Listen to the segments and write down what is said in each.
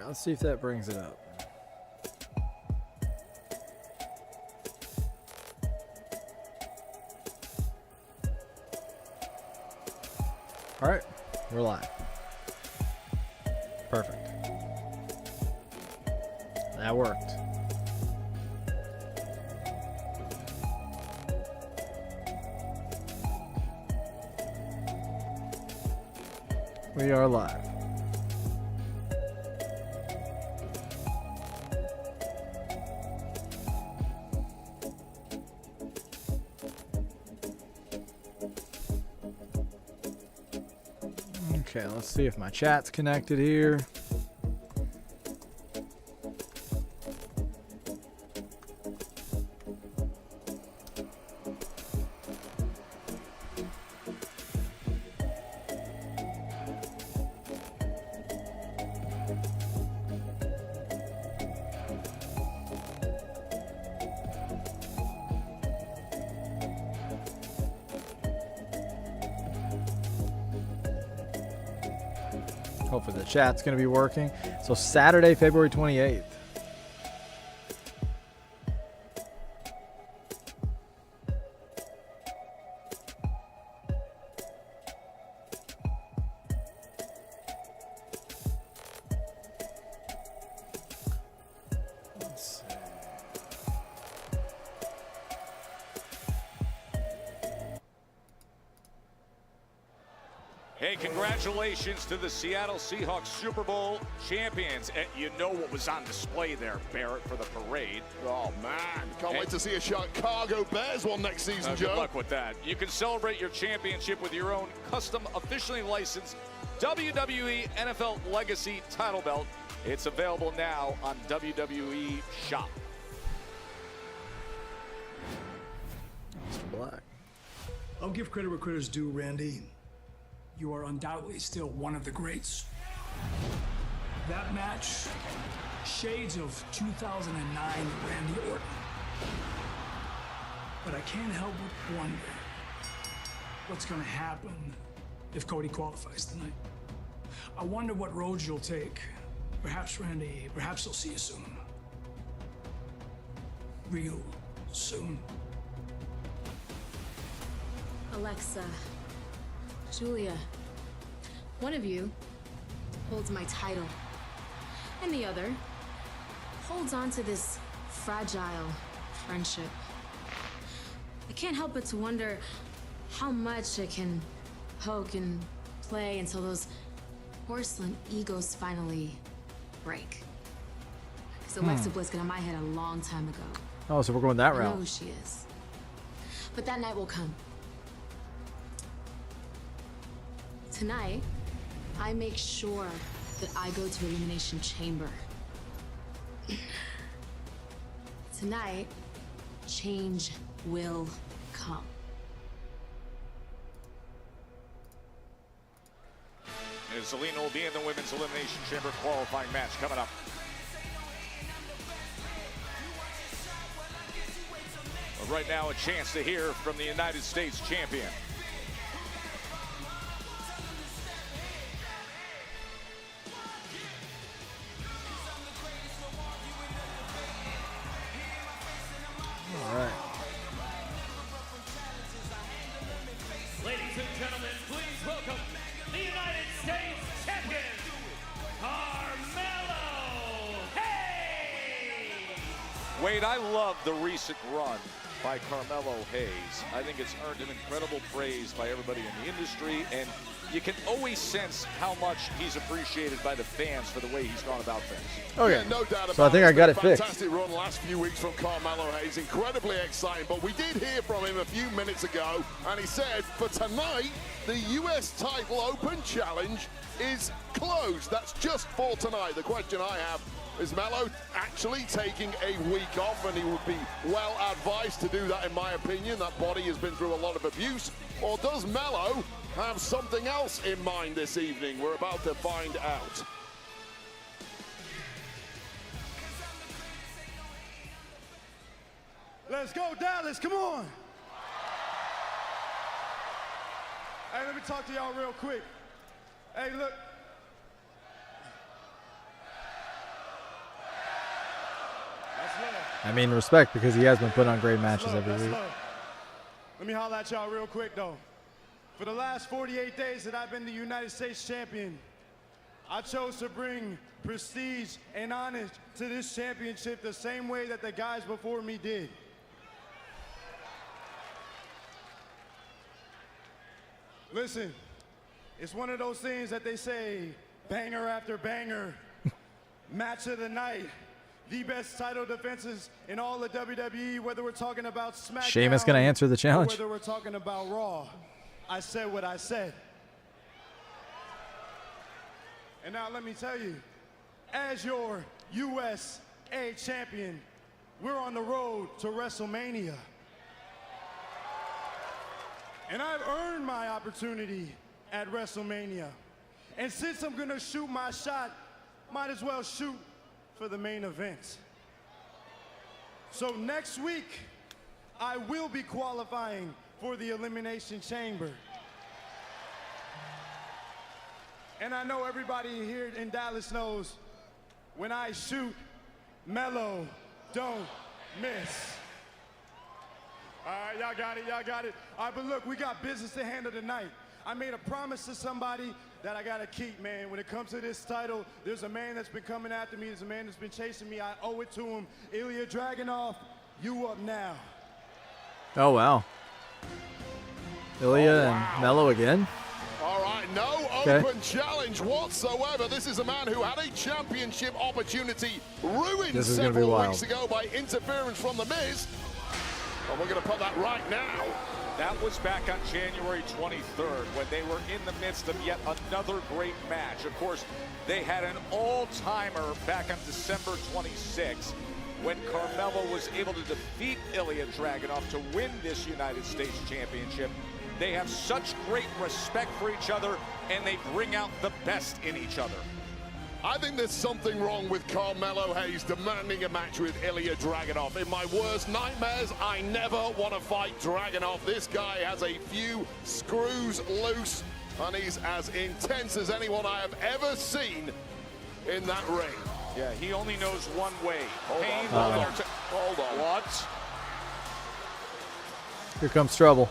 right, let's see if that brings it up. All right, we're live. Perfect. That worked. We are live. Okay, let's see if my chat's connected here. Hopefully the chat's going to be working. So Saturday, February 28th. Hey, congratulations to the Seattle Seahawks Super Bowl champions. You know what was on display there, Barrett, for the parade. Oh, man. Can't wait to see a Chicago Bears one next season, Joe. Good luck with that. You can celebrate your championship with your own custom, officially licensed WWE NFL Legacy title belt. It's available now on WWE Shop. Mr. Black. I'll give credit where credit's due, Randy. You are undoubtedly still one of the greats. That match, shades of 2009 Randy Orton. But I can't help but wonder what's gonna happen if Cody qualifies tonight. I wonder what roads you'll take. Perhaps, Randy, perhaps I'll see you soon. Real soon. Alexa, Julia, one of you holds my title, and the other holds on to this fragile friendship. I can't help but to wonder how much it can poke and play until those porcelain egos finally break. Because Alexa Bliss got in my head a long time ago. Oh, so we're going that I know route. who she is. But that night will come. Tonight, I make sure that I go to Elimination Chamber. Tonight, change will come. And Zelina will be in the Women's Elimination Chamber qualifying match coming up. But right now, a chance to hear from the United States champion. All right. Ladies and gentlemen, please welcome the United States champion, Carmelo Hayes! Wade, I love the recent run by Carmelo Hayes. I think it's earned an incredible praise by everybody in the industry, and you can always sense how much he's appreciated by the fans for the way he's gone about things. Oh, yeah. No doubt about it. So I think I got it fixed. Fantastic run last few weeks from Carmelo Hayes. Incredibly exciting. But we did hear from him a few minutes ago, and he said, for tonight, the U.S. Title Open Challenge is closed. That's just for tonight. The question I have is Melo actually taking a week off, and he would be well advised to do that, in my opinion. That body has been through a lot of abuse. Or does Melo have something else in mind this evening? We're about to find out. Let's go, Dallas, come on. Hey, let me talk to y'all real quick. Hey, look. I mean, respect, because he has been putting on great matches Love, every that's week. love. Let me holler at y'all real quick, though. For the last 48 days that I've been the United States champion, I chose to bring prestige and honor to this championship the same way that the guys before me did. Listen, it's one of those things that they say, banger after banger, match of the night, the best title defenses in all of WWE, whether we're talking about Smackdown, Sheamus gonna answer the challenge. or whether we're talking about Raw. I said what I said. And now let me tell you, as your USA champion, we're on the road to WrestleMania. And I've earned my opportunity at WrestleMania. And since I'm gonna shoot my shot, might as well shoot for the main event. So next week, I will be qualifying for the Elimination Chamber. And I know everybody here in Dallas knows when I shoot, Mello don't miss. All right, y'all got it, y'all got it. All right, but look, we got business to handle tonight. I made a promise to somebody that I gotta keep, man. When it comes to this title, there's a man that's been coming after me. There's a man that's been chasing me. I owe it to him. Ilya Dragunov, you up now. Oh, wow. Ilya and Mello again? All right, no open challenge whatsoever. This is a man who had a championship opportunity ruined This is gonna be several wild. weeks ago by interference from The Miz. And we're going to put that right now. That was back on January 23rd when they were in the midst of yet another great match. Of course, they had an all-timer back on December 26th when Carmelo was able to defeat Ilya Dragunov to win this United States Championship. They have such great respect for each other, and they bring out the best in each other. I think there's something wrong with Carmelo Hayes demanding a match with Ilya Dragunov. In my worst nightmares, I never want to fight Dragunov. This guy has a few screws loose, and he's as intense as anyone I have ever seen in that ring. Yeah, he only knows one way. Pain, Hold on. What? Here comes trouble.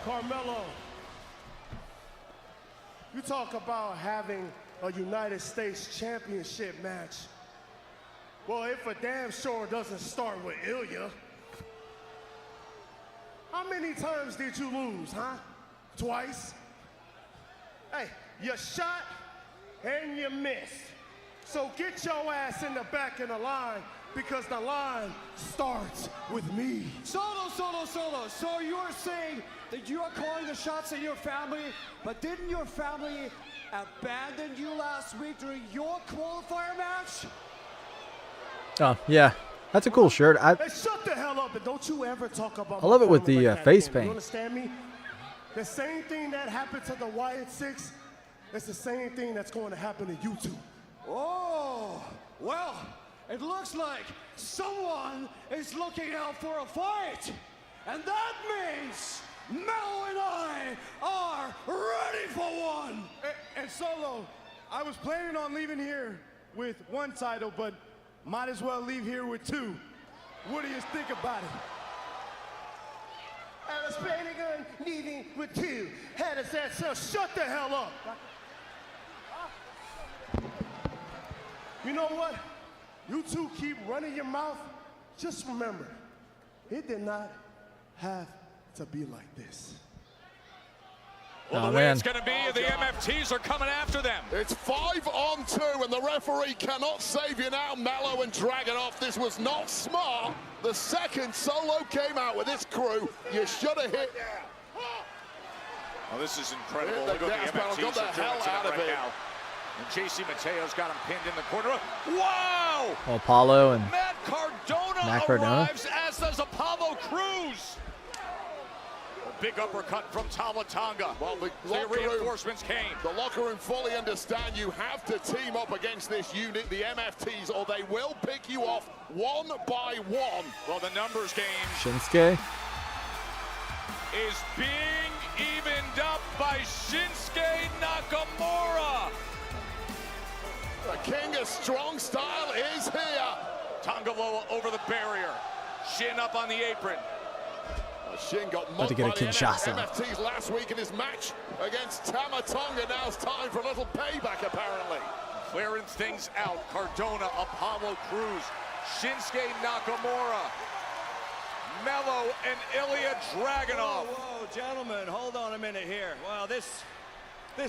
Carmelo, you talk about having a United States Championship match. Well, it for damn sure doesn't start with Ilya. How many times did you lose, huh? Twice? Hey, you shot and you missed. So get your ass in the back of the line, because the line starts with me. Solo. So you're saying that you are calling the shots at your family, but didn't your family abandon you last week during your qualifier match? Oh, yeah. That's a cool shirt. Hey, shut the hell up and don't you ever talk about I love my it with family the like that face again. paint. You understand me? The same thing that happened to the Wyatt Six, it's the same thing that's going to happen to you two. Oh, well, it looks like someone is looking out for a fight. And that means Mel and I are ready for one. And Solo, I was planning on leaving here with one title, but might as well leave here with two. What do you think about it? I was planning on leaving with two. How does that sound? Shut the hell up. You know what? You two keep running your mouth. Just remember, it did not have to be like this. Well, Oh, the way man. it's going to be, the MFTs are coming after them. It's 5-on-2, and the referee cannot save you now, Mello and Dragunov. This was not smart. The second Solo came out with this crew, you should have hit. Oh, this is incredible. The Look what gas the pedal MFTs got the are doing hell to out them of right it. now. And JC Mateo's got him pinned in the corner. Wow! Oh, Apollo and Matt Cardona Matt Cardona? arrives, as does Apollo Crews. A big uppercut from Tama Tonga. Well, the reinforcements came. The locker room fully understand you have to team up against this unit, the MFTs, or they will pick you off one by one. Well, the numbers game Shinsuke. is being evened up by Shinsuke Nakamura. The king of strong style is here. Tonga Loa over the barrier. Shin up on the apron. Shin got About mocked to get a by the Kinshasa. MFTs last week in his match against Tama Tonga. Now it's time for a little payback, apparently. Clearing things out. Cardona, Apollo Crews, Shinsuke Nakamura, Mello, and Ilya Dragunov. Whoa, gentlemen, hold on a minute here. Wow, this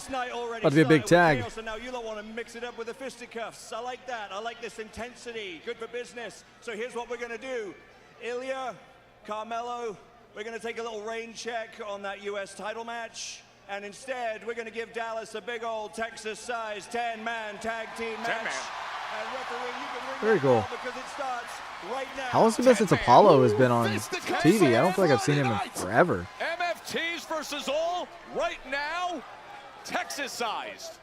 night already About to be a big started with tag. chaos, and now you don't want to mix it up with the fisticuffs. I like that. I like this intensity. Good for business. So here's what we're going to do. Ilya, Carmelo, we're going to take a little rain check on that U.S. title match. And instead, we're going to give Dallas a big old Texas-sized 10-man tag team match. 10-man. And referee, you can ring Very that cool. bell because it starts right now. How long has it been since Apollo has been on TV? I don't feel like I've seen him in forever. MFTs versus all right now, Texas-sized.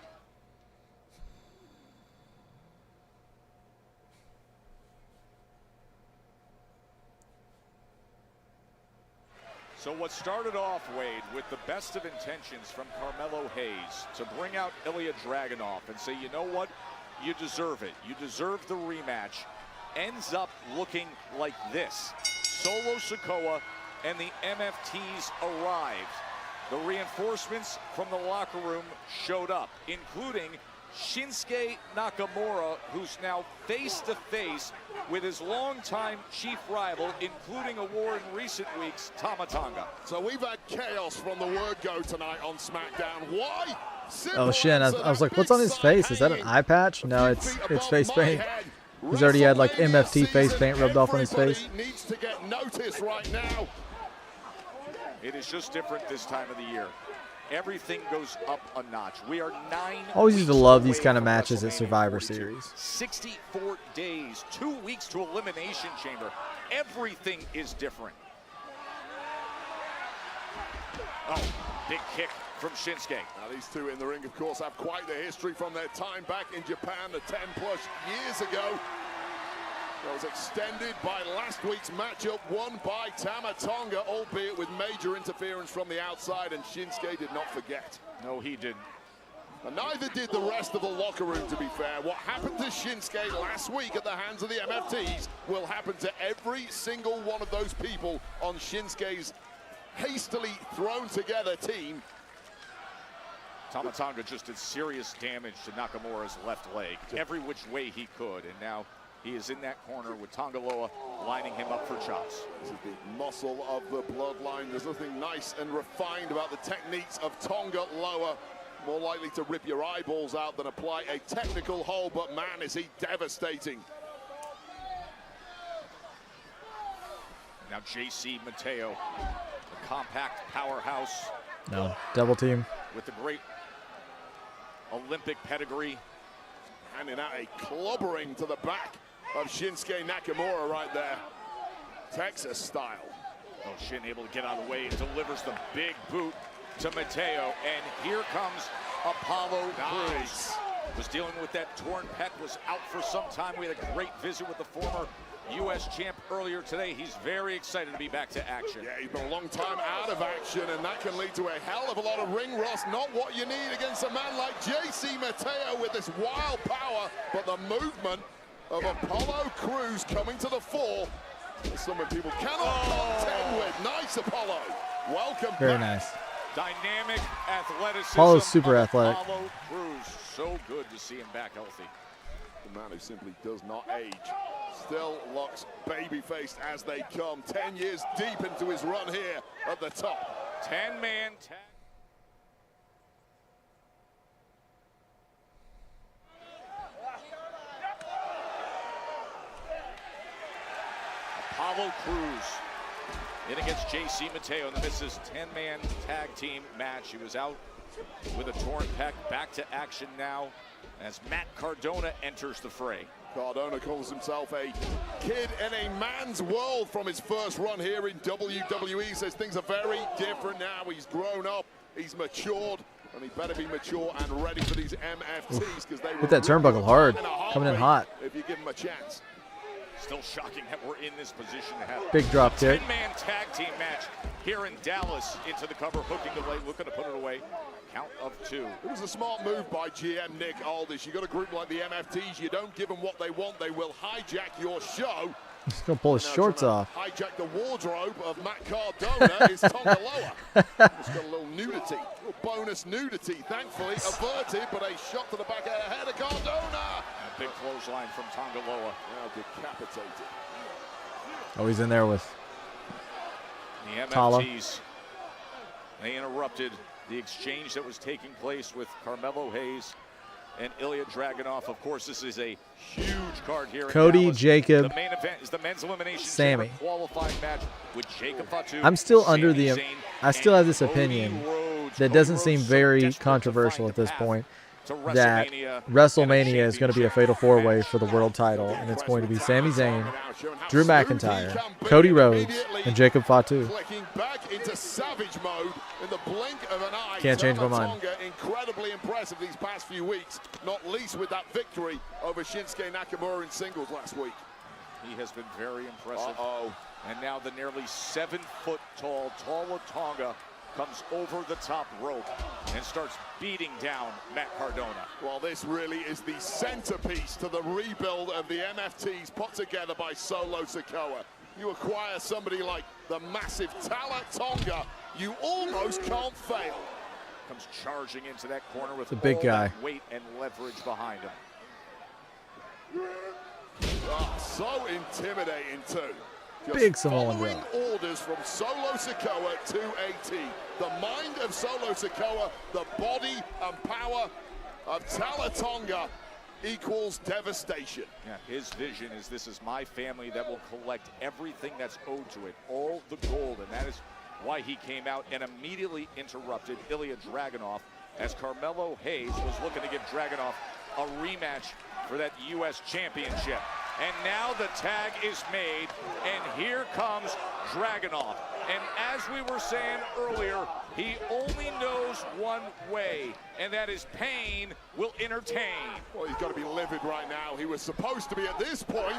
So what started off, Wade, with the best of intentions from Carmelo Hayes to bring out Ilya Dragunov and say, you know what, you deserve it. You deserve the rematch. Ends up looking like this. Solo Sikoa and the MFTs arrived. The reinforcements from the locker room showed up, including Shinsuke Nakamura, who's now face-to-face with his longtime chief rival, including a war in recent weeks, Tama Tonga. So we've had chaos from the word go tonight on SmackDown. Why? Oh, Shin, I was like, what's on his face? Is that an eye patch? No, it's face paint. He's already had like MFT face paint rubbed off on his face. Needs to get noticed right now. It is just different this time of the year. Everything goes up a notch. We are 9 Always used to weeks love these away kind of from matches at WrestleMania Survivor 42. Series. 64 days, 2 weeks to Elimination Chamber. Everything is different. Oh, big kick from Shinsuke. Now these two in the ring, of course, have quite the history from their time back in Japan 10+ years ago. That was extended by last week's matchup, won by Tama Tonga, albeit with major interference from the outside, and Shinsuke did not forget. No, he didn't. And neither did the rest of the locker room, to be fair. What happened to Shinsuke last week at the hands of the MFTs will happen to every single one of those people on Shinsuke's hastily thrown together team. Tama Tonga just did serious damage to Nakamura's left leg, every which way he could, and now he is in that corner with Tonga Loa lining him up for chops. This is the muscle of the bloodline. There's nothing nice and refined about the techniques of Tonga Loa. More likely to rip your eyeballs out than apply a technical hold, but man, is he devastating. Now JC Mateo, the compact powerhouse. No, double team. With the great Olympic pedigree. Handing out a clobbering to the back of Shinsuke Nakamura right there. Texas style. Oh, Shin able to get out of the way and delivers the big boot to Mateo. And here comes Apollo Crews. Was dealing with that torn pec, was out for some time. We had a great visit with the former U.S. champ earlier today. He's very excited to be back to action. Yeah, he's been a long time out of action, and that can lead to a hell of a lot of ring rust. Not what you need against a man like JC Mateo with this wild power, but the movement of Apollo Crews coming to the fore. Something people cannot contend with. Nice, Apollo. Welcome Very back. nice. Dynamic athleticism. Apollo's super of athletic. Apollo Crews. So good to see him back healthy. The man who simply does not age. Still looks baby-faced as they come. 10 years deep into his run here at the top. 10-man tag. Apollo Crews in against JC Mateo in the Mrs. 10-man tag team match. He was out with a torn pec. Back to action now as Matt Cardona enters the fray. Cardona calls himself a kid in a man's world from his first run here in WWE. Says things are very different now. He's grown up, he's matured, and he better be mature and ready for these MFTs because they Hit that turnbuckle hard, coming in hot. If you give him a chance. Still shocking that we're in this position to have Big drop a kick. 10-man tag team match here in Dallas into the cover, hooking away, looking to put it away. Count of 2. It was a smart move by GM Nick Aldis. You got a group like the MFTs, you don't give them what they want, they will hijack your show. He's going to pull his shorts off. Hijack the wardrobe of Matt Cardona is Tonga Loa. It's got a little nudity, a little bonus nudity, thankfully averted, but a shot to the back of the head of Cardona. A big clothesline from Tonga Loa. Now decapitated. Oh, he's in there with the Tala. MFTs. They interrupted the exchange that was taking place with Carmelo Hayes and Ilya Dragunov. Of course, this is a huge card here. Cody, in Dallas. Jacob, The main event is the men's elimination Sammy. chamber qualifying match with Jacob Fatu. I'm still under Sami the. Zayn, I still have this and Cody opinion Rhodes. that Cody doesn't Rhodes seem so very desperate to controversial find at the this path point. to That WrestleMania WrestleMania and is going to be a fatal four-way for the world title, and it's going to be Sami Zayn, Drew McIntyre, Cody Rhodes, and Jacob Fatu. Clicking back into savage mode in the blink of an eye. Can't change my mind. Tonga incredibly impressive these past few weeks, not least with that victory over Shinsuke Nakamura in singles last week. He has been very impressive. Uh-oh. And now the nearly 7-foot-tall Tala Tonga comes over the top rope and starts beating down Matt Cardona. Well, this really is the centerpiece to the rebuild of the MFTs put together by Solo Sikoa. You acquire somebody like the massive Tala Tonga, you almost can't fail. Comes charging into that corner with The big all guy. that weight and leverage behind him. So intimidating too. Just Big Samoan following drop. orders from Solo Sikoa to AT. The mind of Solo Sikoa, the body and power of Tala Tonga equals devastation. Yeah, his vision is this is my family that will collect everything that's owed to it, all the gold, and that is why he came out and immediately interrupted Ilya Dragunov as Carmelo Hayes was looking to give Dragunov a rematch for that U.S. championship. And now the tag is made, and here comes Dragunov. And as we were saying earlier, he only knows one way, and that is pain will entertain. Well, he's got to be livid right now. He was supposed to be, at this point,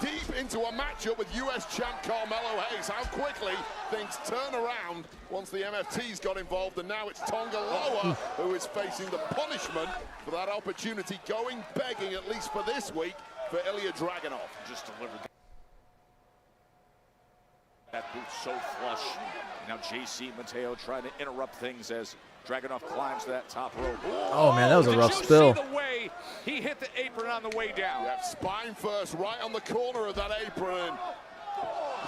deep into a matchup with U.S. champ Carmelo Hayes. How quickly things turn around once the MFTs got involved, and now it's Tonga Loa who is facing the punishment for that opportunity, going begging, at least for this week, for Ilya Dragunov. Just delivered that boot so flush. Now JC Mateo trying to interrupt things as Dragunov climbs that top rope. Oh man, that was a rough Did you spill. see the way he hit the apron on the way down? Yeah, spine first, right on the corner of that apron.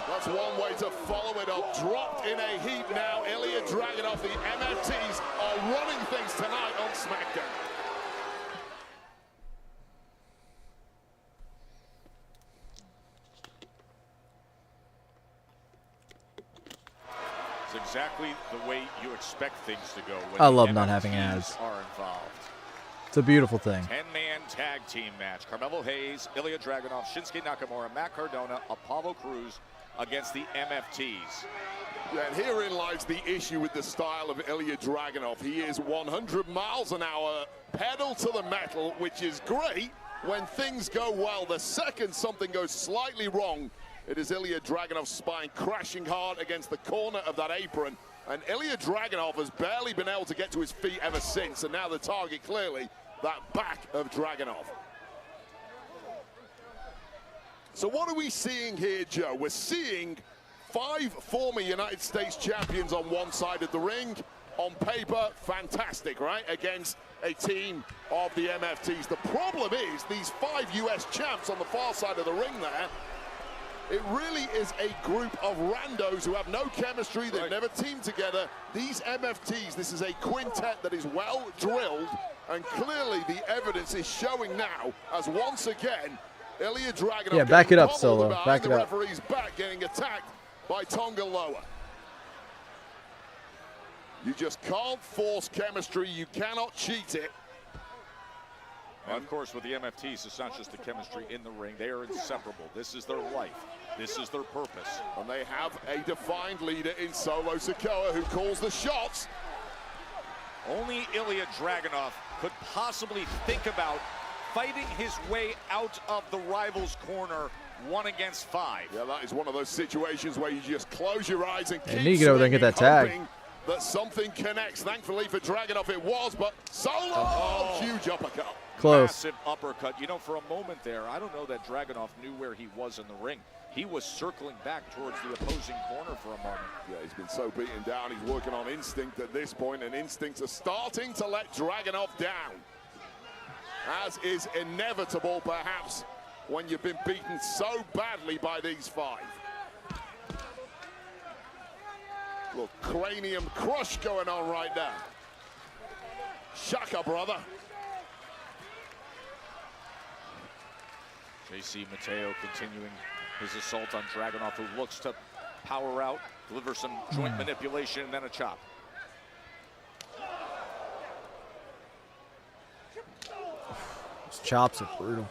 That's one way to follow it up. Dropped in a heap now. Ilya Dragunov, the MFTs are running things tonight on Smackdown. It's exactly the way you expect things to go when I love the not having MFTs ads. are involved. It's a beautiful thing. 10-man tag team match. Carmelo Hayes, Ilya Dragunov, Shinsuke Nakamura, Matt Cardona, Apollo Crews against the MFTs. Yeah, and herein lies the issue with the style of Ilya Dragunov. He is 100 miles an hour, pedal to the metal, which is great when things go well. The second something goes slightly wrong, it is Ilya Dragunov's spine crashing hard against the corner of that apron. And Ilya Dragunov has barely been able to get to his feet ever since. And now the target clearly, that back of Dragunov. So what are we seeing here, Joe? We're seeing 5 former United States champions on one side of the ring. On paper, fantastic, right? Against a team of the MFTs. The problem is these 5 US champs on the far side of the ring there, it really is a group of randos who have no chemistry. They've never teamed together. These MFTs, this is a quintet that is well drilled, and clearly the evidence is showing now as once again Ilya Dragunov. Yeah, back it up, Solo. Back it the up. referee's back, getting attacked by Tonga Loa. You just can't force chemistry. You cannot cheat it. And of course, with the MFTs, it's not just the chemistry in the ring. They are inseparable. This is their life. This is their purpose. And they have a defined leader in Solo Sikoa who calls the shots. Only Ilya Dragunov could possibly think about fighting his way out of the rival's corner 1 against 5. Yeah, that is one of those situations where you just close your eyes and keep need to get over there and get that tag. hoping that something connects. Thankfully for Dragunov it was, but Solo, huge uppercut. Close. Massive uppercut. You know, for a moment there, I don't know that Dragunov knew where he was in the ring. He was circling back towards the opposing corner for a moment. Yeah, he's been so beaten down. He's working on instinct at this point, and instincts are starting to let Dragunov down. As is inevitable, perhaps, when you've been beaten so badly by these 5. Little cranium crush going on right now. Shaka, brother. JC Mateo continuing his assault on Dragunov, who looks to power out, deliver some joint manipulation, and then a chop. His chops are brutal.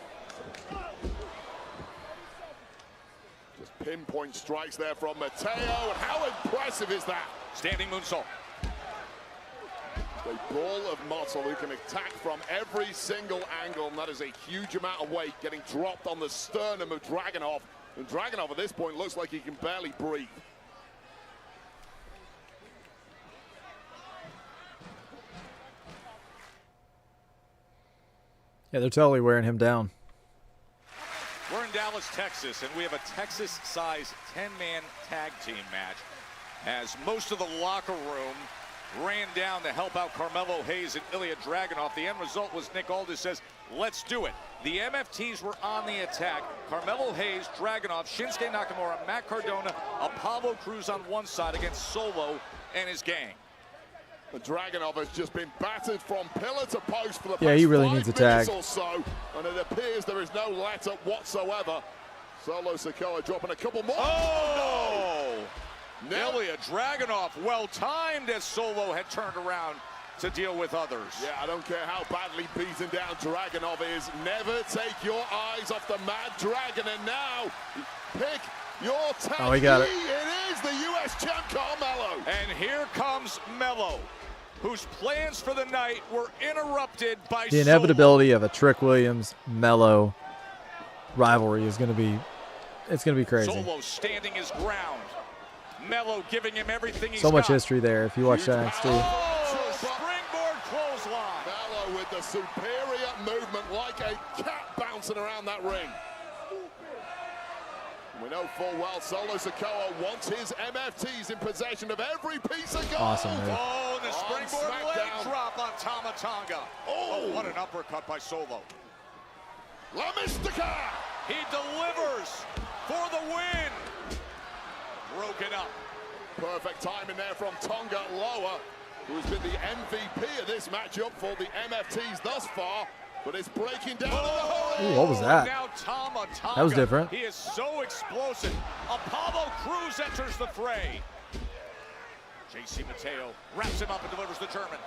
Just pinpoint strikes there from Mateo, and how impressive is that? Standing moonsault. A ball of muscle who can attack from every single angle, and that is a huge amount of weight getting dropped on the sternum of Dragunov. And Dragunov at this point looks like he can barely breathe. Yeah, they're totally wearing him down. We're in Dallas, Texas, and we have a Texas-sized 10-man tag team match as most of the locker room ran down to help out Carmelo Hayes and Ilya Dragunov. The end result was Nick Aldis says, let's do it. The MFTs were on the attack. Carmelo Hayes, Dragunov, Shinsuke Nakamura, Matt Cardona, Apollo Crews on one side against Solo and his gang. The Dragunov has just been battered from pillar to post for the Yeah, he really past needs a 5 tag. minutes or so, and it appears there is no let-up whatsoever. Solo Sikoa dropping a couple more. Oh! No. Ilya Dragunov, well-timed as Solo had turned around to deal with others. Yeah, I don't care how badly beaten down Dragunov is. Never take your eyes off the Mad Dragon, and now pick your tag. Oh, he got it. It is the U.S. champ Carmelo. And here comes Melo, whose plans for the night were interrupted by The inevitability of a Trick Williams-Mello rivalry is going to be, it's going to be crazy. Solo standing his ground. Melo giving him everything he's So much got. history there if you watch that NXT. Oh, springboard clothesline. Melo with the superior movement like a cat bouncing around that ring. We know full well Solo Sikoa wants his MFTs in possession of every piece of gold. Awesome move. Oh, and the On springboard leg Smackdown. drop on Tama Tonga. Oh, what an uppercut by Solo. La Mystica. He delivers for the win. Broken up. Perfect timing there from Tonga Loa, who has been the MVP of this matchup for the MFTs thus far, but it's breaking down. Ooh, what was that? Now Tama Tonga. That was different. He is so explosive. Apollo Crews enters the fray. JC Mateo wraps him up and delivers the German.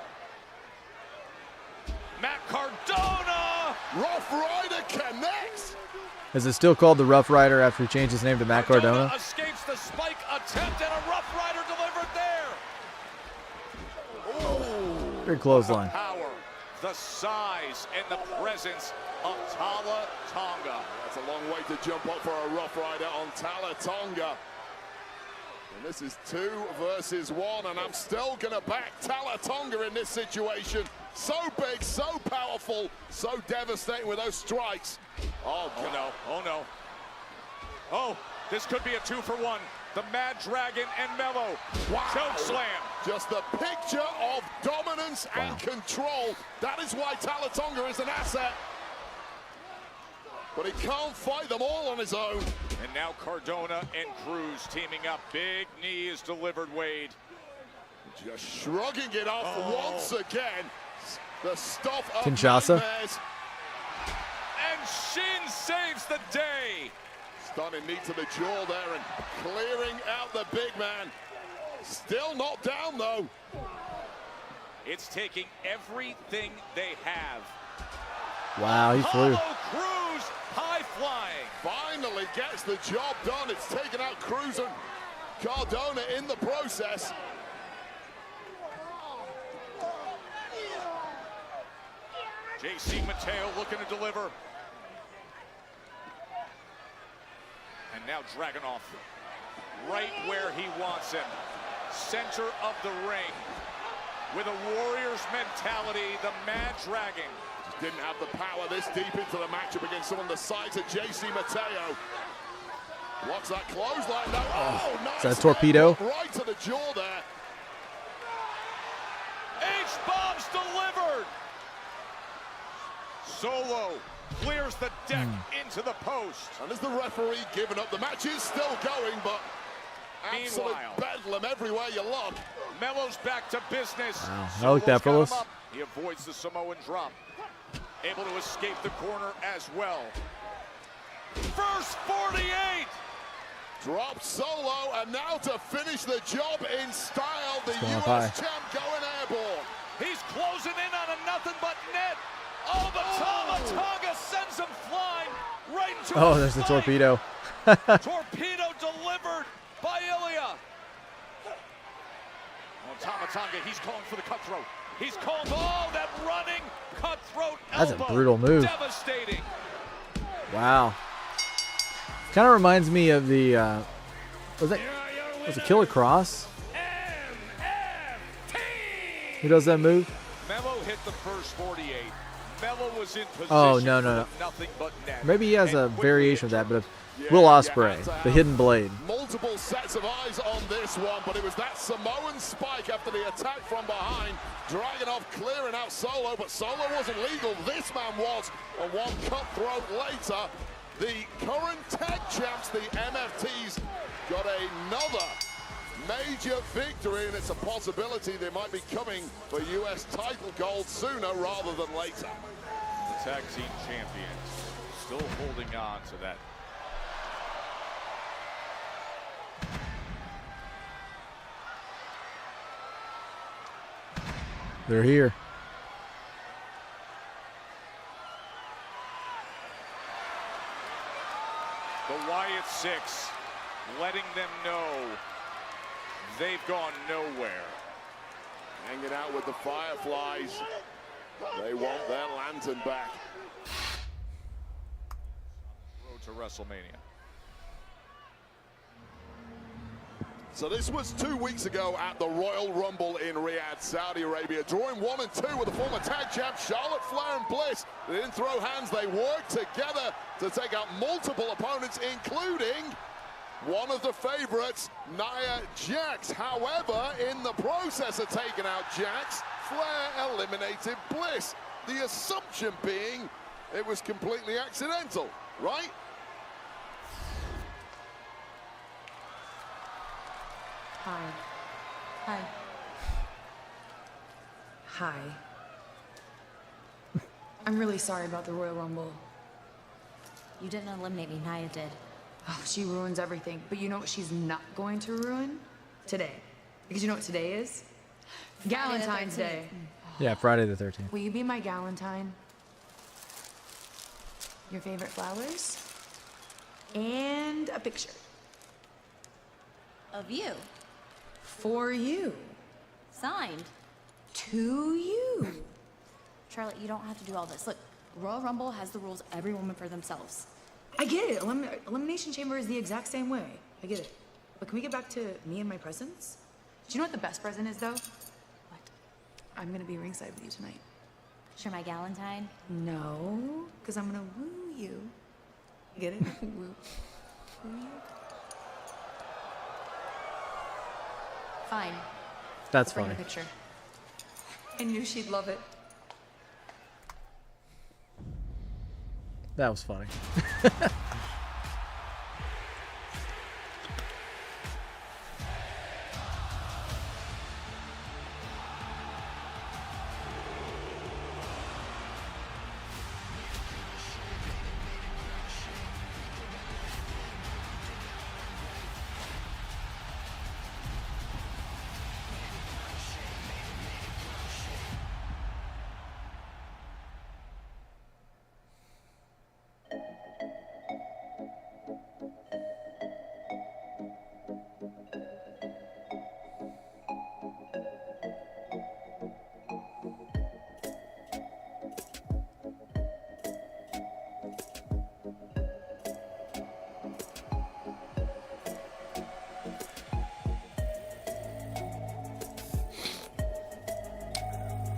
Matt Cardona. Rough Rider connects. Is it still called the Rough Rider after he changed his name to Matt Cardona? Escapes the spike attempt and a Rough Rider delivered there. Big clothesline. Power, the size, and the presence of Tama Tonga. That's a long way to jump up for a Rough Rider on Tama Tonga. And this is 2 versus 1, and I'm still going to back Tama Tonga in this situation. So big, so powerful, so devastating with those strikes. Oh, God. Oh no, oh no. Oh, this could be a 2-for-1. The Mad Dragon and Melo. Wow. Choke slam. Just a picture of dominance and control. That is why Tama Tonga is an asset. But he can't fight them all on his own. And now Cardona and Crews teaming up. Big knee is delivered, Wade. Just shrugging it off once again. The stuff of Kinshasa. nightmares. And Shin saves the day. Stunning knee to the jaw there and clearing out the big man. Still not down though. It's taking everything they have. Wow, he flew. Apollo Crews high flying. Finally gets the job done. It's taken out Cruz and Cardona in the process. JC Mateo looking to deliver. And now Dragunov right where he wants him. Center of the ring. With a Warriors mentality, the Mad Dragon. Just didn't have the power this deep into the matchup against someone the size of JC Mateo. Blocks that clothesline. No. Oh, nice. Is that a torpedo? Right to the jaw there. H-bombs delivered. Solo clears the deck into the post. And as the referee giving up, the match is still going, but absolute Meanwhile, bedlam everywhere you look. Melo's back to business. Wow, that looked effortless. He avoids the Samoan drop. Able to escape the corner as well. First 48. Dropped Solo, and now to finish the job in style, the going US champ going airborne. He's closing in on a nothing but net. Oh, but Tama sends him flying right into Oh, the there's the spike. torpedo. Torpedo delivered by Ilya. Oh, Tama, he's calling for the cutthroat. He's calling, oh, that running cutthroat elbow. That's a brutal move. Devastating. Wow. Kind of reminds me of the, was it Killer Cross? Who does that move? Melo hit the first 48. Melo was in position. Oh, no. Nothing but net. Maybe he has a And variation of that, but Will Yeah, Ospreay, you had to the have Hidden Blade. Multiple sets of eyes on this one, but it was that Samoan spike after the attack from behind. Dragunov clearing out Solo, but Solo wasn't legal. This man was, and one cutthroat later. The current tag champs, the MFTs, got another major victory, and it's a possibility they might be coming for US title gold sooner rather than later. The tag team champions still holding on to that. They're here. The Wyatt Six letting them know they've gone nowhere. Hanging out with the Fireflies. They want their lantern back. Road to WrestleMania. So this was 2 weeks ago at the Royal Rumble in Riyadh, Saudi Arabia. Drawing 1 and 2 with the former tag champs Charlotte Flair and Bliss. They didn't throw hands, they worked together to take out multiple opponents, including one of the favorites, Nia Jax. However, in the process of taking out Jax, Flair eliminated Bliss. The assumption being it was completely accidental, right? Hi. Hi. Hi. I'm really sorry about the Royal Rumble. You didn't eliminate me, Nia did. Oh, she ruins everything. But you know what she's not going to ruin? Today. Because you know what today is? Galentine's Day. Yeah, Friday the 13th. Will you be my Galentine? Your favorite flowers? And a picture. Of you. For you. Signed. To you. Charlotte, you don't have to do all this. Look, Royal Rumble has the rules every woman for themselves. I get it. Elimination Chamber is the exact same way. I get it. But can we get back to me and my presents? Do you know what the best present is, though? What? I'm gonna be ringside with you tonight. Sure, my Galentine? No, because I'm gonna woo you. Get it? Woo. Woo you? Fine. That's Bring funny. a picture. I knew she'd love it. That was funny.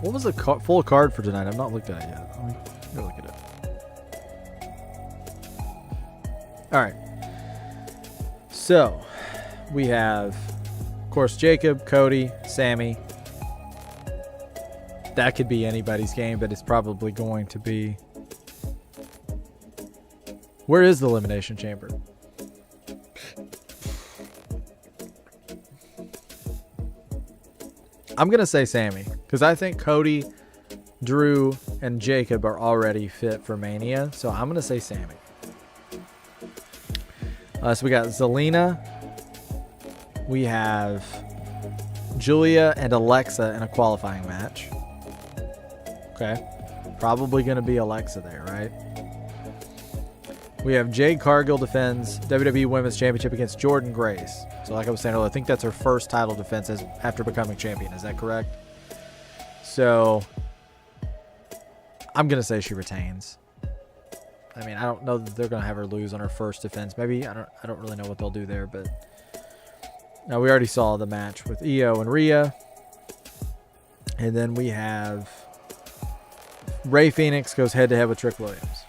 What was the full card for tonight? I've not looked at it yet. Let me go look at it. All right. So, we have, of course, Jacob, Cody, Sammy. That could be anybody's game, but it's probably going to be... Where is the Elimination Chamber? I'm going to say Sammy, because I think Cody, Drew, and Jacob are already fit for Mania, so I'm going to say Sammy. So we got Zelina. We have Julia and Alexa in a qualifying match. Okay. Probably going to be Alexa there, right? We have Jade Cargill defends WWE Women's Championship against Jordan Grace. So like I was saying earlier, I think that's her first title defense after becoming champion. Is that correct? So I'm going to say she retains. I mean, I don't know that they're going to have her lose on her first defense. Maybe. I don't really know what they'll do there, but now we already saw the match with Io and Rhea. And then we have Rey Fenix goes head to head with Trick Williams.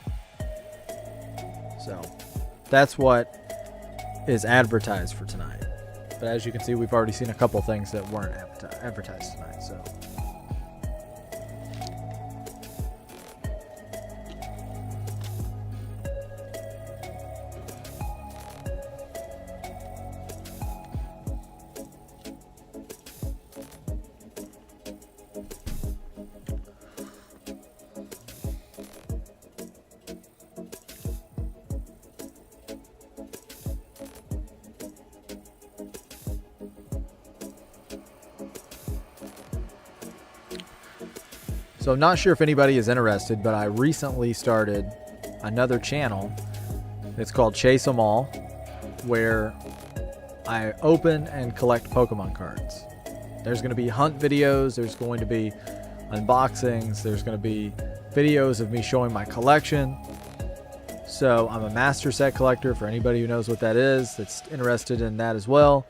So that's what is advertised for tonight. But as you can see, we've already seen a couple things that weren't advertised tonight. So I'm not sure if anybody is interested, but I recently started another channel. It's called Chase 'Em All, where I open and collect Pokemon cards. There's going to be hunt videos. There's going to be unboxings. There's going to be videos of me showing my collection. So I'm a master set collector. For anybody who knows what that is, that's interested in that as well,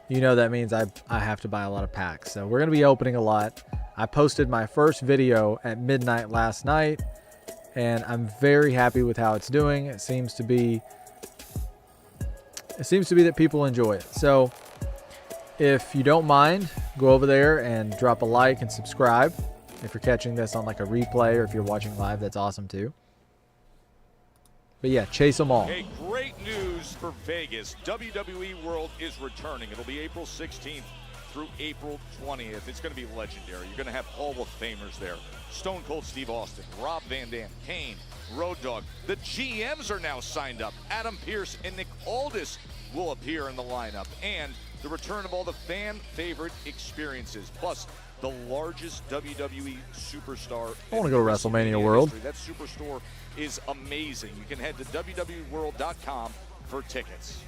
you know that means I have to buy a lot of packs. So we're going to be opening a lot. I posted my first video at midnight last night, and I'm very happy with how it's doing. It seems to be that people enjoy it. So if you don't mind, go over there and drop a like and subscribe. If you're catching this on like a replay or if you're watching live, that's awesome too. But yeah, Chase 'Em All. Hey, great news for Vegas. WWE World is returning. It'll be April 16th. Through April 20th. It's going to be legendary. You're going to have Hall of Famers there. Stone Cold Steve Austin, Rob Van Dam, Kane, Road Dogg. The GMs are now signed up. Adam Pearce and Nick Aldis will appear in the lineup. And the return of all the fan favorite experiences. Plus, the largest WWE superstar. I want to go to WrestleMania World. That superstore is amazing. You can head to WWEworld.com for tickets.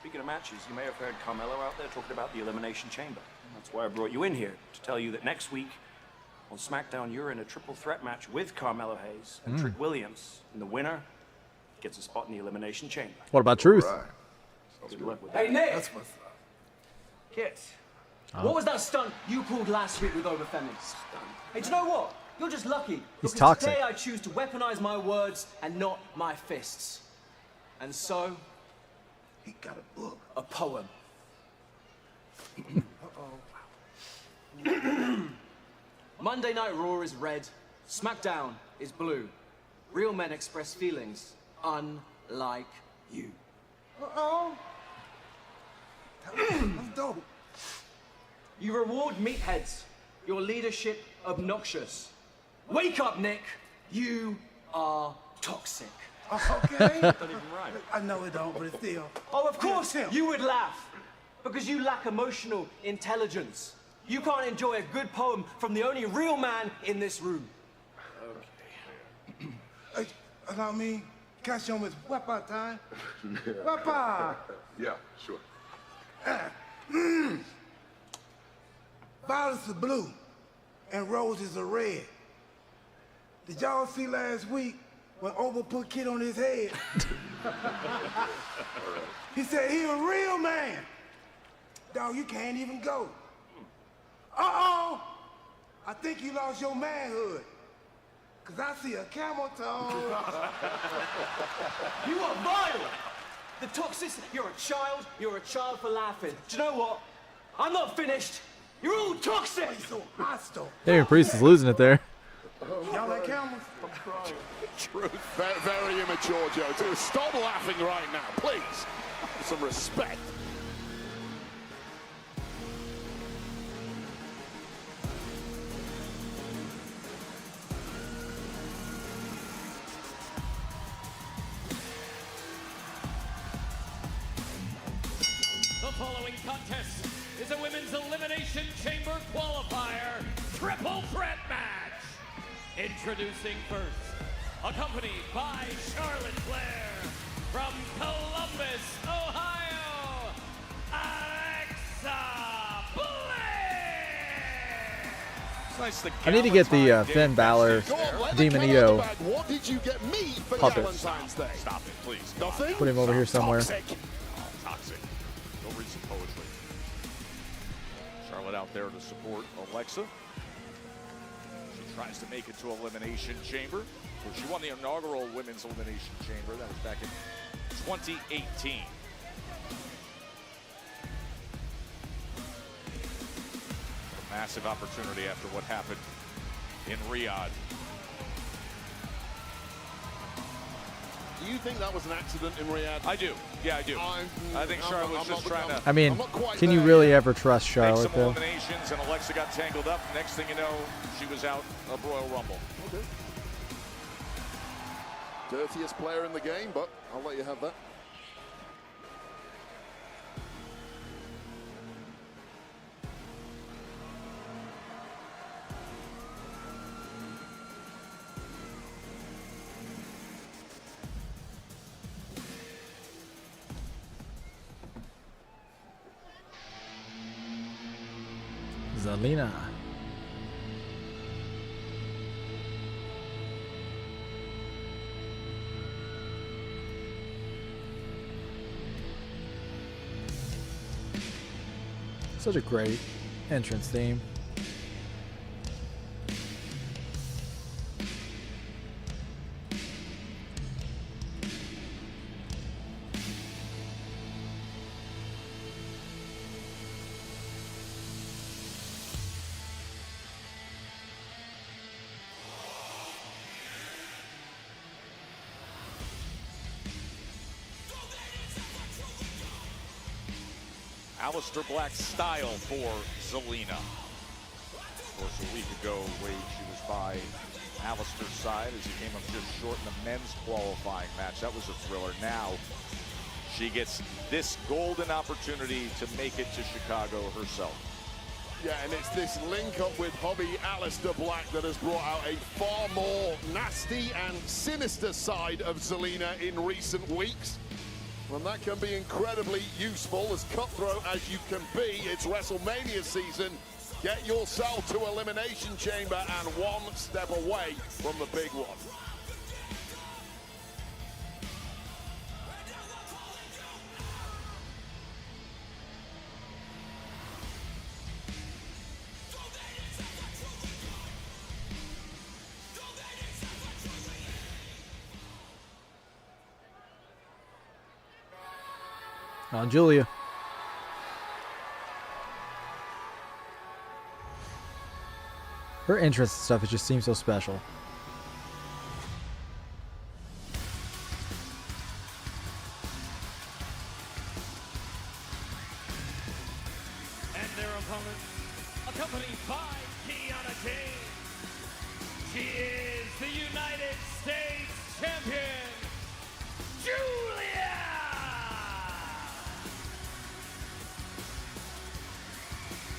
Speaking of matches, you may have heard Carmelo out there talking about the Elimination Chamber. That's why I brought you in here, to tell you that next week on Smackdown, you're in a triple threat match with Carmelo Hayes and Trick Williams. And the winner gets a spot in the Elimination Chamber. What about Truth? Right. Good luck with Hey, that. Nick! That's what's up. Kit, what was that stunt you pulled last week with Overfemi? Hey, do you know what? You're just lucky. He's because toxic. Today I choose to weaponize my words and not my fists. And so... He got a book. A poem. Monday Night Raw is red. Smackdown is blue. Real men express feelings, unlike you. Uh-oh. That's dope. You reward meatheads. Your leadership obnoxious. Wake up, Nick. You are toxic. Okay. Don't even rhyme. I know it don't, but it's still. Oh, of course Him. you would laugh. Because you lack emotional intelligence. You can't enjoy a good poem from the only real man in this room. Okay. Hey, allow me. Can I show him his weapon time? Weapon! Yeah, sure. Violets are blue and roses are red. Did y'all see last week when Oprah put Kid on his head. He said he a real man. Dog, you can't even go. Uh-oh! I think you lost your manhood. Cause I see a camel toe. You are violent. The toxicity. You're a child. You're a child for laughing. Do you know what? I'm not finished. You're all toxic. So hostile. Damien Priest is losing it there. Y'all like camels? I'm crying. Truth. Very, very immature, Joe. So stop laughing right now, please. Some respect. The following contest is a women's elimination chamber qualifier triple threat match. Introducing first, accompanied by Charlotte Flair from Columbus, Ohio, Alexa Bliss. It's nice the I need to get the Finn Balor Demonito What did you get me for puppet. Valentine's Day? Stop it, please. Nothing? Put him over here somewhere. Toxic. Toxic. Go read some poetry. Charlotte out there to support Alexa. She tries to make it to Elimination Chamber. So she won the inaugural Women's Elimination Chamber. That was back in 2018. A massive opportunity after what happened in Riyadh. Do you think that was an accident in Riyadh? I do. Yeah, I do. I think Charlotte was just trying to I mean, can you really ever trust make Charlotte, some though? eliminations, and Alexa got tangled up. Next thing you know, she was out of Royal Rumble. Okay. Dirtiest player in the game, but I'll let you have that. Zelina. Such a great entrance theme. Aleister Black's style for Zelina. Of course, a week ago, Wade, she was by Aleister's side as he came up just short in the men's qualifying match. That was a thriller. Now, she gets this golden opportunity to make it to Chicago herself. Yeah, and it's this link up with hubby Aleister Black that has brought out a far more nasty and sinister side of Zelina in recent weeks. And that can be incredibly useful, as cutthroat as you can be. It's WrestleMania season. Get yourself to Elimination Chamber and one step away from the big one. On Julia. Her entrance and stuff, it just seems so special. And their opponent, accompanied by Kiana James. She is the United States Champion, Julia!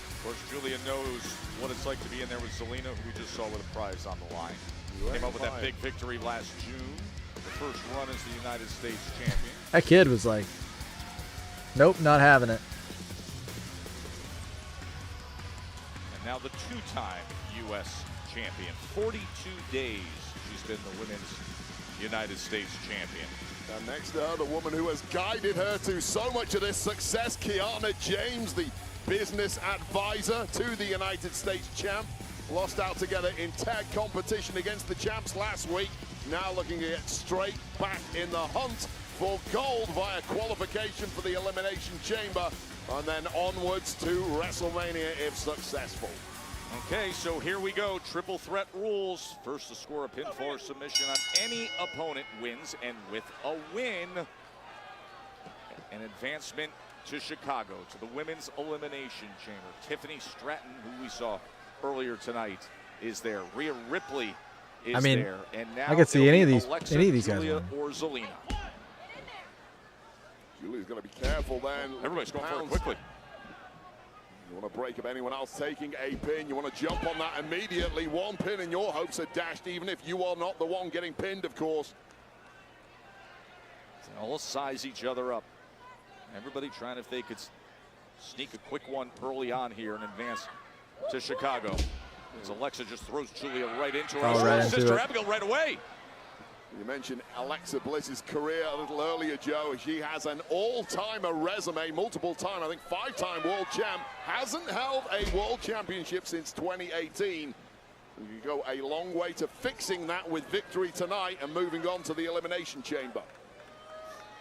Of course, Julia knows what it's like to be in there with Zelina, who we just saw with a prize on the line. Came up with that big victory last June. The first run as the United States champion. That kid was like, nope, not having it. And now the two-time U.S. champion. 42 days she's been the women's United States champion. And next to her, the woman who has guided her to so much of this success, Kiana James, the business advisor to the United States champ. Lost out together in tag competition against the champs last week. Now looking to get straight back in the hunt for gold via qualification for the Elimination Chamber, and then onwards to WrestleMania if successful. Okay, so here we go. Triple threat rules. First to score a pinfall or submission on any opponent wins, and with a win, an advancement to Chicago, to the Women's Elimination Chamber. Tiffany Stratton, who we saw earlier tonight, is there. Rhea Ripley is there. And now I could see any of these Julia guys or Zelina. Julia's going to be careful then. Everybody's going for it quickly. You want to break up anyone else taking a pin. You want to jump on that immediately. One pin and your hopes are dashed, even if you are not the one getting pinned, of course. They all size each other up. Everybody trying if they could sneak a quick one early on here and advance to Chicago. As Alexa just throws Julia right into her. Right into Sister it. Abigail right away. You mentioned Alexa Bliss's career a little earlier, Joe. She has an all-timer resume, multiple-time, I think 5-time world champ. Hasn't held a world championship since 2018. You go a long way to fixing that with victory tonight and moving on to the Elimination Chamber.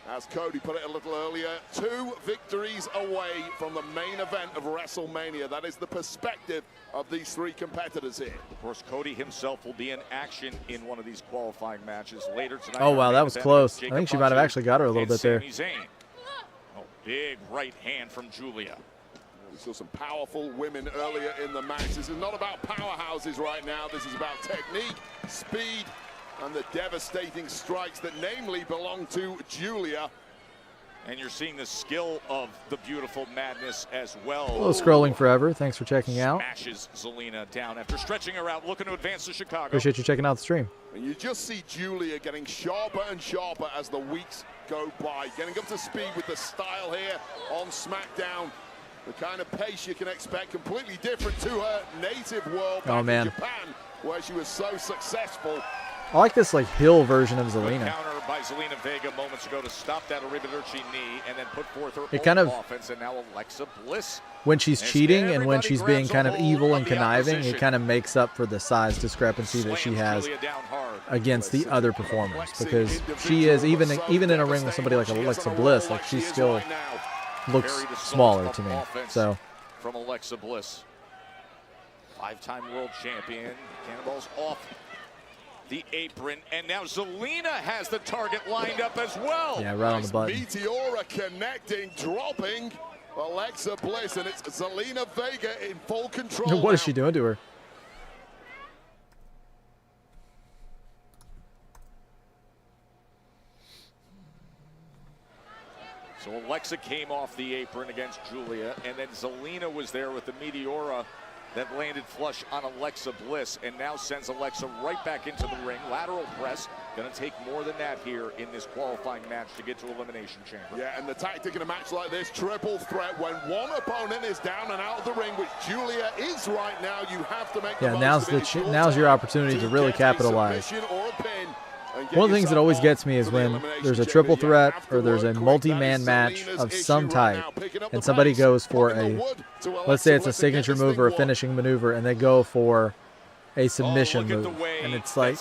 As Cody put it a little earlier, 2 victories away from the main event of WrestleMania. That is the perspective of these 3 competitors here. Of course, Cody himself will be in action in one of these qualifying matches later tonight. Oh, wow, that was close. I think she might have actually got her a little bit there. Oh, big right hand from Julia. We saw some powerful women earlier in the match. This is not about powerhouses right now. This is about technique, speed, and the devastating strikes that namely belong to Julia. And you're seeing the skill of the beautiful Madness as well. Hello, Scrolling Forever. Thanks for checking out. Smashes Zelina down after stretching her out, looking to advance to Chicago. Appreciate you checking out the stream. And you just see Julia getting sharper and sharper as the weeks go by. Getting up to speed with the style here on Smackdown. The kind of pace you can expect, completely different to her native world back in Japan, where she was so successful. I like this like hill version of Zelina. Counter by Zelina Vega moments ago to stop that Aribaduchi knee and then put forth her It own kind of- offense, and now Alexa Bliss. When she's cheating and when she's being kind of evil and conniving, it kind of makes up for the size discrepancy that she has against the other performers. Because she is, even in a ring with somebody like Alexa Bliss, like she still looks smaller to me. So From Alexa Bliss, 5-time world champion. Cannonballs off the apron, and now Zelina has the target lined up as well. yeah, right on the button. Meteora connecting, dropping Alexa Bliss, and it's Zelina Vega in full control. What is she doing to her? So Alexa came off the apron against Julia, and then Zelina was there with the Meteora that landed flush on Alexa Bliss, and now sends Alexa right back into the ring. Lateral press, gonna take more than that here in this qualifying match to get to Elimination Chamber. Yeah, and the tactic in a match like this, triple threat, when one opponent is down and out of the ring, which Julia is right now, you have to make the most of it. Now's your opportunity to really capitalize. Or a pin. One of the things that always gets me is when there's a triple threat or there's a multi-man match of some type and somebody goes for a, let's say it's a signature move or a finishing maneuver, and they go for a submission move. And it's like,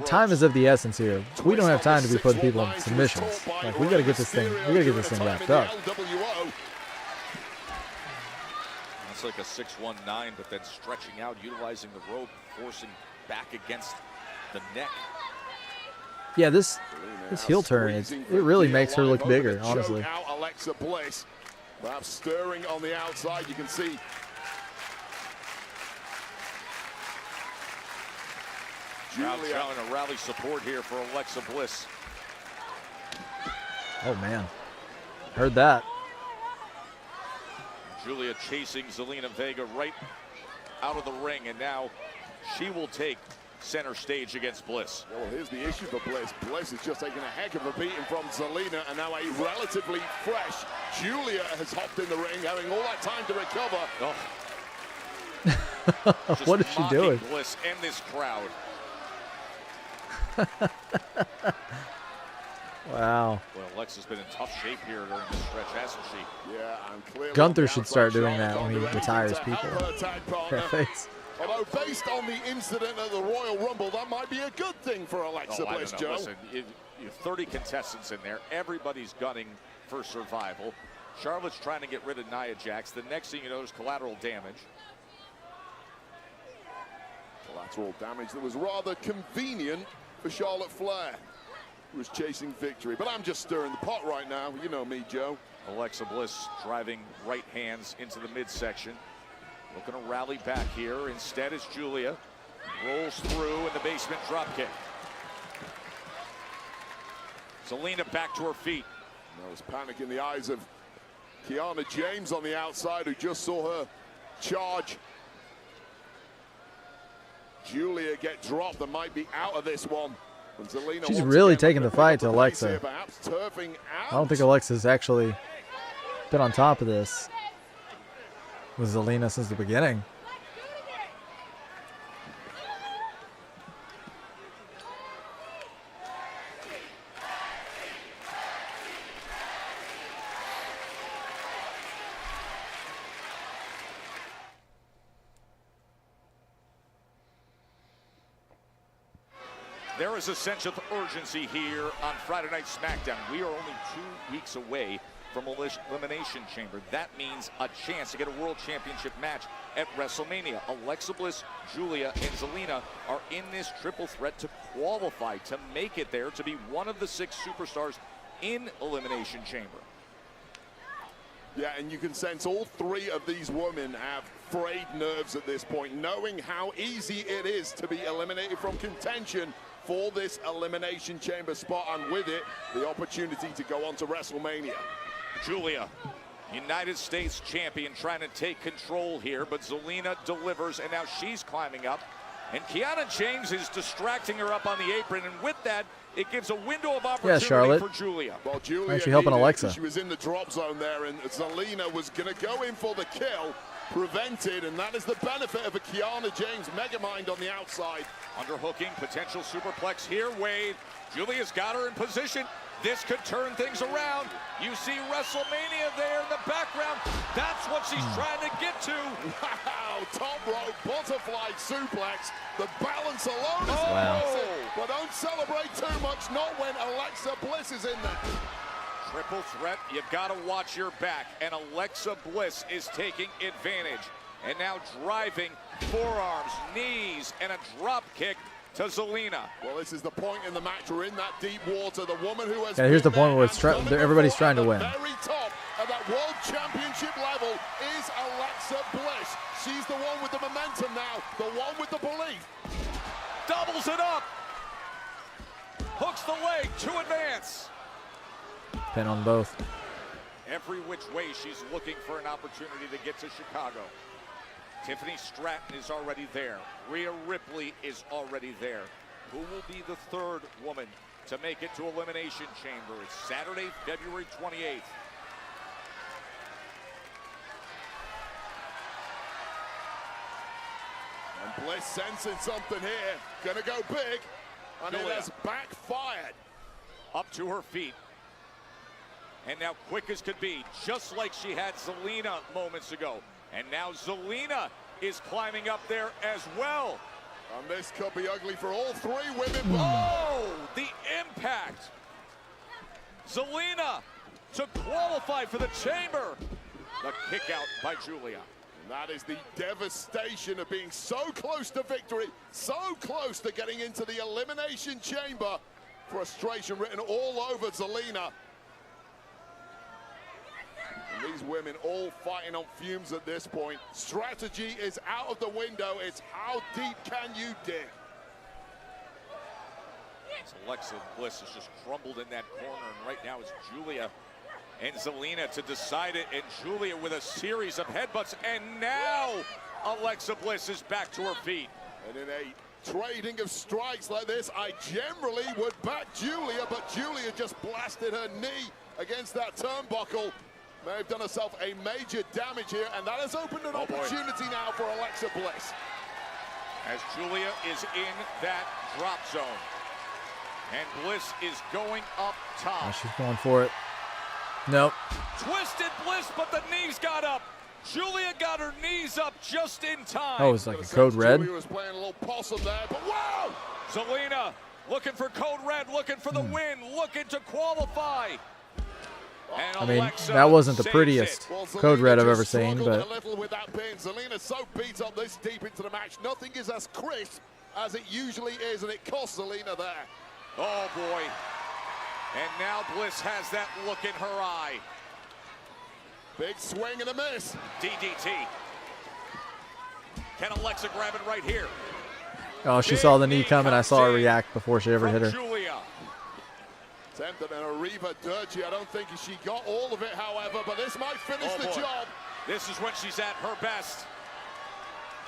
time is of the essence here. We don't have time to be putting people in submissions. Like, we got to get this thing wrapped up. That's like a 619, but then stretching out, utilizing the rope, forcing back against the neck. Yeah, this heel turn, it really makes her look bigger, honestly. Alexa Bliss, perhaps stirring on the outside. You can see Julia trying to rally support here for Alexa Bliss. Oh man, heard that. Julia chasing Zelina Vega right out of the ring, and now she will take center stage against Bliss. Well, here's the issue for Bliss. Bliss has just taken a heck of a beating from Zelina, and now a relatively fresh Julia has hopped in the ring, having all that time to recover. Oh. What is she doing? Bliss and this crowd. Wow. Well, Alexa's been in tough shape here during this stretch, hasn't she? Yeah, and clearly Gunther should start doing that when he retires people. Face. Although based on the incident at the Royal Rumble, that might be a good thing for Alexa Bliss, Joe. Listen, you have 30 contestants in there. Everybody's gunning for survival. Charlotte's trying to get rid of Nia Jax. The next thing you know is collateral damage. Collateral damage that was rather convenient for Charlotte Flair, who was chasing victory. But I'm just stirring the pot right now. You know me, Joe. Alexa Bliss driving right hands into the midsection. Looking to rally back here. Instead, it's Julia. Rolls through in the basement dropkick. Zelina back to her feet. There was panic in the eyes of Kiana James on the outside, who just saw her charge Julia get dropped and might be out of this one. She's really taking the fight to Alexa. I don't think Alexa's actually been on top of this with Zelina since the beginning. There is a sense of urgency here on Friday Night Smackdown. We are only 2 weeks away from Elimination Chamber. That means a chance to get a World Championship match at WrestleMania. Alexa Bliss, Julia, and Zelina are in this triple threat to qualify, to make it there, to be one of the 6 superstars in Elimination Chamber. Yeah, and you can sense all 3 of these women have frayed nerves at this point, knowing how easy it is to be eliminated from contention for this Elimination Chamber spot, and with it, the opportunity to go on to WrestleMania. Julia, United States champion, trying to take control here, but Zelina delivers, and now she's climbing up. And Kiana James is distracting her up on the apron, and with that, it gives a window of opportunity for Julia. Well, Julia actually helping Alexa. She was in the drop zone there, and Zelina was going to go in for the kill, prevented, and that is the benefit of a Kiana James Megamind on the outside. Underhooking, potential superplex here. Wade, Julia's got her in position. This could turn things around. You see WrestleMania there in the background. That's what she's trying to get to. Wow, top rope butterfly suplex. The balance alone is impressive. But don't celebrate too much, not when Alexa Bliss is in there. Triple threat, you've got to watch your back, and Alexa Bliss is taking advantage. And now driving forearms, knees, and a drop kick to Zelina. Well, this is the point in the match. We're in that deep water. The woman who has here's the point where it's everybody's trying to win. At the very top of that World Championship level is Alexa Bliss. She's the one with the momentum now, the one with the belief. Doubles it up. Hooks the leg to advance. Pin on both. Every which way she's looking for an opportunity to get to Chicago. Tiffany Stratton is already there. Rhea Ripley is already there. Who will be the 3rd woman to make it to Elimination Chamber? It's Saturday, February 28th. And Bliss sensing something here. Gonna go big. And it has backfired. Up to her feet. And now quick as could be, just like she had Zelina moments ago. And now Zelina is climbing up there as well. And this could be ugly for all 3 women. Oh, the impact. Zelina to qualify for the chamber. The kick out by Julia. And that is the devastation of being so close to victory, so close to getting into the Elimination Chamber. Frustration written all over Zelina. And these women all fighting on fumes at this point. Strategy is out of the window. It's how deep can you dig? Alexa Bliss has just crumbled in that corner, and right now it's Julia and Zelina to decide it, and Julia with a series of headbutts, and now Alexa Bliss is back to her feet. And in a trading of strikes like this, I generally would back Julia, but Julia just blasted her knee against that turnbuckle. May have done herself a major damage here, and that has opened an opportunity now for Alexa Bliss. As Julia is in that drop zone. And Bliss is going up top. Oh, she's going for it. Nope. Twisted Bliss, but the knees got up. Julia got her knees up just in time. Oh, it was like a code red. Julia was playing a little possum there, but wow! Zelina looking for code red, looking for the win, looking to qualify. And I mean, Alexa that wasn't the saves prettiest it. code red I've just ever seen, struggled but a little with that pin. Zelina's so beat up this deep into the match. Nothing is as crisp as it usually is, and it cost Zelina there. Oh boy. And now Bliss has that look in her eye. Big swing and a miss. DDT. Can Alexa grab it right here? oh, she saw the knee coming. I saw her react before she ever hit her. Julia. Attempted an Arriva Dirty. I don't think she got all of it, however, but this might finish the job. This is when she's at her best.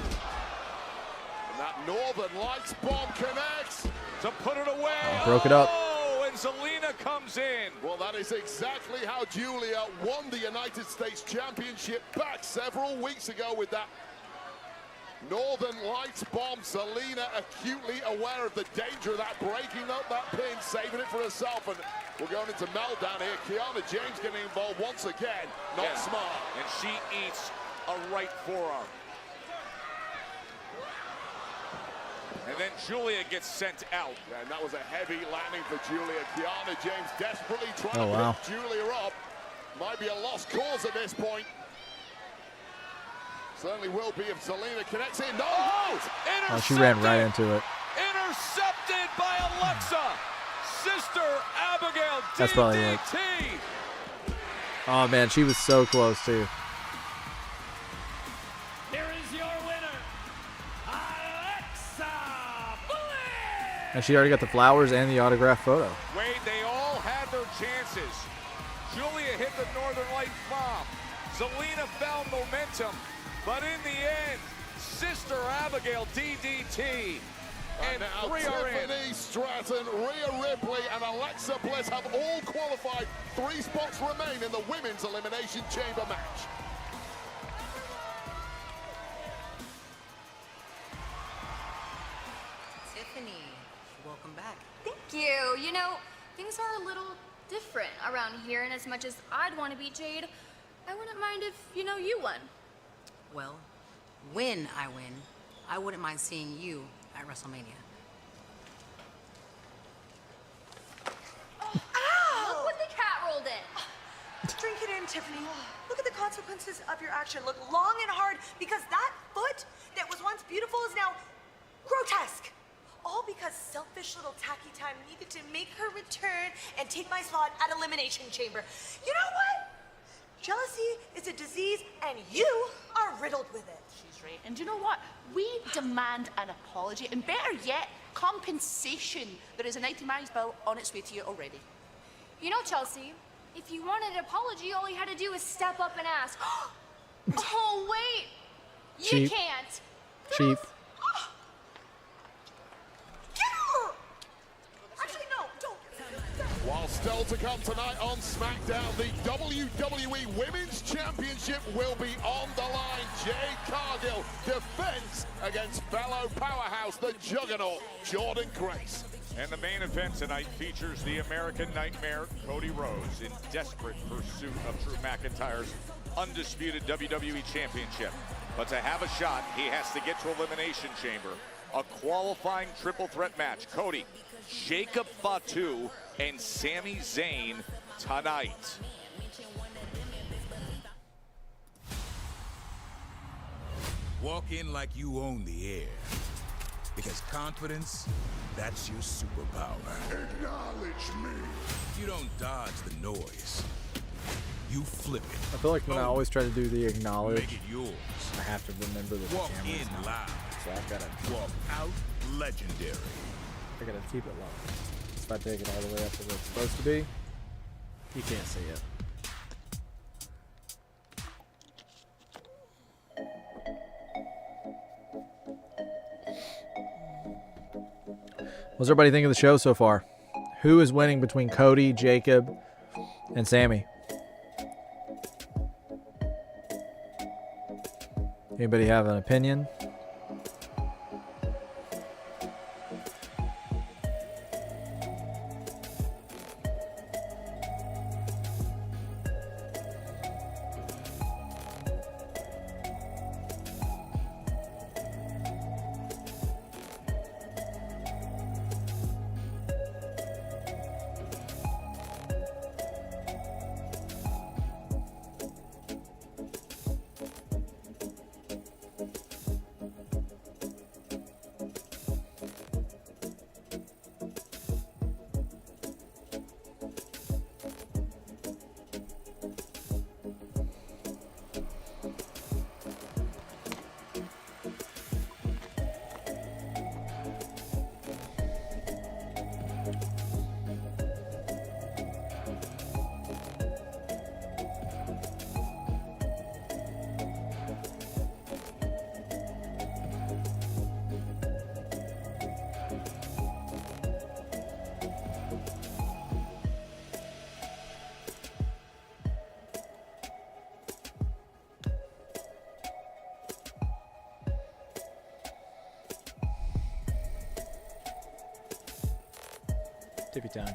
And that Northern Lights bomb connects. To put it away. Broke it up. Oh, and Zelina comes in. Well, that is exactly how Julia won the United States Championship back several weeks ago with that Northern Lights bomb. Zelina acutely aware of the danger of that, breaking up that pin, saving it for herself. And we're going into meltdown here. Kiana James getting involved once again. Not smart. And she eats a right forearm. And then Julia gets sent out. Yeah, and that was a heavy landing for Julia. Kiana James desperately trying to lift Julia up. Might be a lost cause at this point. Certainly will be if Zelina connects in. No! Oh, she ran right into it. Intercepted by Alexa. Sister Abigail. That's probably it. Oh, man, she was so close, too. Here is your winner, Alexa Bliss! And she already got the flowers and the autograph photo. Wade, they all had their chances. Julia hit the Northern Light bomb. Zelina found momentum. But in the end, Sister Abigail DDT. And now three are in. Tiffany Stratton, Rhea Ripley, and Alexa Bliss have all qualified. 3 spots remain in the Women's Elimination Chamber match. Tiffany, welcome back. Thank you. You know, things are a little different around here, and as much as I'd want to beat Jade, I wouldn't mind if, you won. Well, when I win, I wouldn't mind seeing you at WrestleMania. Ow! Look what the cat rolled in. Drink it in, Tiffany. Look at the consequences of your action. Look long and hard, because that foot that was once beautiful is now grotesque. All because selfish little tacky time needed to make her return and take my slot at Elimination Chamber. You know what? Jealousy is a disease, and you are riddled with it. She's right. And you know what? We demand an apology, and better yet, compensation. There is a 90 miles bill on its way to you already. You know, Chelsea, if you wanted an apology, all you had to do was step up and ask. Oh, wait. You Cheap. can't. Cheap. Actually, no, don't. While still to come tonight on Smackdown, the WWE Women's Championship will be on the line. Jade Cargill defends against fellow powerhouse, the Juggernaut, Jordan Grace. And the main event tonight features the American Nightmare, Cody Rhodes, in desperate pursuit of Drew McIntyre's undisputed WWE Championship. But to have a shot, he has to get to Elimination Chamber, a qualifying triple threat match. Cody, Jacob Fatu, and Sami Zayn tonight. Walk in like you own the air. Because confidence, that's your superpower. Acknowledge me. You don't dodge the noise. You flip it. I feel like when I always try to do the acknowledge, Make it yours. I have to remember that the Walk camera's in not. loud. So I've got to Walk out legendary. I gotta keep it low. If I take it all the way up to where it's supposed to be, you can't see it. What's everybody think of the show so far? Who is winning between Cody, Jacob, and Sami? Anybody have an opinion? Tippy time.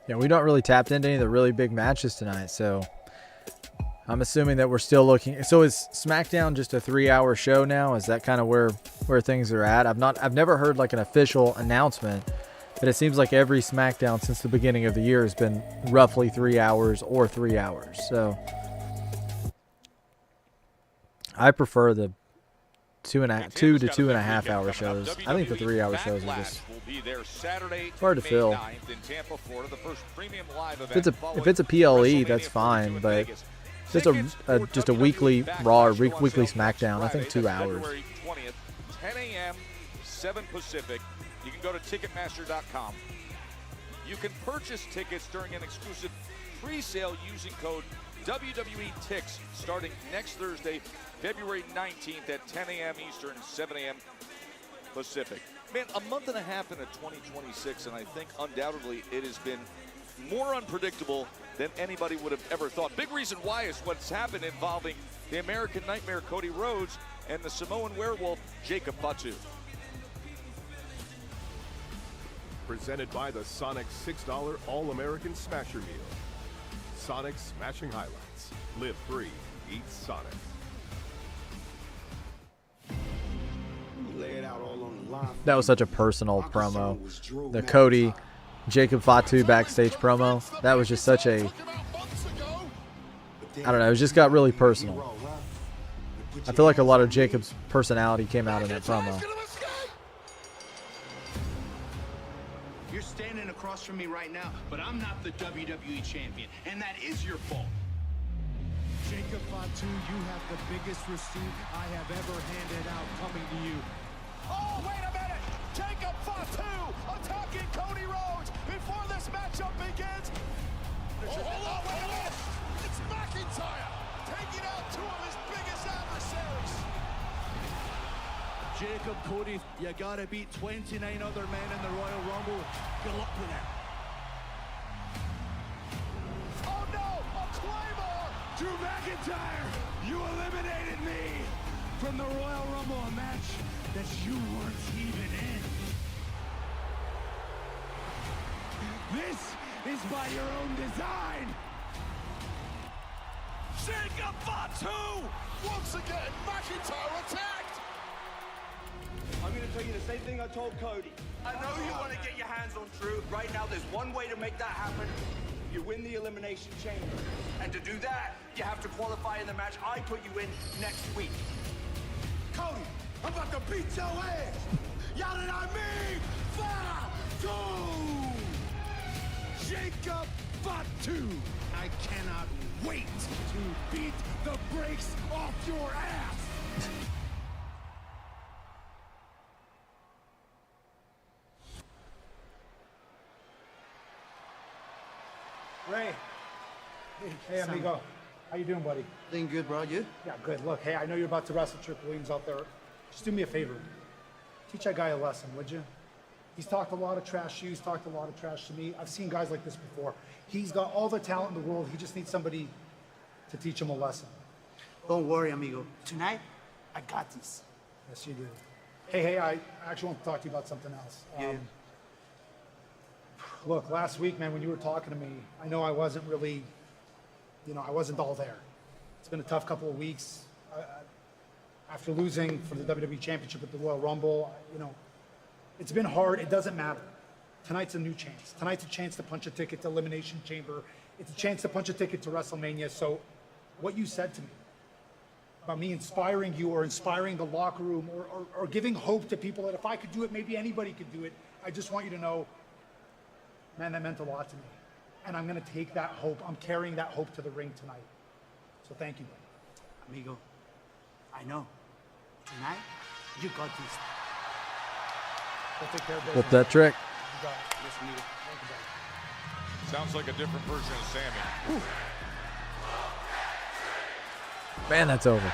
Yeah, we don't really tapped into any of the really big matches tonight, so I'm assuming that we're still looking. So is SmackDown just a 3-hour show now? Is that kind of where things are at? I've never heard like an official announcement, but it seems like every SmackDown since the beginning of the year has been roughly 3 hours or 3 hours. So I prefer the 2 to 2.5 hour shows. I think the 3 hour shows are just hard to fill. If it's a PLE, that's fine, but just a weekly Raw or weekly SmackDown, I think 2 hours. 10 a.m., 7 Pacific. You can go to Ticketmaster.com. You can purchase tickets during an exclusive pre-sale using code WWE-TICKS starting next Thursday, February 19th at 10 a.m. Eastern, 7 a.m. Pacific. Man, a month and a half into 2026, and I think undoubtedly it has been more unpredictable than anybody would have ever thought. Big reason why is what's happened involving the American Nightmare Cody Rhodes and the Samoan Werewolf Jacob Fatu. Presented by the Sonic $6 All-American Smasher Meal. Sonic Smashing Highlights. Live free. Eat Sonic. That was such a personal promo. The Cody, Jacob Fatu backstage promo. That was just such a, I don't know, it just got really personal. I feel like a lot of Jacob's personality came out in that promo. You're standing across from me right now, but I'm not the WWE champion, and that is your fault. Jacob Fatu, you have the biggest receipt I have ever handed out coming to you. Oh, wait a minute! Jacob Fatu attacking Cody Rhodes before this matchup begins. Oh, hold on, wait a minute! It's McIntyre taking out 2 of his biggest adversaries. Jacob, Cody, you gotta beat 29 other men in the Royal Rumble. Good luck with that. Oh no, a Claymore! Drew McIntyre, you eliminated me from the Royal Rumble, a match that you weren't even in. This is by your own design. Jacob Fatu! Once again, McIntyre attacked! I'm going to tell you the same thing I told Cody. I know you want to get your hands on Drew. Right now, there's one way to make that happen. You win the Elimination Chamber. And to do that, you have to qualify in the match I put you in next week. Cody, I'm about to beat your ass. Y'all did I mean? Fatu! Jacob Fatu! I cannot wait to beat the brakes off your ass! Ray. Hey, amigo. How you doing, buddy? Doing good, bro. You? Yeah, good. Look, hey, I know you're about to wrestle Trick Williams out there. Just do me a favor. Teach that guy a lesson, would you? He's talked a lot of trash to you. He's talked a lot of trash to me. I've seen guys like this before. He's got all the talent in the world. He just needs somebody to teach him a lesson. Don't worry, amigo. Tonight, I got this. Yes, you do. Hey, I actually want to talk to you about something else. Look, last week, man, when you were talking to me, I know I wasn't really, I wasn't all there. It's been a tough couple of weeks. After losing for the WWE Championship at the Royal Rumble, it's been hard. It doesn't matter. Tonight's a new chance. Tonight's a chance to punch a ticket to Elimination Chamber. It's a chance to punch a ticket to WrestleMania. So what you said to me about me inspiring you or inspiring the locker room or giving hope to people that if I could do it, maybe anybody could do it. I just want you to know, man, that meant a lot to me. And I'm going to take that hope. I'm carrying that hope to the ring tonight. So thank you, buddy. Amigo, I know. Tonight, you got this. We'll take care of business. Flip that trick. You got it. Yes, amigo. Thank you, buddy. Sounds like a different version of Sammy. Man, that's over.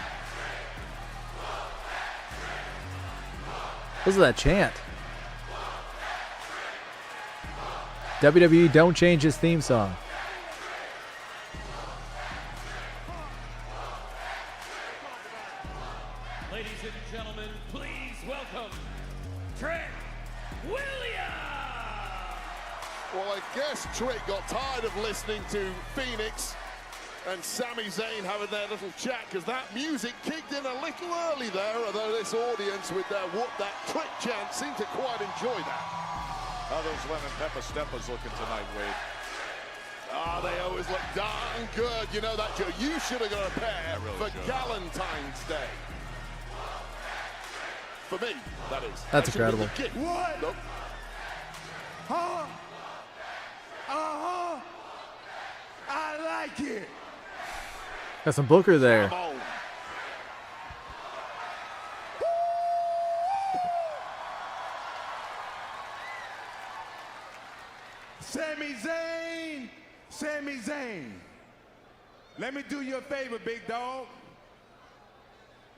Listen to that chant. WWE, don't change his theme song. Ladies and gentlemen, please welcome Trick Williams! Well, I guess Trick got tired of listening to Phoenix and Sami Zayn having their little chat because that music kicked in a little early there, although this audience with their whoop that Trick chant seemed to quite enjoy that. How those lemon pepper steppers looking tonight, Wade? Ah, they always look darn good. You know that, Joe. You should have got a pair for Valentine's Day. For me, that is. That's incredible. What? Nope. Huh? Uh-huh. I like it. Got some Booker there. Come on. Sami Zayn, Sami Zayn. Let me do you a favor, big dog.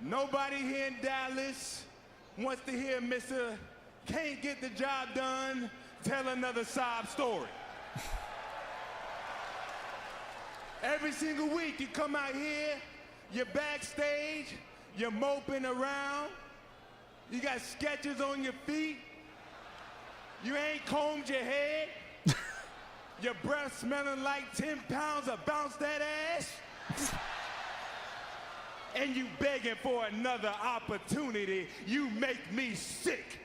Nobody here in Dallas wants to hear Mr. Can't Get the Job Done tell another sob story. Every single week you come out here, you're backstage, you're moping around, you got sketches on your feet, you ain't combed your head, your breath smelling like 10 pounds of bounce that ass, and you begging for another opportunity. You make me sick.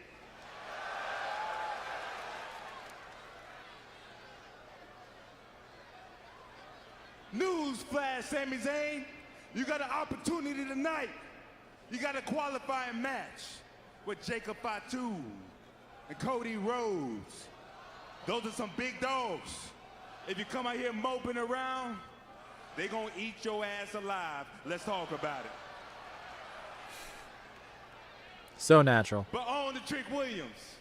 Newsflash, Sami Zayn, you got an opportunity tonight. You got a qualifying match with Jacob Fatu and Cody Rhodes. Those are some big dogs. If you come out here moping around, they're gonna eat your ass alive. Let's talk about it. So natural. But on to Trick Williams.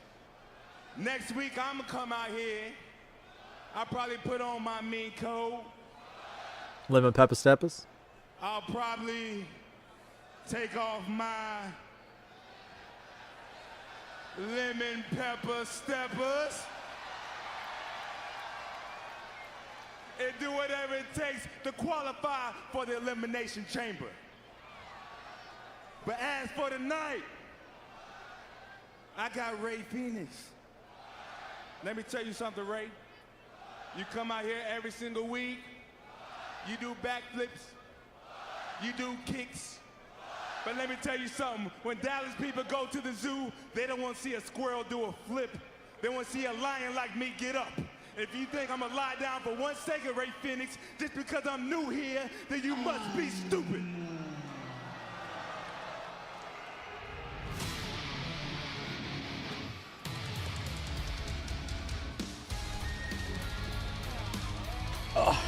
Next week, I'm gonna come out here. I'll probably put on my mean coat. Lemon pepper steppers. I'll probably take off my lemon pepper steppers and do whatever it takes to qualify for the Elimination Chamber. But as for tonight, I got Ray Phoenix. Let me tell you something, Ray. You come out here every single week, you do backflips, you do kicks. But let me tell you something, when Dallas people go to the zoo, they don't want to see a squirrel do a flip. They want to see a lion like me get up. If you think I'm gonna lie down for 1 second, Ray Phoenix, just because I'm new here, then you must be stupid. Oh.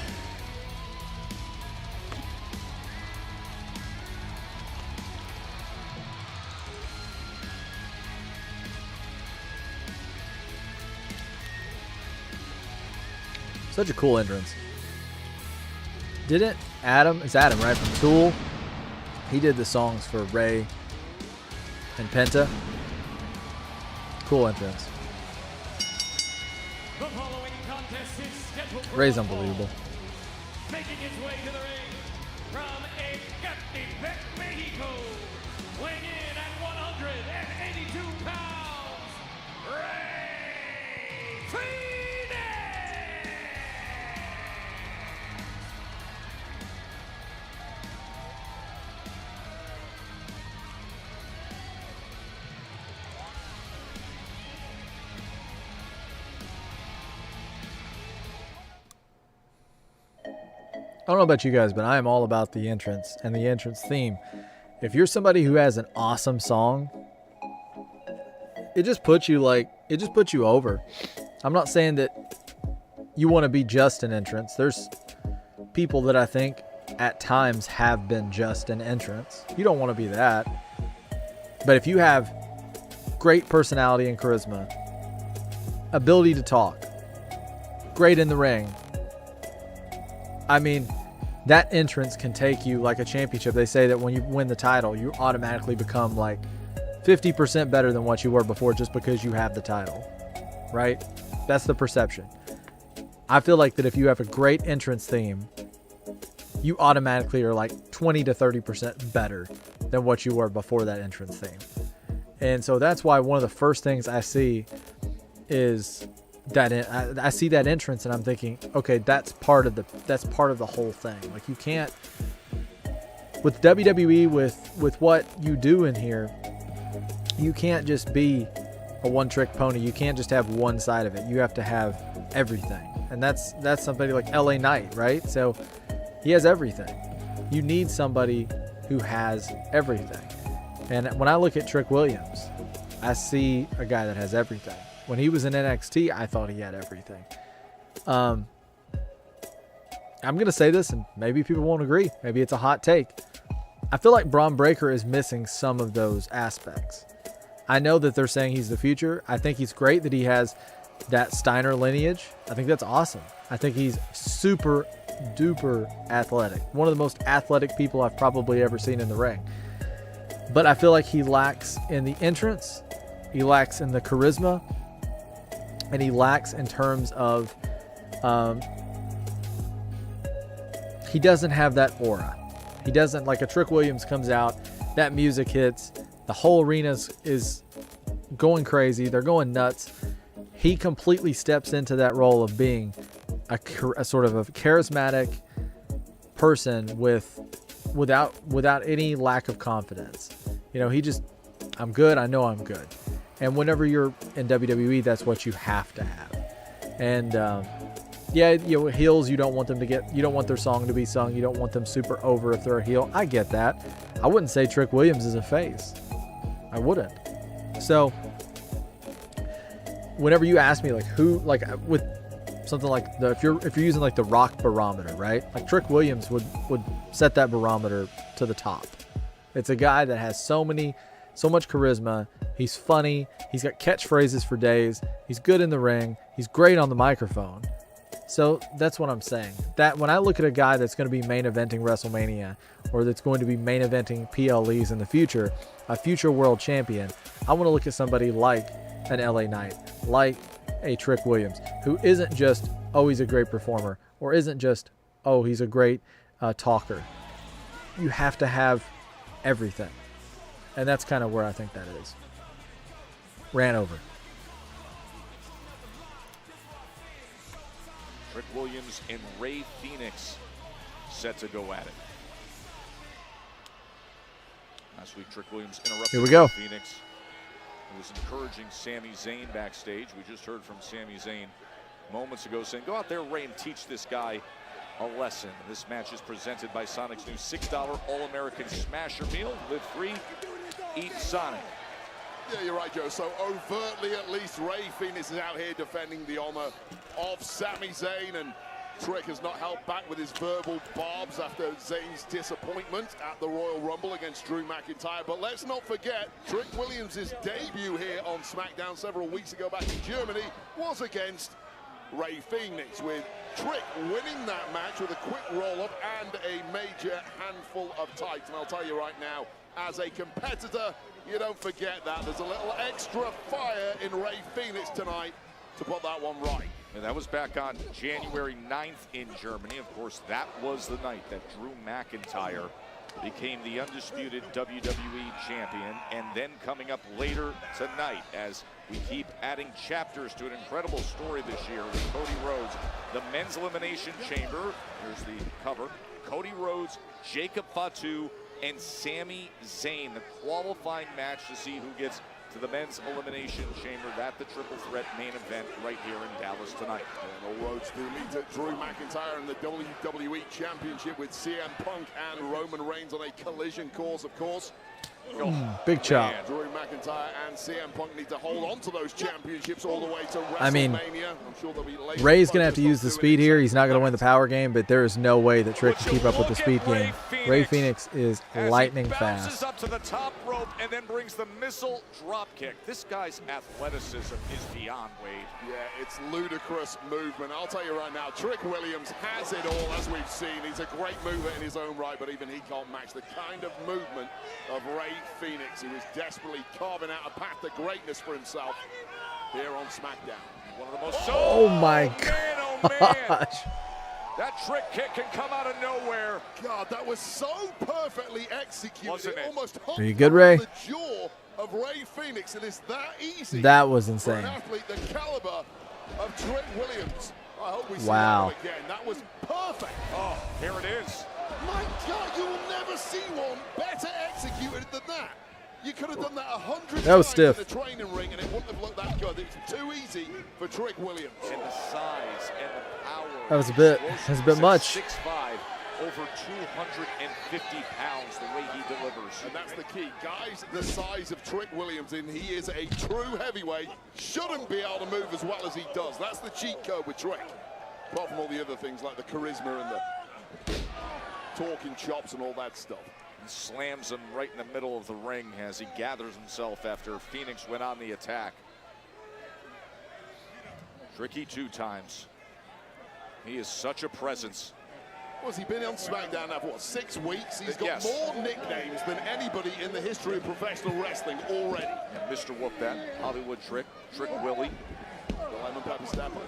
Such a cool entrance. Didn't Adam, it's Adam, right, from Tool? He did the songs for Ray and Penta. Cool entrance. The following contest is scheduled for Ray's one fall. unbelievable. Making his way to the ring from Ecatepec, Mexico, weighing in at 182 pounds, Ray Phoenix! I don't know about you guys, but I am all about the entrance and the entrance theme. If you're somebody who has an awesome song, it just puts you over. I'm not saying that you want to be just an entrance. There's people that I think at times have been just an entrance. You don't want to be that. But if you have great personality and charisma, ability to talk, great in the ring, I mean, that entrance can take you like a championship. They say that when you win the title, you automatically become like 50% better than what you were before just because you have the title, right? That's the perception. I feel like that if you have a great entrance theme, you automatically are like 20 to 30% better than what you were before that entrance theme. And so that's why one of the first things I see is that I see that entrance and I'm thinking, okay, that's part of the whole thing. Like, you can't, with WWE, with what you do in here, you can't just be a one-trick pony. You can't just have one side of it. You have to have everything. And that's somebody like LA Knight, right? So he has everything. You need somebody who has everything. And when I look at Trick Williams, I see a guy that has everything. When he was in NXT, I thought he had everything. I'm going to say this, and maybe people won't agree. Maybe it's a hot take. I feel like Braun Breaker is missing some of those aspects. I know that they're saying he's the future. I think he's great that he has that Steiner lineage. I think that's awesome. I think he's super duper athletic. One of the most athletic people I've probably ever seen in the ring. But I feel like he lacks in the entrance. He lacks in the charisma. And he lacks in terms of, he doesn't have that aura. He doesn't, like a Trick Williams comes out, that music hits, the whole arena is going crazy, they're going nuts. He completely steps into that role of being a sort of a charismatic person without any lack of confidence. You know, he just, I'm good, I know I'm good. And whenever you're in WWE, that's what you have to have. And yeah, you know, heels, you don't want their song to be sung. You don't want them super over if they're a heel. I get that. I wouldn't say Trick Williams is a face. I wouldn't. So whenever you ask me like who, like with something like if you're using like the Rock barometer, right? Like Trick Williams would set that barometer to the top. It's a guy that has so much charisma. He's funny. He's got catchphrases for days. He's good in the ring. He's great on the microphone. So that's what I'm saying. That when I look at a guy that's going to be main eventing WrestleMania or that's going to be main eventing PLEs in the future, a future world champion, I want to look at somebody like an LA Knight, like a Trick Williams, who isn't just, oh, he's a great performer, or isn't just, oh, he's a great talker. You have to have everything. And that's kind of where I think that is. Ran over. Trick Williams and Ray Phoenix set to go at it. Last week, Trick Williams interrupted Here we go. Ray Phoenix. He was encouraging Sami Zayn backstage. We just heard from Sami Zayn moments ago saying, go out there, Ray, and teach this guy a lesson. This match is presented by Sonic's new $6 All-American Smasher Meal. Live free, eat Sonic. Yeah, you're right, Joe. So overtly, at least, Ray Phoenix is out here defending the honor of Sami Zayn, and Trick has not held back with his verbal barbs after Zayn's disappointment at the Royal Rumble against Drew McIntyre. But let's not forget, Trick Williams' debut here on SmackDown several weeks ago back in Germany was against Ray Phoenix, with Trick winning that match with a quick roll-up and a major handful of tights. And I'll tell you right now, as a competitor, you don't forget that. There's a little extra fire in Ray Phoenix tonight to put that one right. And that was back on January 9th in Germany. Of course, that was the night that Drew McIntyre became the undisputed WWE champion. And then coming up later tonight, as we keep adding chapters to an incredible story this year with Cody Rhodes, the Men's Elimination Chamber. Here's the cover. Cody Rhodes, Jacob Fatu, and Sami Zayn, the qualifying match to see who gets to to the men's elimination chamber. That the triple threat main event right here in Dallas tonight. And all roads do lead to Drew McIntyre in the WWE Championship with CM Punk and Roman Reigns on a collision course, of course. Big chop. Drew McIntyre and CM Punk need to hold on to those championships all the way to WrestleMania. I mean, I'm sure they'll be laser Ray's going to have to use the speed here. He's not going to win the power game, but there is no way that Trick can keep up with the speed game. Ray Phoenix is lightning fast. Bounces up to the top rope and then brings the missile drop kick. This guy's athleticism is beyond Wade. Yeah, it's ludicrous movement. I'll tell you right now, Trick Williams has it all, as we've seen. He's a great mover in his own right, but even he can't match the kind of movement of Ray Phoenix. He was desperately carving out a path to greatness for himself here on SmackDown. One of the most Oh my gosh. That trick kick can come out of nowhere. God, that was so perfectly executed. Wasn't it? Almost Are you good, Ray? the jaw of Ray Phoenix, and it's that easy. That was For insane. an athlete the caliber of Trick Williams. I hope we see Wow. that again. That was perfect. Oh, here it is. My God, you will never see one better executed than that. You could have done that 100 That was times stiff. in the training ring, and it wouldn't have looked that good. It's too easy for Trick Williams. And the size and the power. That was a bit much. 6'5", over 250 pounds, the way he delivers. And that's the key. Guys the size of Trick Williams, and he is a true heavyweight, shouldn't be able to move as well as he does. That's the cheat code with Trick. Apart from all the other things like the charisma and the talking chops and all that stuff. And slams him right in the middle of the ring as he gathers himself after Phoenix went on the attack. Tricky 2 times. He is such a presence. Well, has he been on SmackDown now for what, 6 weeks? He's got Yes. more nicknames than anybody in the history of professional wrestling already. And Mr. Whoop That, Hollywood Trick, Trick Willie. The lemon pepper stepper.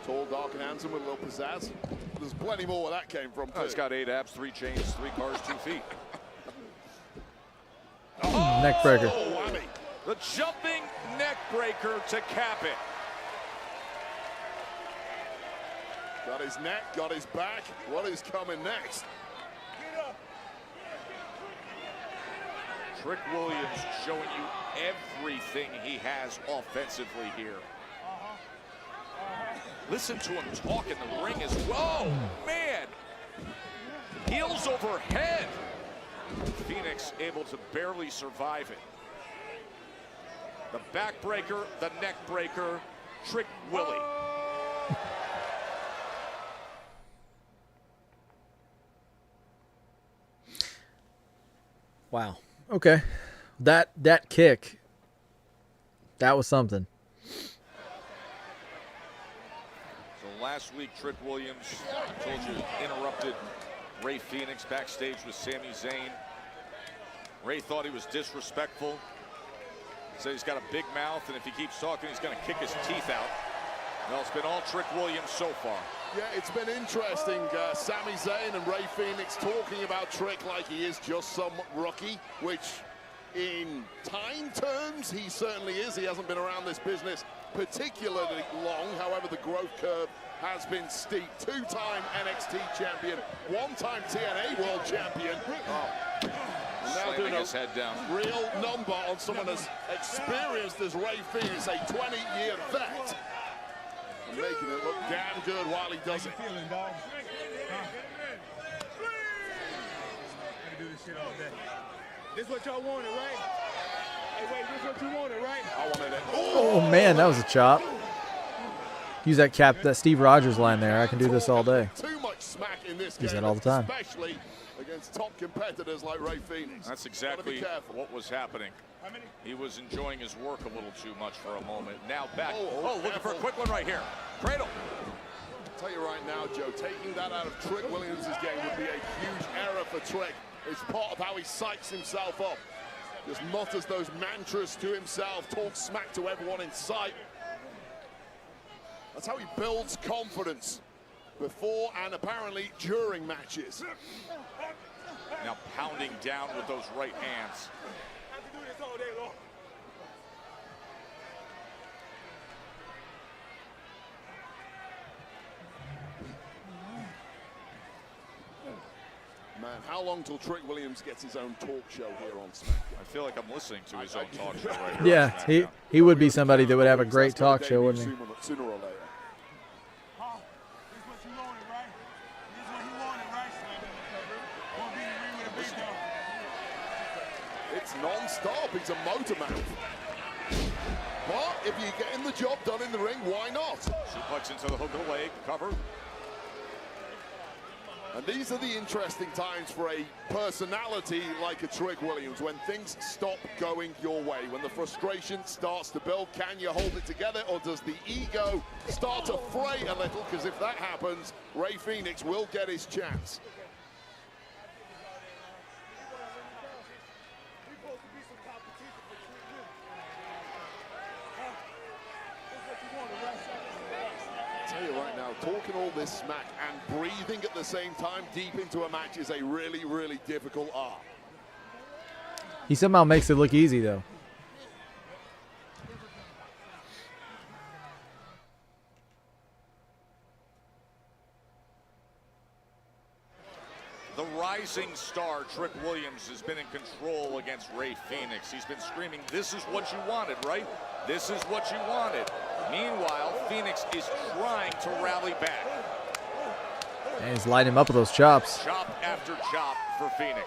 Tall, dark, and handsome with a little pizzazz. There's plenty more where that came from, too. Oh, he's got 8 abs, 3 chains, 3 cars, 2 feet. Neck breaker. Oh, whammy. The jumping neck breaker to cap it. Got his neck, got his back. What is coming next? Trick Williams showing you everything he has offensively here. Listen to him talk in the ring as well. Man, heels over head. Phoenix able to barely survive it. The backbreaker, the neck breaker, Trick Willie. Wow. Okay. That kick, that was something. So last week, Trick Williams, I told you, interrupted Ray Phoenix backstage with Sami Zayn. Ray thought he was disrespectful. Said he's got a big mouth, and if he keeps talking, he's going to kick his teeth out. Well, it's been all Trick Williams so far. Yeah, it's been interesting. Sami Zayn and Ray Phoenix talking about Trick like he is just some rookie, which in time terms, he certainly is. He hasn't been around this business particularly long. However, the growth curve has been steep. 2-time NXT champion, 1-time TNA world champion. And now Slamming doing his head down. real number on someone as experienced as Ray Phoenix, a 20-year vet. And making it look damn good while he does it. How you feeling, dog? I can do this shit all day. This what y'all wanted, right? Hey, wait, this what you wanted, right? I wanted it. Oh man, that was a chop. Use that Steve Rogers line there. I can do this all day. Too much smack in this Use game, that all the time. especially against top competitors like Ray Phoenix. That's Gotta exactly be careful. what was happening. He was enjoying his work a little too much for a moment. Now back. Oh, looking for a quick one right here. Cradle. I'll tell you right now, Joe, taking that out of Trick Williams' game would be a huge error for Trick. It's part of how he psychs himself up. Just mutters those mantras to himself, talks smack to everyone in sight. That's how he builds confidence before and apparently during matches. Now pounding down with those right hands. I can do this all day long. man, how long till Trick Williams gets his own talk show here on SmackDown? I feel like I'm listening to his own talk show right here. Yeah, he would be somebody that would have a great talk show, wouldn't he? Sooner or later. It's non-stop. He's a motor mouth. But if you're getting the job done in the ring, why not? Suplex into the hook of the leg, cover. And these are the interesting times for a personality like a Trick Williams, when things stop going your way, when the frustration starts to build. Can you hold it together, or does the ego start to fray a little? Because if that happens, Rey Fénix will get his chance. Right now, talking all this smack and breathing at the same time deep into a match is a really, really difficult art. He somehow makes it look easy, though. The rising star, Trick Williams, has been in control against Rey Fénix. He's been screaming, "This is what you wanted, right? This is what you wanted." Meanwhile, Fénix is trying to rally back. And he's lighting him up with those chops. Chop after chop for Fénix.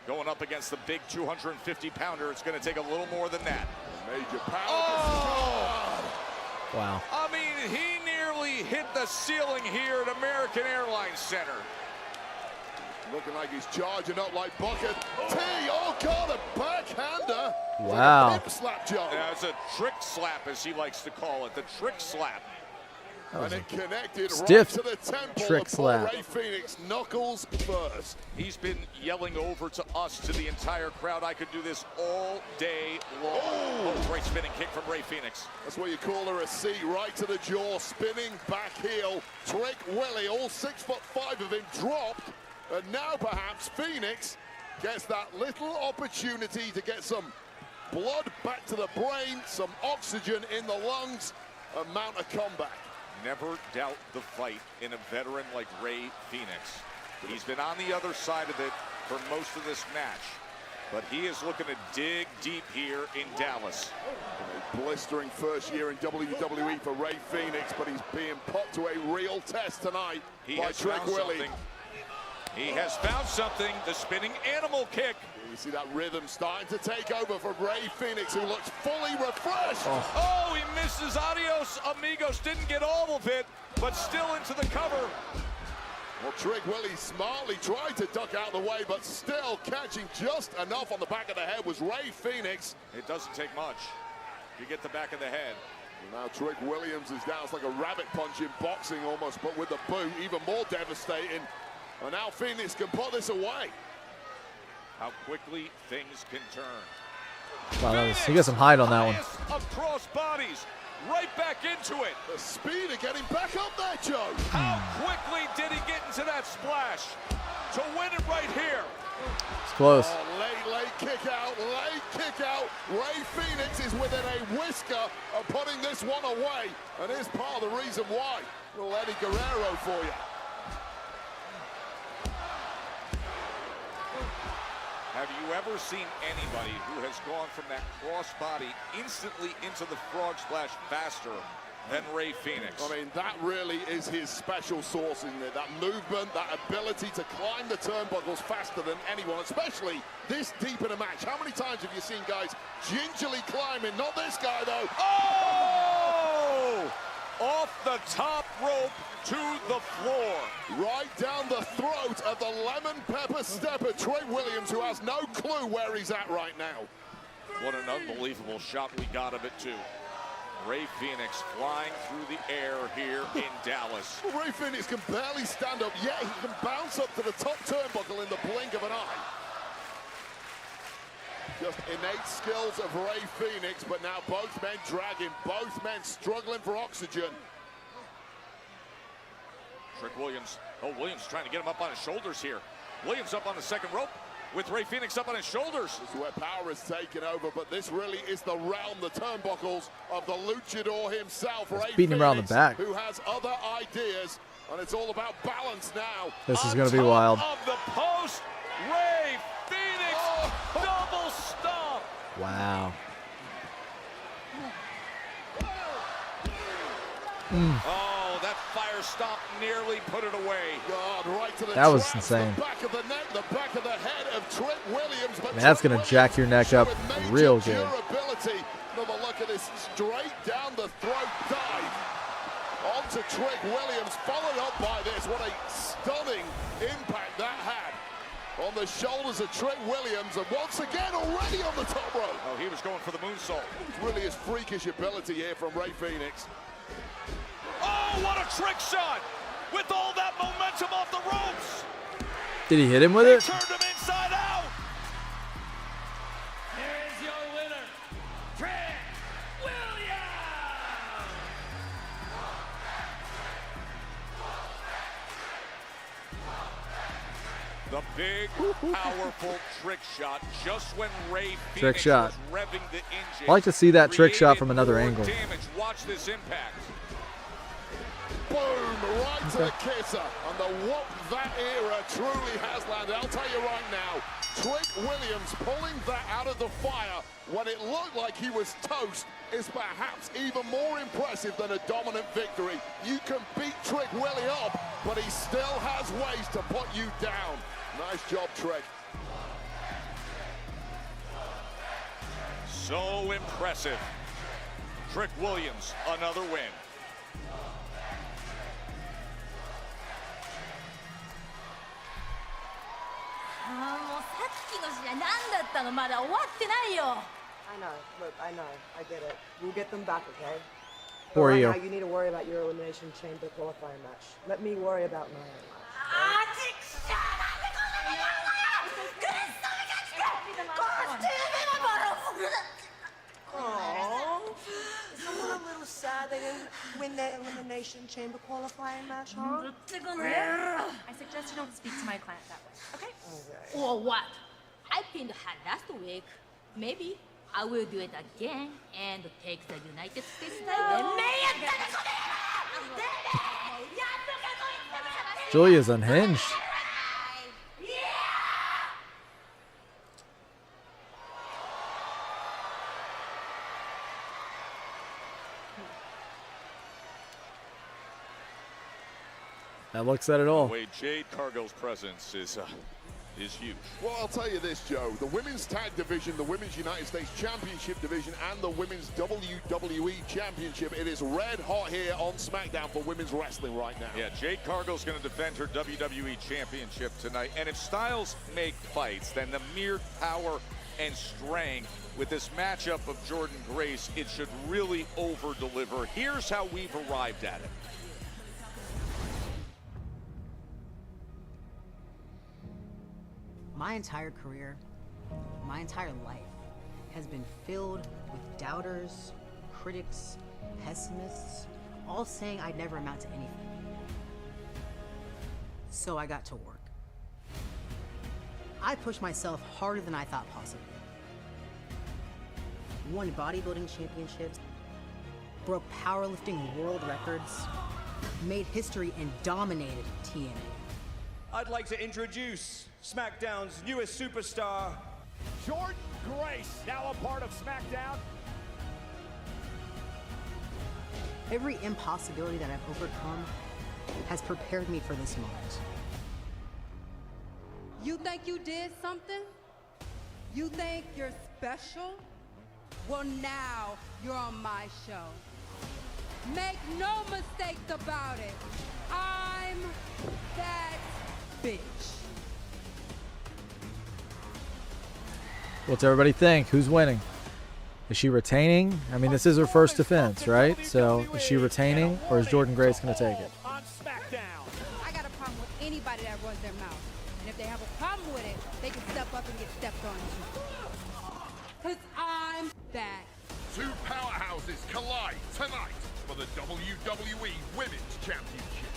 Going up against the big 250-pounder, it's going to take a little more than that. Major power. Oh! Wow. I mean, he nearly hit the ceiling here at American Airlines Center. Looking like he's charging up like Bucket. T, oh God, a backhander. Wow. Like a pimp slap, Joe. Yeah, it's a trick slap, as he likes to call it, the trick slap. And it connected stiff right to the temple trick of slap. Rey Fénix, knuckles first. He's been yelling over to us, to the entire crowd, "I could do this all day long." Oh, great spinning kick from Rey Fénix. That's what you call her a C, right to the jaw, spinning back heel. Trick Willie, all 6'5" of him, dropped. And now perhaps Fénix gets that little opportunity to get some blood back to the brain, some oxygen in the lungs, and mount a comeback. Never doubt the fight in a veteran like Rey Fénix. He's been on the other side of it for most of this match, but he is looking to dig deep here in Dallas. A blistering first year in WWE for Rey Fénix, but he's being put to a real test tonight by Trick Willie. He has found something, the spinning animal kick. You see that rhythm starting to take over for Rey Fénix, who looks fully refreshed. Oh, he misses. Adios, amigos. Didn't get all of it, but still into the cover. Well, Trick Willie smartly tried to duck out of the way, but still catching just enough on the back of the head was Rey Fénix. It doesn't take much. You get the back of the head. And now Trick Williams is down. It's like a rabbit punch in boxing almost, but with the boot, even more devastating. And now Fénix can put this away. How quickly things can turn. Wow, he got some height on that one. Across bodies, right back into it. The speed of getting back up there, Joe. How quickly did he get into that splash to win it right here? It's close. Oh, late kick out, Rey Fénix is within a whisker of putting this one away. And here's part of the reason why. Little Eddie Guerrero for you. Have you ever seen anybody who has gone from that crossbody instantly into the frog splash faster than Rey Fénix? I mean, that really is his special sauce, isn't it? That movement, that ability to climb the turnbuckles faster than anyone, especially this deep in a match. How many times have you seen guys gingerly climbing? Not this guy, though. Oh! Off the top rope to the floor. Right down the throat of the lemon pepper stepper, Trick Williams, who has no clue where he's at right now. What an unbelievable shot we got of it, too. Rey Fénix flying through the air here in Dallas. Well, Rey Fénix can barely stand up, yet he can bounce up to the top turnbuckle in the blink of an eye. Just innate skills of Rey Fénix, but now both men dragging, both men struggling for oxygen. Trick Williams. Oh, Williams trying to get him up on his shoulders here. Williams up on the second rope. with Rey Fenix up on his shoulders. This is where power is taken over, but this really is the realm, the turnbuckles of the luchador himself, Rey beating him around the back. who has other ideas, and it's all about balance now. This is going to be wild. Of the post, Rey Fenix double stomp. Wow. Oh, that fire stomp nearly put it away. God, right to the That was traps, insane. The back of the neck, the back of the head of Trick Williams. But Man, that's going to jack your neck up real good. Durability. Another look at this straight down the throat dive. Onto Trick Williams, followed up by this. What a stunning impact that had on the shoulders of Trick Williams, and once again already on the top rope. Oh, he was going for the moonsault. It's really his freakish ability here from Rey Fenix. Oh, what a trick shot! With all that momentum off the ropes. Did he hit him with it? Turned him inside out. Here is your winner, Trick Williams. The big, powerful trick shot just when Rey Fenix Trick shot. was revving the engine. I like to see that trick shot from another more angle. Damage. Watch this impact. Boom, right to the kisser. And the whoop that era truly has landed. I'll tell you right now, Trick Williams pulling that out of the fire when it looked like he was toast is perhaps even more impressive than a dominant victory. You can beat Trick Willie up, but he still has ways to put you down. Nice job, Trick. So impressive. Trick Williams, another win. もうさっきの試合何だったのまだ終わってないよ I know. Look, I know. I get it. We'll get them back, okay? Poor But right you. now, you need to worry about your Elimination Chamber qualifying match. Let me worry about my own match. Aww. Is someone a little sad they didn't win their Elimination Chamber qualifying match, huh? I suggest you don't speak to my client that way, okay? Or what? I pinned her last week. Maybe I will do it again and take the United States title. Julia's unhinged. That looks at it all. Wade, Jade Cargill's presence is huge. Well, I'll tell you this, Joe. The women's tag division, the women's United States Championship division, and the women's WWE Championship, it is red hot here on SmackDown for women's wrestling right now. Yeah, Jade Cargill's going to defend her WWE Championship tonight. And if styles make fights, then the mere power and strength with this matchup of Jordan Grace, it should really over-deliver. Here's how we've arrived at it. My entire career, my entire life has been filled with doubters, critics, pessimists, all saying I'd never amount to anything. So I got to work. I pushed myself harder than I thought possible. Won bodybuilding championships, broke powerlifting world records, made history and dominated TNA. I'd like to introduce SmackDown's newest superstar, Jordan Grace, now a part of SmackDown. Every impossibility that I've overcome has prepared me for this moment. You think you did something? You think you're special? Well, now you're on my show. Make no mistakes about it. I'm that bitch. What's everybody think? Who's winning? Is she retaining? I mean, this is her first defense, right? So is she retaining, or is Jordan Grace going to take it? On SmackDown. I got a problem with anybody that runs their mouth. And if they have a problem with it, they can step up and get stepped on too. Because I'm that. Two powerhouses collide tonight for the WWE Women's Championship.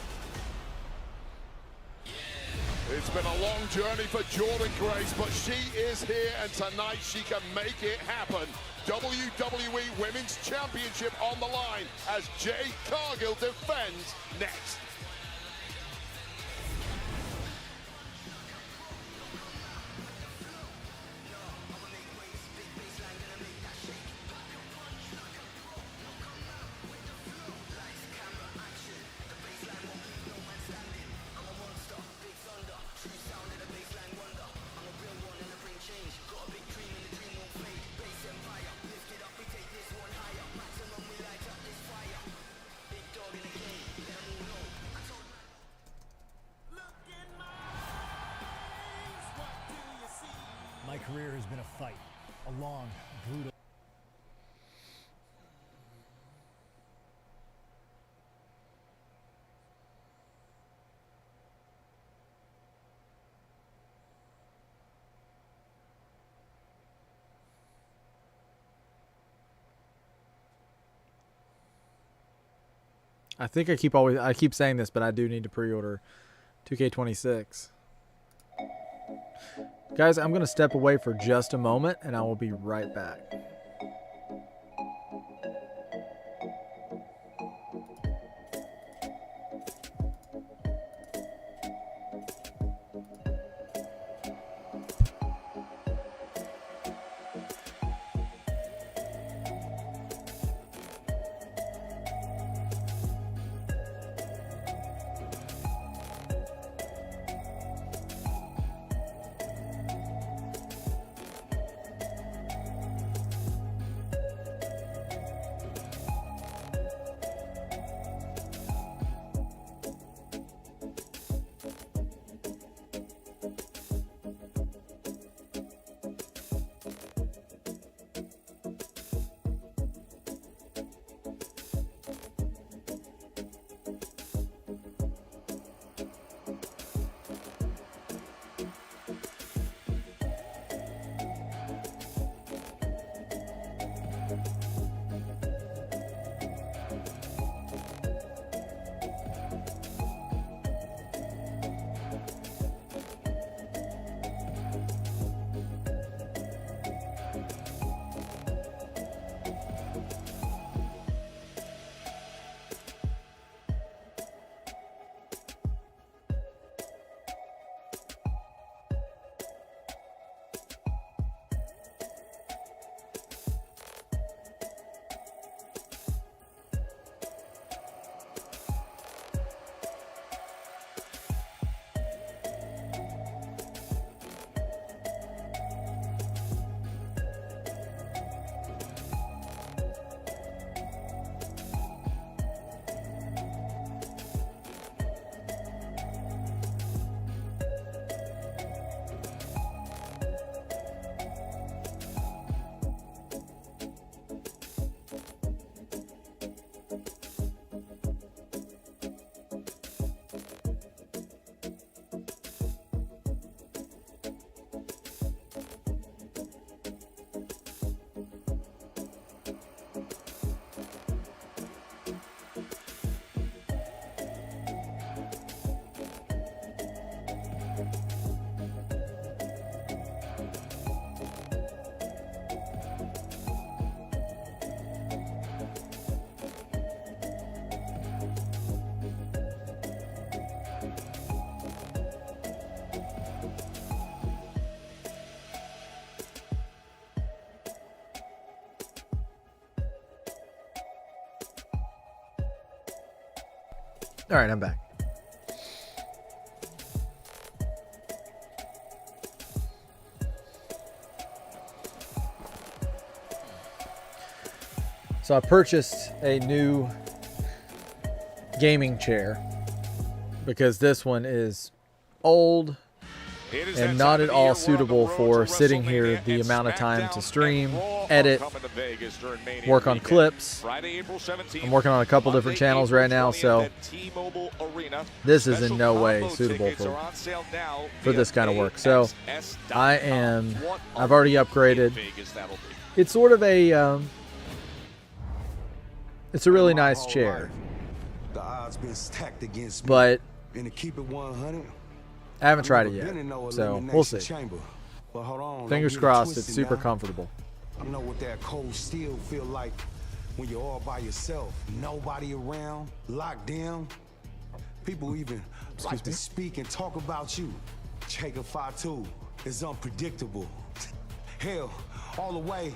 It's been a long journey for Jordan Grace, but she is here, and tonight she can make it happen. WWE Women's Championship on the line as Jade Cargill defends next. My career has been a fight, a long, brutal. I think I keep saying this, but I do need to pre-order 2K26. Guys, I'm going to step away for just a moment, and I will be right back. All right, I'm back. So I purchased a new gaming chair because this one is old and not at all suitable for sitting here the amount of time to stream, edit, work on clips. I'm working on a couple different channels right now, so this is in no way suitable for this kind of work. So I've already upgraded. It's sort of a it's a really nice chair, The odds been stacked against me. but And to keep it 100, I haven't tried it Never yet, been in no so we'll elimination see. chamber. But hold on, don't Fingers get it crossed, twisted it's super now. comfortable. I know what that cold steel feel like when you're all by yourself, nobody around, locked down. People even like to speak and talk about you. Jacob Fatu is unpredictable. Hell, all the way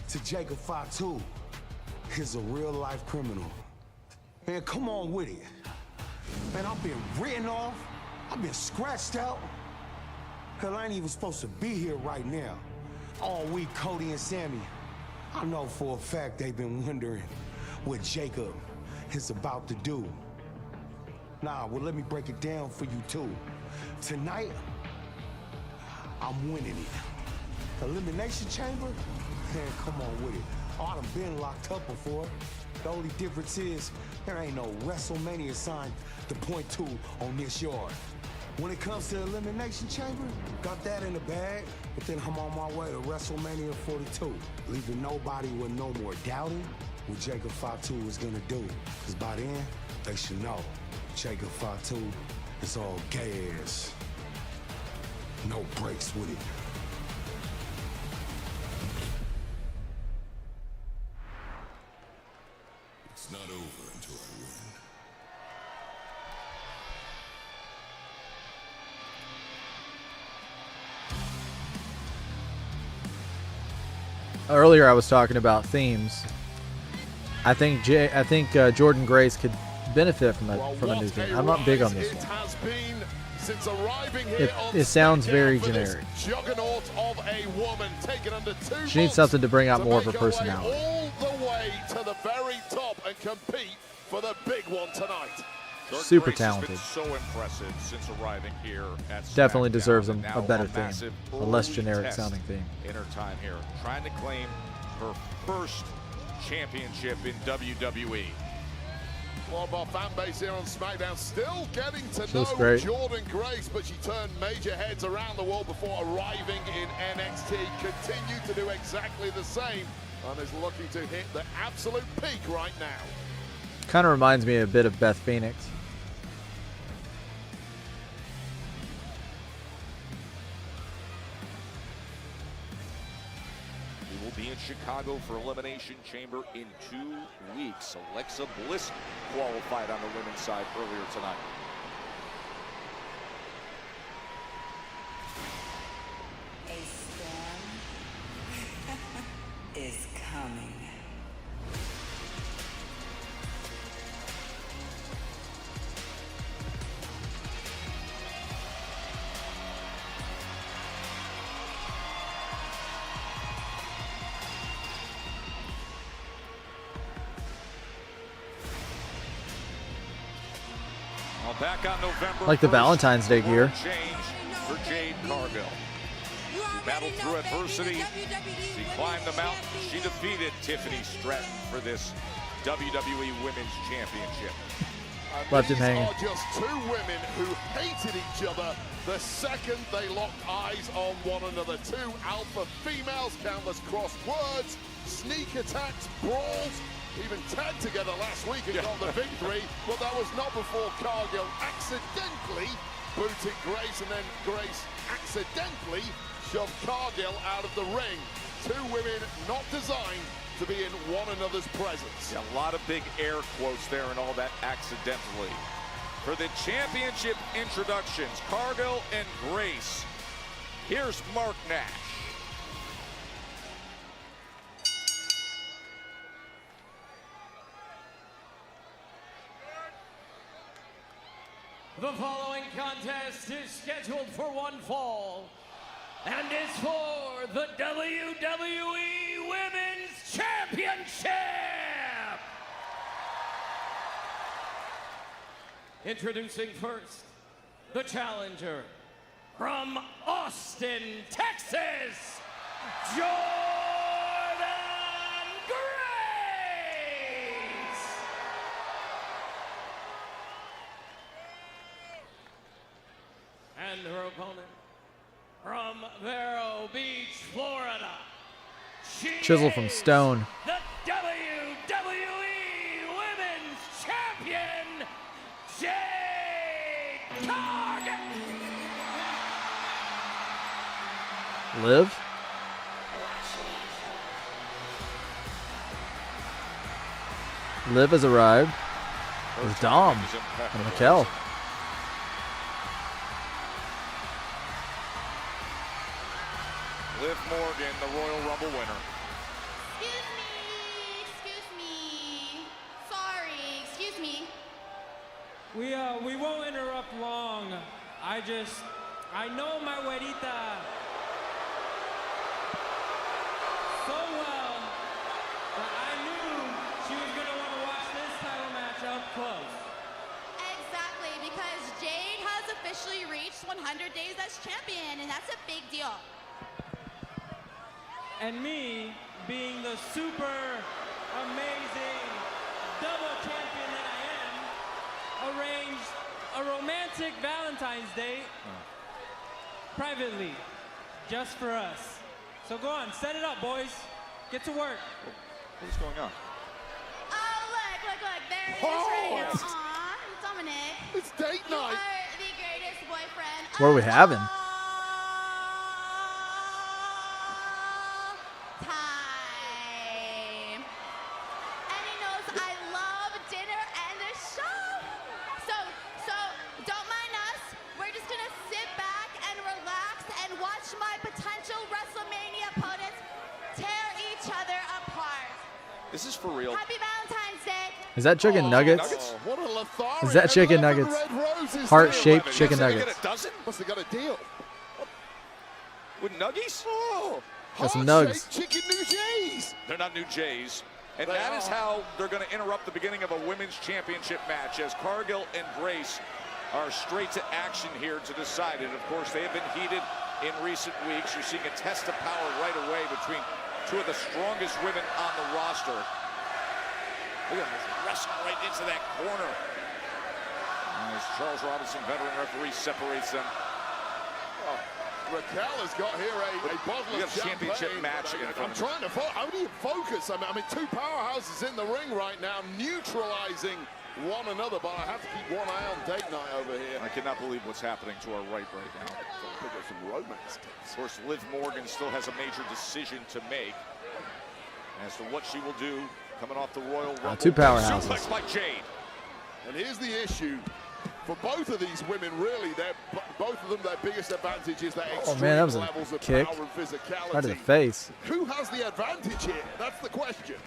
to Jacob Fatu is a real-life criminal. Man, come on with it. Man, I've been written off. I've been scratched out. Hell, I ain't even supposed to be here right now. All week, Cody and Sammy. I know for a fact they've been wondering what Jacob is about to do. Nah, well, let me break it down for you, too. Tonight, I'm winning it. Elimination Chamber? Man, come on with it. Oh, I done been locked up before. The only difference is there ain't no WrestleMania sign to point to on this yard. When it comes to Elimination Chamber, got that in the bag, but then I'm on my way to WrestleMania 42, leaving nobody with no more doubting what Jacob Fatu is gonna do. Because by then, they should know Jacob Fatu is all gas. No breaks with it. It's not over until I win. Earlier, I was talking about themes. I think Jordan Grace could benefit from a new theme. I'm not big on this one. Has been since arriving here on It sounds very Smackdown for this generic. Juggernaut of a woman taken under 2 She needs months something to bring out to more of her make way personality. all the way to the very top and compete for the big one tonight. Jordan Super Grace has been talented. so impressive since arriving here at Definitely SmackDown, deserves and a now better massive theme, a less early generic test sounding theme. in her time here, trying to claim her first championship in WWE. A lot of our fan base here on SmackDown still getting to She looks know great. Jordan Grace, but she turned major heads around the world before arriving in NXT. Continued to do exactly the same and is looking to hit the absolute peak right now. Kind of reminds me a bit of Beth Phoenix. We will be in Chicago for Elimination Chamber in 2 weeks. Alexa Bliss qualified on the women's side earlier tonight. A storm is coming. Well, back on November Like the 1st, Valentine's Day gear. change for Jade Cargill. She battled through adversity. She climbed the mountain. She defeated Tiffany Stratton for this WWE Women's Championship. Left him These hanging. are just 2 women who hated each other the second they locked eyes on one another. 2 alpha females, countless crossed words, sneak attacks, brawls, even tagged together last week and got the victory, but that was not before Cargill accidentally booted Grace, and then Grace accidentally shoved Cargill out of the ring. 2 women not designed to be in one another's presence. Yeah, a lot of big air quotes there and all that accidentally. For the championship introductions, Cargill and Grace. Here's Mark Nash. The following contest is scheduled for one fall and is for the WWE Women's Championship. Introducing first, the challenger from Austin, Texas, Jordan Grace. And her opponent from Vero Beach, Florida. She Chisel from is Stone. the WWE Women's Champion, Jade Cargill. Liv? Liv has arrived. With Dom and Mikel. Liv Morgan, the Royal Rumble winner. Excuse me. Sorry, excuse me. We won't interrupt long. I know my güerita so well that I knew she was gonna want to watch this title match up close. Exactly, because Jade has officially reached 100 days as champion, and that's a big deal. And me, being the super amazing double champion that I am, arranged a romantic Valentine's Day privately, just for us. So go on, set it up, boys. Get to work. What's going on? Oh, look, there he is right now. Aw, Dominic. It's date night. You are the greatest boyfriend. What are we having? Time. And he knows I love dinner and the show. So don't mind us. We're just gonna sit back and relax and watch my potential WrestleMania opponents tear each other apart. This is for real. Happy Valentine's Day. Is that chicken nuggets? What a Lothario. Is that chicken nuggets? Heart-shaped chicken nuggets. Get a dozen? Must have got a deal. With nuggies? Oh, Got some nugs. chicken New Jays. They're not new Jays. And that is how they're going to interrupt the beginning of a women's championship match, as Cargill and Grace are straight to action here to decide it. Of course, they have been heated in recent weeks. You're seeing a test of power right away between two of the strongest women on the roster. Look at this wrestling right into that corner. As Charles Robinson, veteran referee, separates them. Raquel has got here a bottle of championship champagne. match in front I'm of trying to how do you focus? I mean, two powerhouses in the ring right now, neutralizing one another, but I have to keep one eye on date night over here. I cannot believe what's happening to our right now. Look at some romance. Of course, Liv Morgan still has a major decision to make as to what she will do coming off the Royal Rumble. Two powerhouses. Suplex by Jade. And here's the issue. For both of these women, really, both of them, their biggest advantage is their extreme that was a levels of kick. power and physicality. Right to the face. Who has the advantage here? That's the question.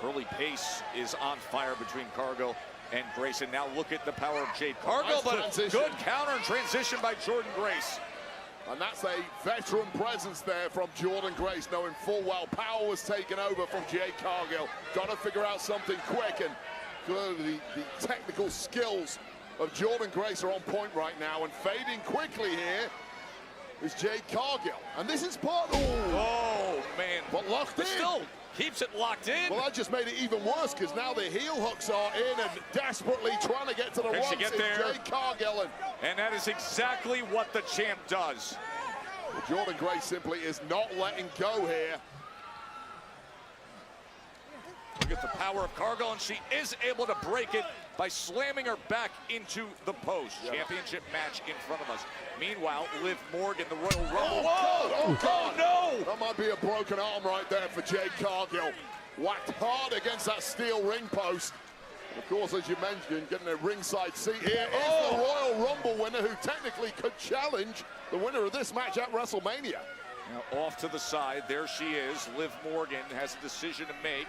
Early pace is on fire between Cargill and Grace. And now look at the power of Jade. Cargill, but a good counter and transition by Jordan Grace. And that's a veteran presence there from Jordan Grace, knowing full well power was taken over from Jade Cargill. Got to figure out something quick, and clearly the technical skills of Jordan Grace are on point right now, and fading quickly here is Jade Cargill. And this is part Oh, man. But locked in. Still keeps it locked in. Well, that just made it even worse, because now the heel hooks are in and desperately trying to get to the Can she ropes. get It's there? Jade Cargill. And that is exactly what the champ does. Well, Jordan Grace simply is not letting go here. Look at the power of Cargill, and she is able to break it by slamming her back into the post. Championship match in front of us. Meanwhile, Liv Morgan, the Royal Rumble. Oh, God. No! That might be a broken arm right there for Jade Cargill. Whacked hard against that steel ring post. Of course, as you mentioned, getting a ringside seat here is the Royal Rumble winner, who technically could challenge the winner of this match at WrestleMania. Now off to the side, there she is. Liv Morgan has a decision to make.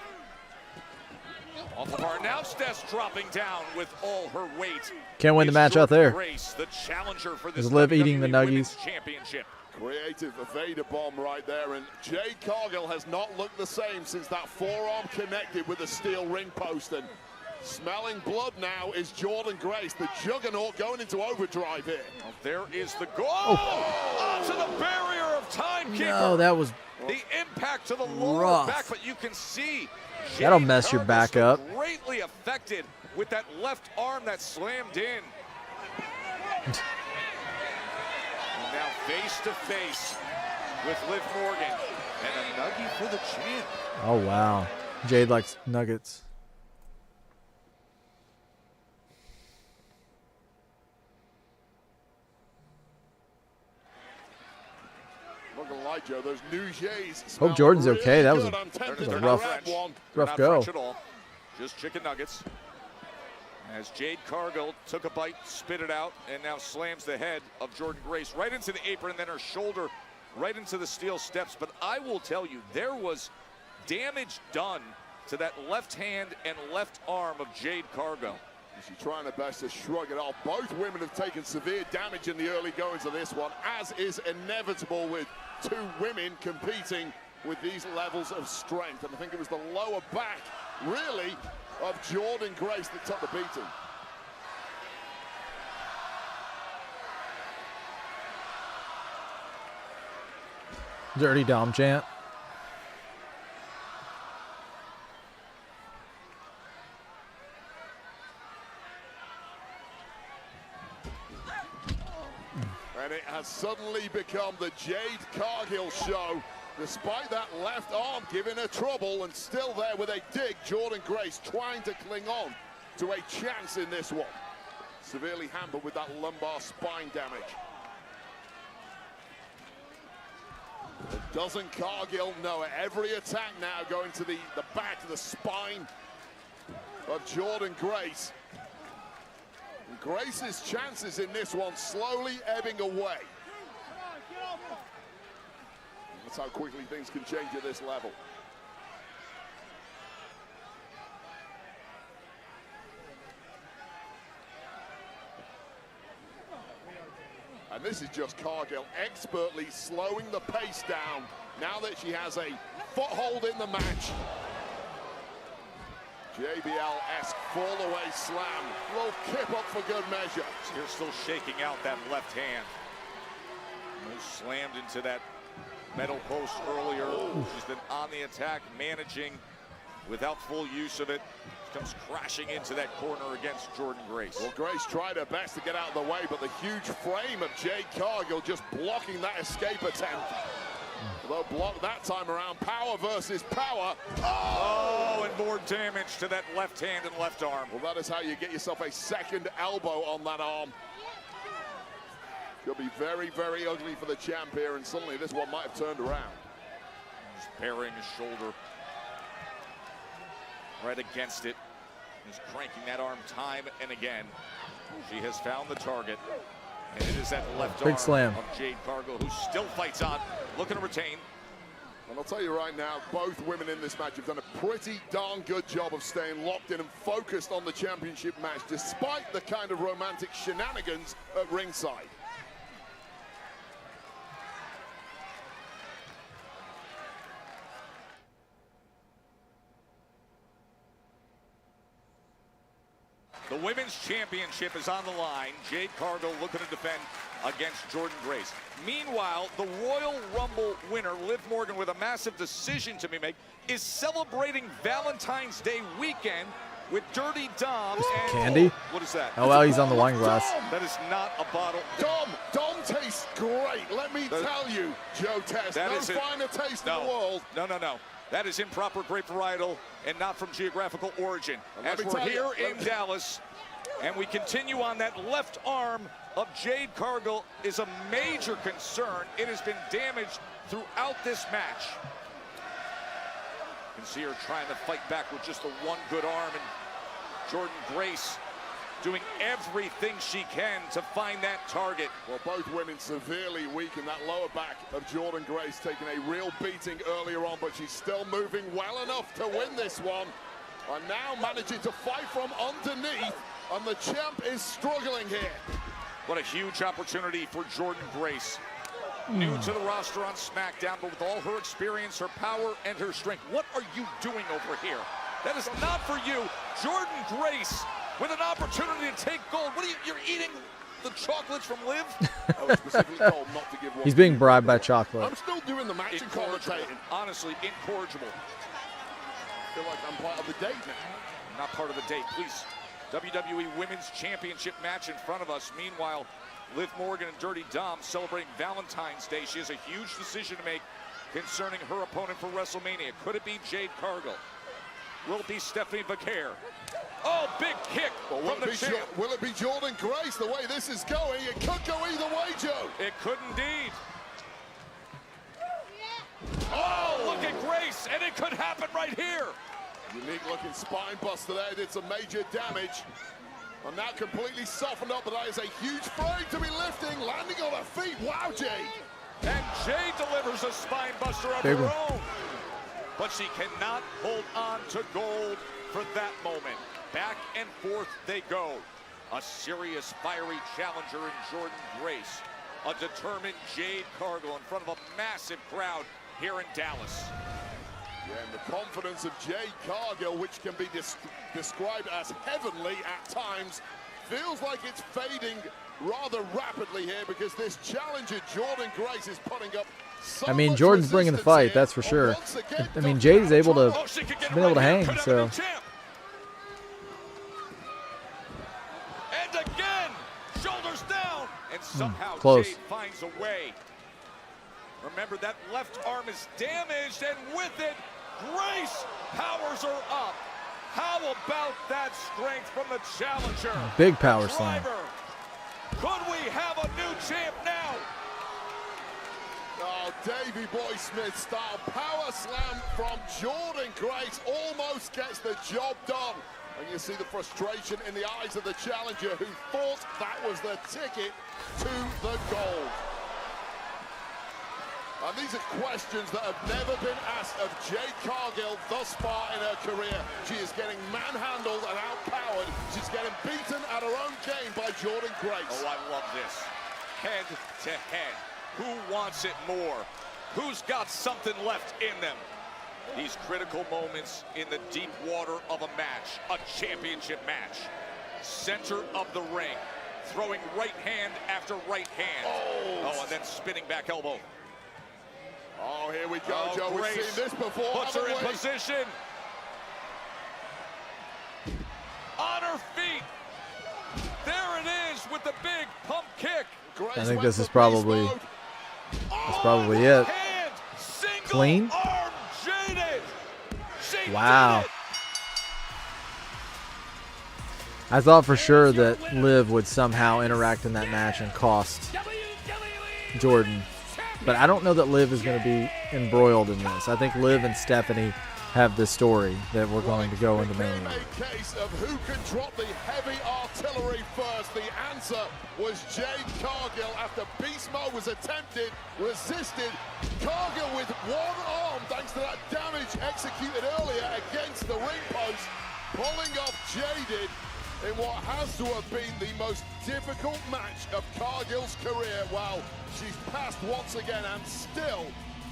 Off of our announce desk, dropping down with all her weight. Can't win the match out there. Grace, the challenger for this Is Liv eating the WWE nuggies? Championship. Creative Vader bomb right there, and Jade Cargill has not looked the same since that forearm connected with the steel ring post. And smelling blood now is Jordan Grace, the juggernaut, going into overdrive here. Well, there is the goal. Onto the barrier of timekeeper. No, that was the impact to the lower rough. back, but you can see That'll Jade mess your Cargill's back up. Greatly affected with that left arm that slammed in. And now face to face with Liv Morgan, and a nuggie for the champ. Oh, wow. Jade likes nuggets. Look right, Joe. Those Nouges. Hope Jordan's really okay. That was good. a, I'm tempted that was a to rough, grab one. rough Not go. French at all. Just chicken nuggets. As Jade Cargill took a bite, spit it out, and now slams the head of Jordan Grace right into the apron, and then her shoulder right into the steel steps. But I will tell you, there was damage done to that left hand and left arm of Jade Cargill. She's trying her best to shrug it off. Both women have taken severe damage in the early goings of this one, as is inevitable with two women competing with these levels of strength. And I think it was the lower back, really, of Jordan Grace that took the beating. Dirty Dom chant. And it has suddenly become the Jade Cargill show. Despite that left arm giving her trouble, and still there with a dig, Jordan Grace trying to cling on to a chance in this one. Severely hampered with that lumbar spine damage. But doesn't Cargill know it? Every attack now going to the back, the spine of Jordan Grace. And Grace's chances in this one slowly ebbing away. That's how quickly things can change at this level. And this is just Cargill expertly slowing the pace down now that she has a foothold in the match. JBL-esque fall-away slam. A little kip up for good measure. She's still shaking out that left hand. Slammed into that metal post earlier. She's been on the attack, managing without full use of it. Comes crashing into that corner against Jordan Grace. Well, Grace tried her best to get out of the way, but the huge frame of Jade Cargill just blocking that escape attempt. Although blocked that time around, power versus power. Oh, and more damage to that left hand and left arm. Well, that is how you get yourself a second elbow on that arm. Could be very, very ugly for the champ here, and suddenly this one might have turned around. Just burying his shoulder right against it. Just cranking that arm time and again. She has found the target, and it is that left Big arm slam of Jade Cargill, who still fights on, looking to retain. And I'll tell you right now, both women in this match have done a pretty darn good job of staying locked in and focused on the championship match, despite the kind of romantic shenanigans at ringside. The women's championship is on the line. Jade Cargill looking to defend against Jordan Grace. Meanwhile, the Royal Rumble winner, Liv Morgan, with a massive decision to be made, is celebrating Valentine's Day weekend with Dirty Dom. And Candy? What is that? Oh, well, he's on the wine glass. That is not a bottle. Dom tastes great. Let me tell you, Joe Test. That No is finer taste in No. the world. No. That is improper grape varietal and not from geographical origin. As we're here in Dallas, and we continue on, that left arm of Jade Cargill is a major concern. It has been damaged throughout this match. You can see her trying to fight back with just the one good arm, and Jordan Grace doing everything she can to find that target. Well, both women severely weak in that lower back of Jordan Grace, taking a real beating earlier on, but she's still moving well enough to win this one. And now managing to fight from underneath, and the champ is struggling here. What a huge opportunity for Jordan Grace. New to the roster on Smackdown, but with all her experience, her power, and her strength. What are you doing over here? That is not for you. Jordan Grace with an opportunity to take gold. What are you, you're eating the chocolates from Liv? I was specifically told not to give one. He's being bribed by chocolate. I'm still doing the match and commentating. Honestly, incorrigible. I feel like I'm part of the date now. Not part of the date, please. WWE Women's Championship match in front of us. Meanwhile, Liv Morgan and Dirty Dom celebrating Valentine's Day. She has a huge decision to make concerning her opponent for WrestleMania. Could it be Jade Cargill? Will it be Stephanie Vaquer? Oh, big kick from the champ. Will it be Jordan Grace? The way this is going, it could go either way, Joe. It could indeed. Oh, look at Grace, and it could happen right here. Unique looking spine buster there, did some major damage. And now completely softened up, but that is a huge frame to be lifting, landing on her feet. Wow, Jade. And Jade delivers a spine buster of her own. But she cannot hold on to gold for that moment. Back and forth they go. A serious, fiery challenger in Jordan Grace. A determined Jade Cargill in front of a massive crowd here in Dallas. Yeah, and the confidence of Jade Cargill, which can be described as heavenly at times, feels like it's fading rather rapidly here because this challenger, Jordan Grace, is putting up so I mean, much Jordan's bringing the fight, resistance that's for here. sure. Once again, I mean, Jade is able to, she could get been able to right here, hang, could have so. a new champ. And again, shoulders down, and somehow close. Jade finds a way. Remember, that left arm is damaged, and with it, Grace powers her up. How about that strength from the challenger? Big power slam. Could we have a new champ now? Oh, Davey Boy Smith style power slam from Jordan Grace almost gets the job done. And you see the frustration in the eyes of the challenger who thought that was the ticket to the gold. And these are questions that have never been asked of Jade Cargill thus far in her career. She is getting manhandled and outpowered. She's getting beaten at her own game by Jordan Grace. Oh, I love this. Head to head. Who wants it more? Who's got something left in them? These critical moments in the deep water of a match, a championship match. Center of the ring, throwing right hand after right hand. Oh, and then spinning back elbow. Oh, here we go, Oh, Joe. Grace We've seen this before. puts her in haven't we? position. On her feet. There it is with the big pump kick. I think this is probably it. Hand, single Clean. arm Jaded. She Wow. did it. I thought for sure that Liv would somehow interact in that match and cost Jordan. But I don't know that Liv is going to be embroiled in this. I think Liv and Stephanie have this story that we're going to go into Mania. A case of who can drop the heavy artillery first. The answer was Jade Cargill after beast mode was attempted, resisted. Cargill with one arm, thanks to that damage executed earlier against the ring post, pulling off Jaded in what has to have been the most difficult match of Cargill's career. Well, she's passed once again and still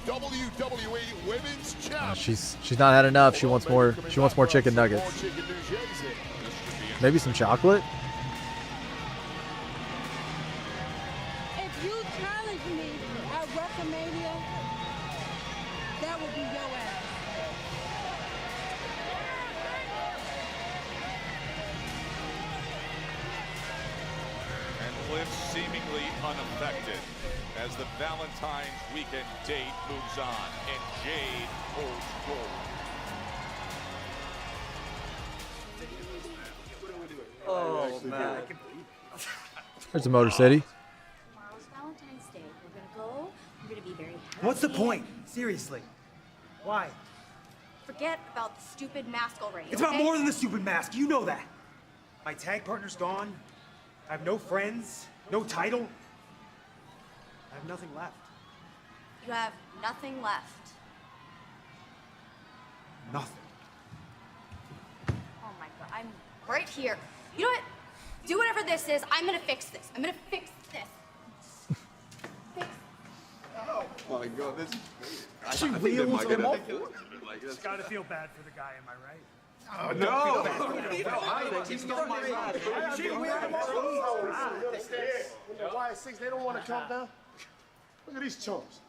WWE Women's Champ. She's not had enough. She wants more. She wants more chicken nuggets. Maybe some chocolate. If you challenge me at WrestleMania, that will be your ass. And Liv seemingly unaffected as the Valentine's weekend date moves on and Jade holds gold. Oh, man. There's a Motor City. Tomorrow's Valentine's Day. We're gonna go. We're gonna be very happy. What's the point? Seriously. Why? Forget about the stupid mask already. It's about more than the stupid mask. You know that. My tag partner's gone. I have no friends, no title. I have nothing left. You have nothing left. Nothing. Oh my god, I'm right here. You know what? Do whatever this is. I'm gonna fix this. I'm gonna fix this. Oh my god, this is crazy. She wheels him off. Just gotta feel bad for the guy, am I right? Oh, no! He's not my man. She wheeled him off. You understand? When the Y6, they don't want to come down. Look at these chumps.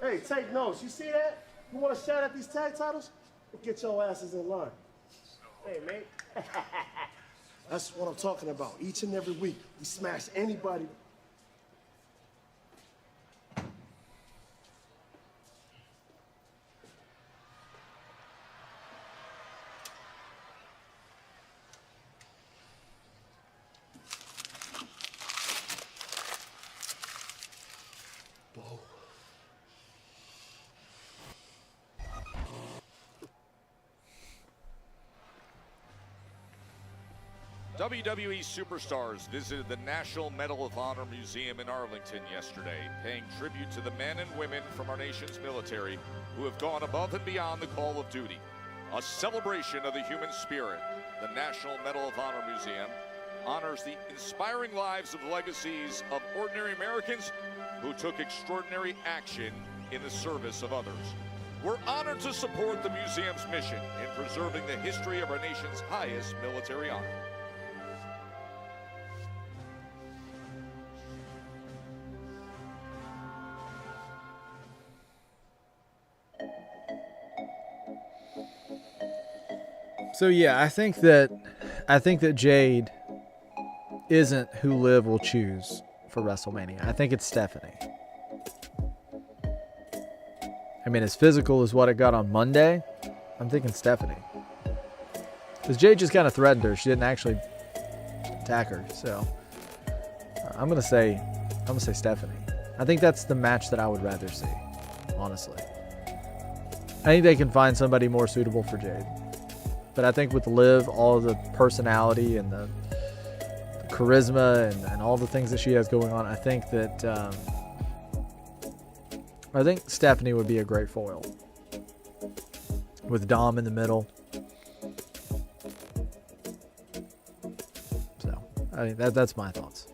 Hey, take notes. You see that? You want to shout at these tag titles? Well, get your asses in line. Hey, mate. That's what I'm talking about. Each and every week, we smash anybody. WWE superstars visited the National Medal of Honor Museum in Arlington yesterday, paying tribute to the men and women from our nation's military who have gone above and beyond the call of duty. A celebration of the human spirit, the National Medal of Honor Museum honors the inspiring lives of legacies of ordinary Americans who took extraordinary action in the service of others. We're honored to support the museum's mission in preserving the history of our nation's highest military honor. So yeah, I think that Jade isn't who Liv will choose for WrestleMania. I think it's Stephanie. I mean, as physical as what it got on Monday, I'm thinking Stephanie. Because Jade just kind of threatened her. She didn't actually attack her. So I'm gonna say Stephanie. I think that's the match that I would rather see, honestly. I think they can find somebody more suitable for Jade. But I think with Liv, all of the personality and the charisma and all the things that she has going on, I think Stephanie would be a great foil. With Dom in the middle. So, I mean, that's my thoughts.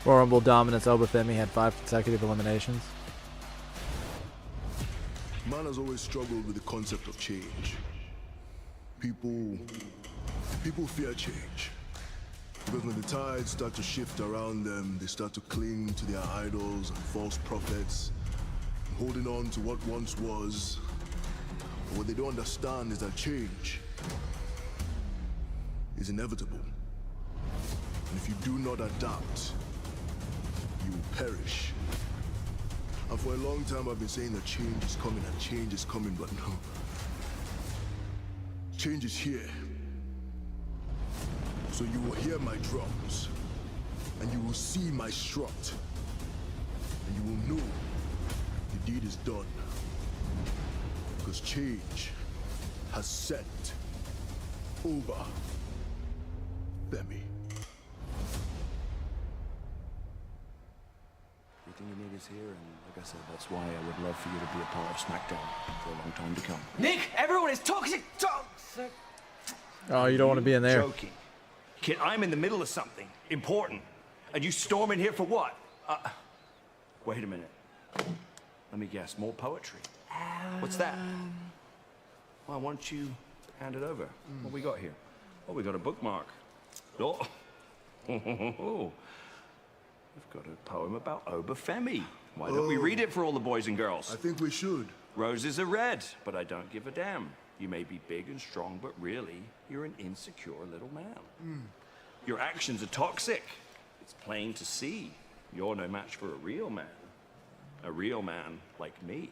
Royal Rumble dominance, Obafemi had 5 consecutive eliminations. Man has always struggled with the concept of change. People fear change. Because when the tides start to shift around them, they start to cling to their idols and false prophets, holding on to what once was. But what they don't understand is that change is inevitable. And if you do not adapt, you will perish. And for a long time I've been saying that change is coming and change is coming, but no. Change is here. So you will hear my drums, and you will see my strut, and you will know the deed is done. Because change has set over Femi. Everything you need is here, and like I said, that's why I would love for you to be a part of Smackdown for a long time to come. Nick, everyone is toxic! Oh, you don't want to be in there. Joking. Kid, I'm in the middle of something important, and you storm in here for what? Wait a minute. Let me guess, more poetry. What's that? Well, why don't you hand it over? What we got here? Oh, we got a bookmark. Oh. We've got a poem about Obafemi. Why don't we read it for all the boys and girls? I think we should. Roses are red, but I don't give a damn. You may be big and strong, but really, you're an insecure little man. Your actions are toxic. It's plain to see. You're no match for a real man. A real man like me.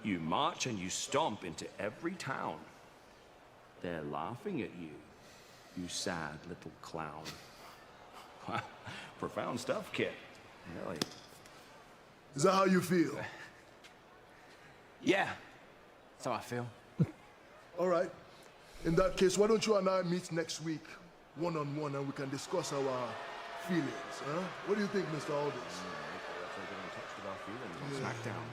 You march and you stomp into every town. They're laughing at you, you sad little clown. Wow, profound stuff, kid. Really. Is that how you feel? Yeah, that's how I feel. All right. In that case, why don't you and I meet next week, one-on-one, and we can discuss our feelings, huh? What do you think, Mr. Aldis? Let's get in touch with our feelings on Smackdown.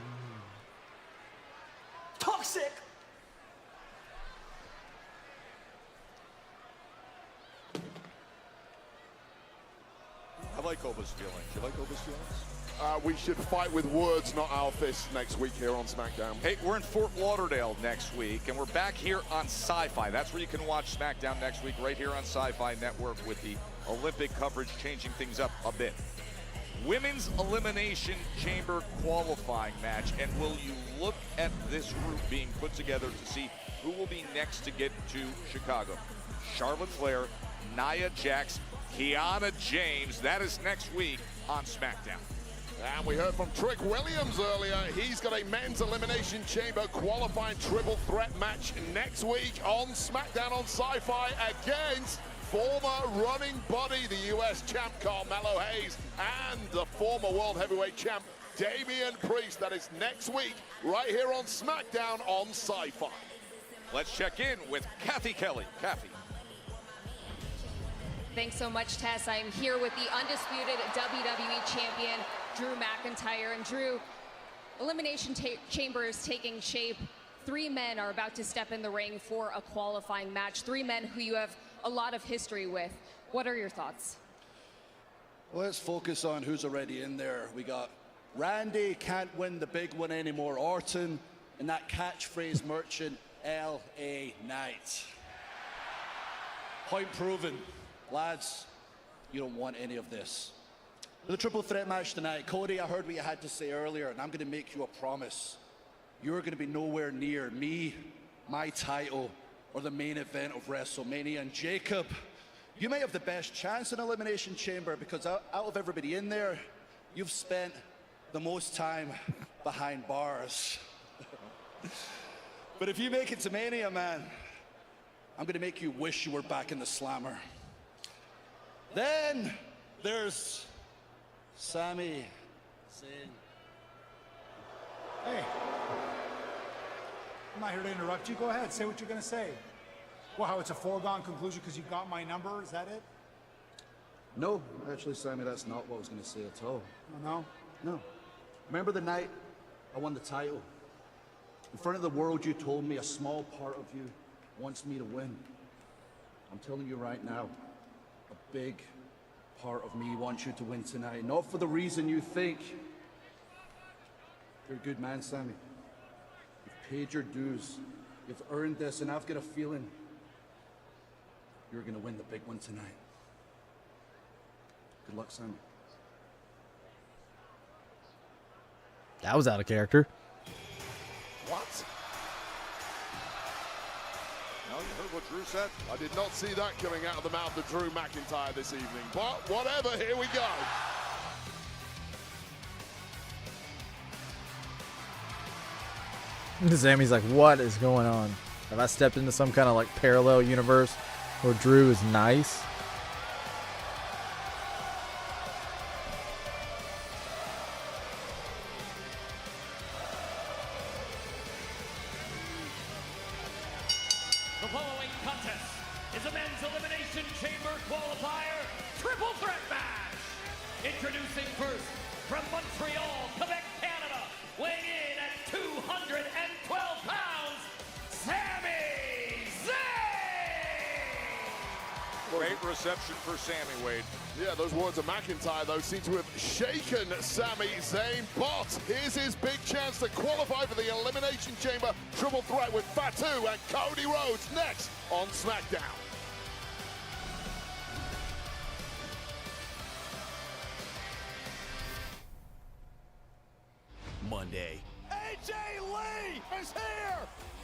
Toxic! I like Oba's feelings. You like Oba's feelings? We should fight with words, not our fists, next week here on SmackDown. Hey, we're in Fort Lauderdale next week, and we're back here on Sci-Fi. That's where you can watch SmackDown next week, right here on Sci-Fi Network with the Olympic coverage changing things up a bit. Women's Elimination Chamber qualifying match, and will you look at this group being put together to see who will be next to get to Chicago? Charlotte Flair, Nia Jax, Kiana James. That is next week on SmackDown. And we heard from Trick Williams earlier. He's got a men's Elimination Chamber qualifying triple threat match next week on SmackDown on Sci-Fi against former running buddy, the US champ Carmelo Hayes, and the former world heavyweight champ Damian Priest. That is next week right here on SmackDown on Sci-Fi. Let's check in with Kathy Kelly. Kathy. Thanks so much, Tess. I am here with the undisputed WWE champion, Drew McIntyre. And Drew, Elimination Chamber is taking shape. 3 men are about to step in the ring for a qualifying match. 3 men who you have a lot of history with. What are your thoughts? Let's focus on who's already in there. We got Randy, can't win the big one anymore, Orton, and that catchphrase merchant, L.A. Knight. Point proven. Lads, you don't want any of this. For the triple threat match tonight, Cody, I heard what you had to say earlier, and I'm going to make you a promise. You're going to be nowhere near me, my title, or the main event of WrestleMania. And Jacob, you may have the best chance in Elimination Chamber because out of everybody in there, you've spent the most time behind bars. But if you make it to Mania, man, I'm going to make you wish you were back in the Slammer. Then there's Sami Zayn. Hey, I'm not here to interrupt you. Go ahead, say what you're going to say. Well, how it's a foregone conclusion because you got my number, is that it? No, actually, Sammy, that's not what I was going to say at all. Oh, no? No. Remember the night I won the title? In front of the world, you told me a small part of you wants me to win. I'm telling you right now, a big part of me wants you to win tonight. Not for the reason you think. You're a good man, Sammy. You've paid your dues. You've earned this, and I've got a feeling you're going to win the big one tonight. Good luck, Sammy. That was out of character. What? No, you heard what Drew said? I did not see that coming out of the mouth of Drew McIntyre this evening. But whatever, here we go. Sammy's like, what is going on? Have I stepped into some kind of like parallel universe where Drew is nice? The following contest is a men's elimination chamber qualifier triple threat match. Introducing first from Montreal, Quebec, Canada, weighing in at 212 pounds, Sami Zayn! Great reception for Sami, Wade. Yeah, those words of McIntyre, though, seem to have shaken Sami Zayn. But here's his big chance to qualify for the Elimination Chamber triple threat with Fatu and Cody Rhodes next on Smackdown. Monday. AJ Lee is here!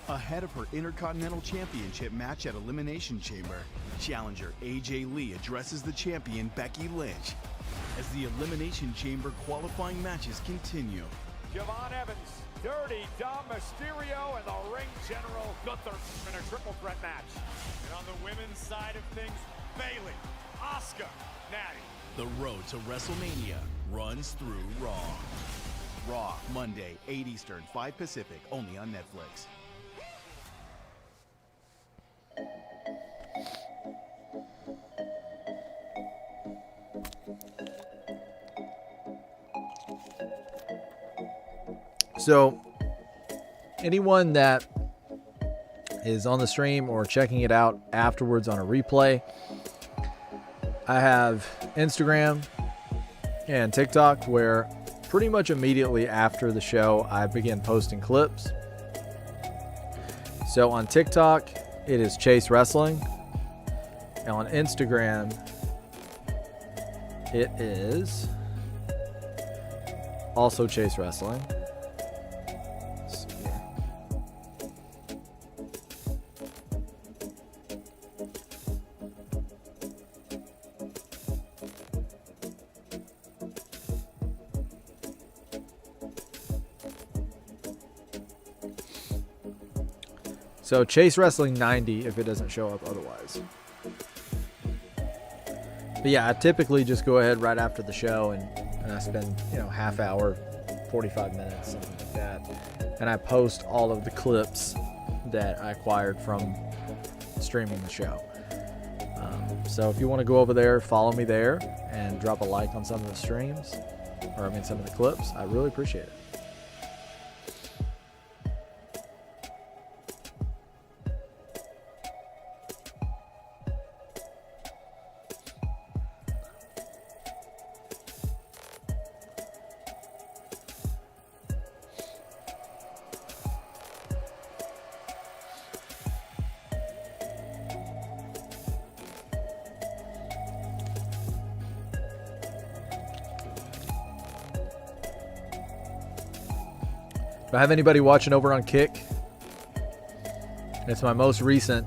Ahead of her Intercontinental Championship match at Elimination Chamber, challenger AJ Lee addresses the champion Becky Lynch as the Elimination Chamber qualifying matches continue. Javon Evans, Dirty Dom Mysterio, and the ring general Gunther in a triple threat match. And on the women's side of things, Bayley, Asuka, Natty. The road to WrestleMania runs through Raw. Raw, Monday, 8 Eastern, 5 Pacific, only on Netflix. So, anyone that is on the stream or checking it out afterwards on a replay, I have Instagram and TikTok where pretty much immediately after the show, I begin posting clips. So on TikTok, it is Chase Wrestling. And on Instagram, it is also Chase Wrestling. Let's see here. So Chase Wrestling 90 if it doesn't show up otherwise. But yeah, I typically just go ahead right after the show and I spend, half hour, 45 minutes, something like that. And I post all of the clips that I acquired from streaming the show. So if you want to go over there, follow me there and drop a like on some of the streams, some of the clips, I really appreciate it. Do I have anybody watching over on Kick? It's my most recent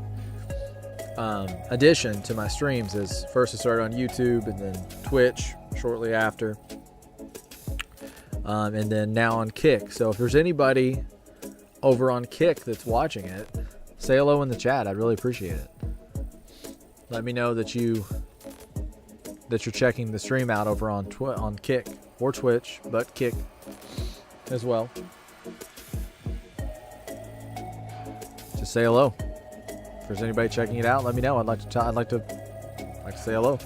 addition to my streams. Is first I started on YouTube and then Twitch shortly after, and then now on Kick. So if there's anybody over on Kick that's watching it, say hello in the chat. I'd really appreciate it. Let me know that you're checking the stream out over on Kick or Twitch, but Kick as well. Just say hello. If there's anybody checking it out, let me know. I'd like to say hello.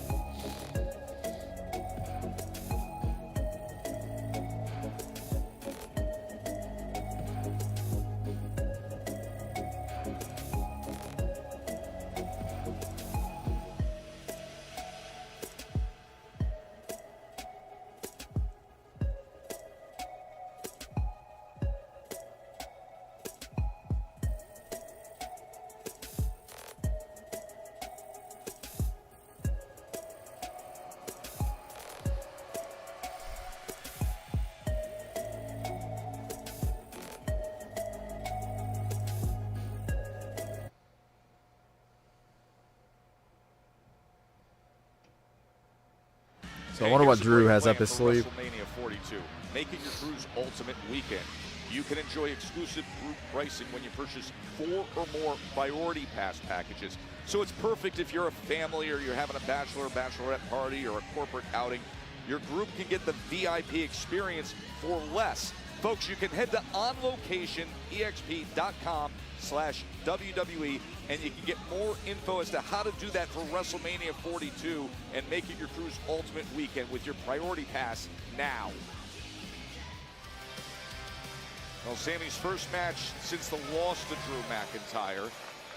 So I wonder what Drew has up his sleeve. WrestleMania 42. Make it your Drew's ultimate weekend. You can enjoy exclusive group pricing when you purchase 4 or more priority pass packages. So it's perfect if you're a family or you're having a bachelor or bachelorette party or a corporate outing. Your group can get the VIP experience for less Folks, you can head to onlocationexp.com/WWE, and you can get more info as to how to do that for WrestleMania 42 and make it your crew's ultimate weekend with your priority pass now. Well, Sammy's first match since the loss to Drew McIntyre.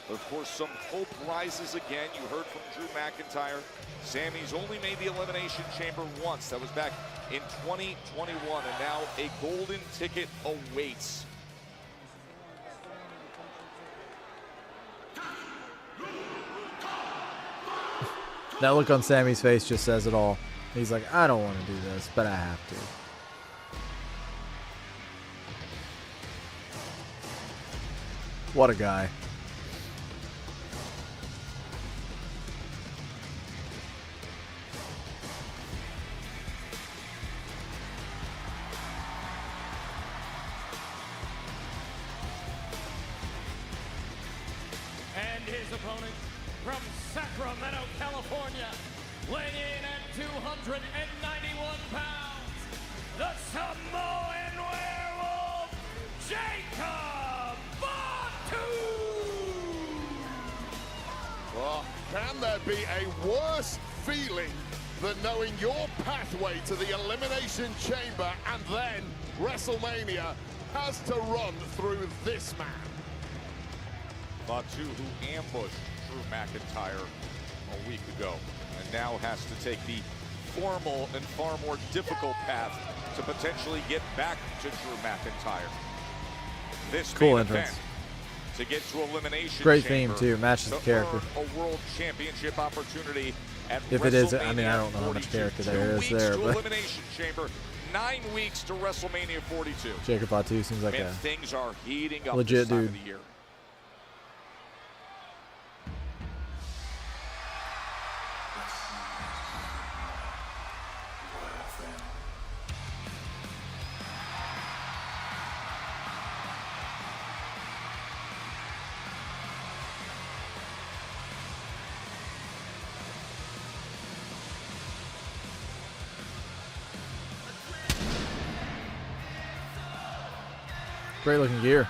Of course, some hope rises again. You heard from Drew McIntyre. Sammy's only made the Elimination Chamber once. That was back in 2021, and now a golden ticket awaits. That look on Sammy's face just says it all. He's like, I don't want to do this, but I have to. What a guy. And his opponent from Sacramento, California, weighing in at 291 pounds, the Samoan Werewolf, Jacob Fatu! Oh, can there be a worse feeling than knowing your pathway to the Elimination Chamber and then WrestleMania has to run through this man? Fatu, who ambushed Drew McIntyre a week ago, and now has to take the formal and far more difficult path to potentially get back to Drew McIntyre. This Cool main entrance. event to get to Elimination Great Chamber theme too, matches the to character. earn a world championship opportunity at If it is, I WrestleMania mean, I don't know how much 42. character there 2 is weeks there, to but Elimination Chamber, 9 weeks to WrestleMania 42. Jacob Fatu seems like And a things are heating up legit this time dude. of the year. Great looking gear.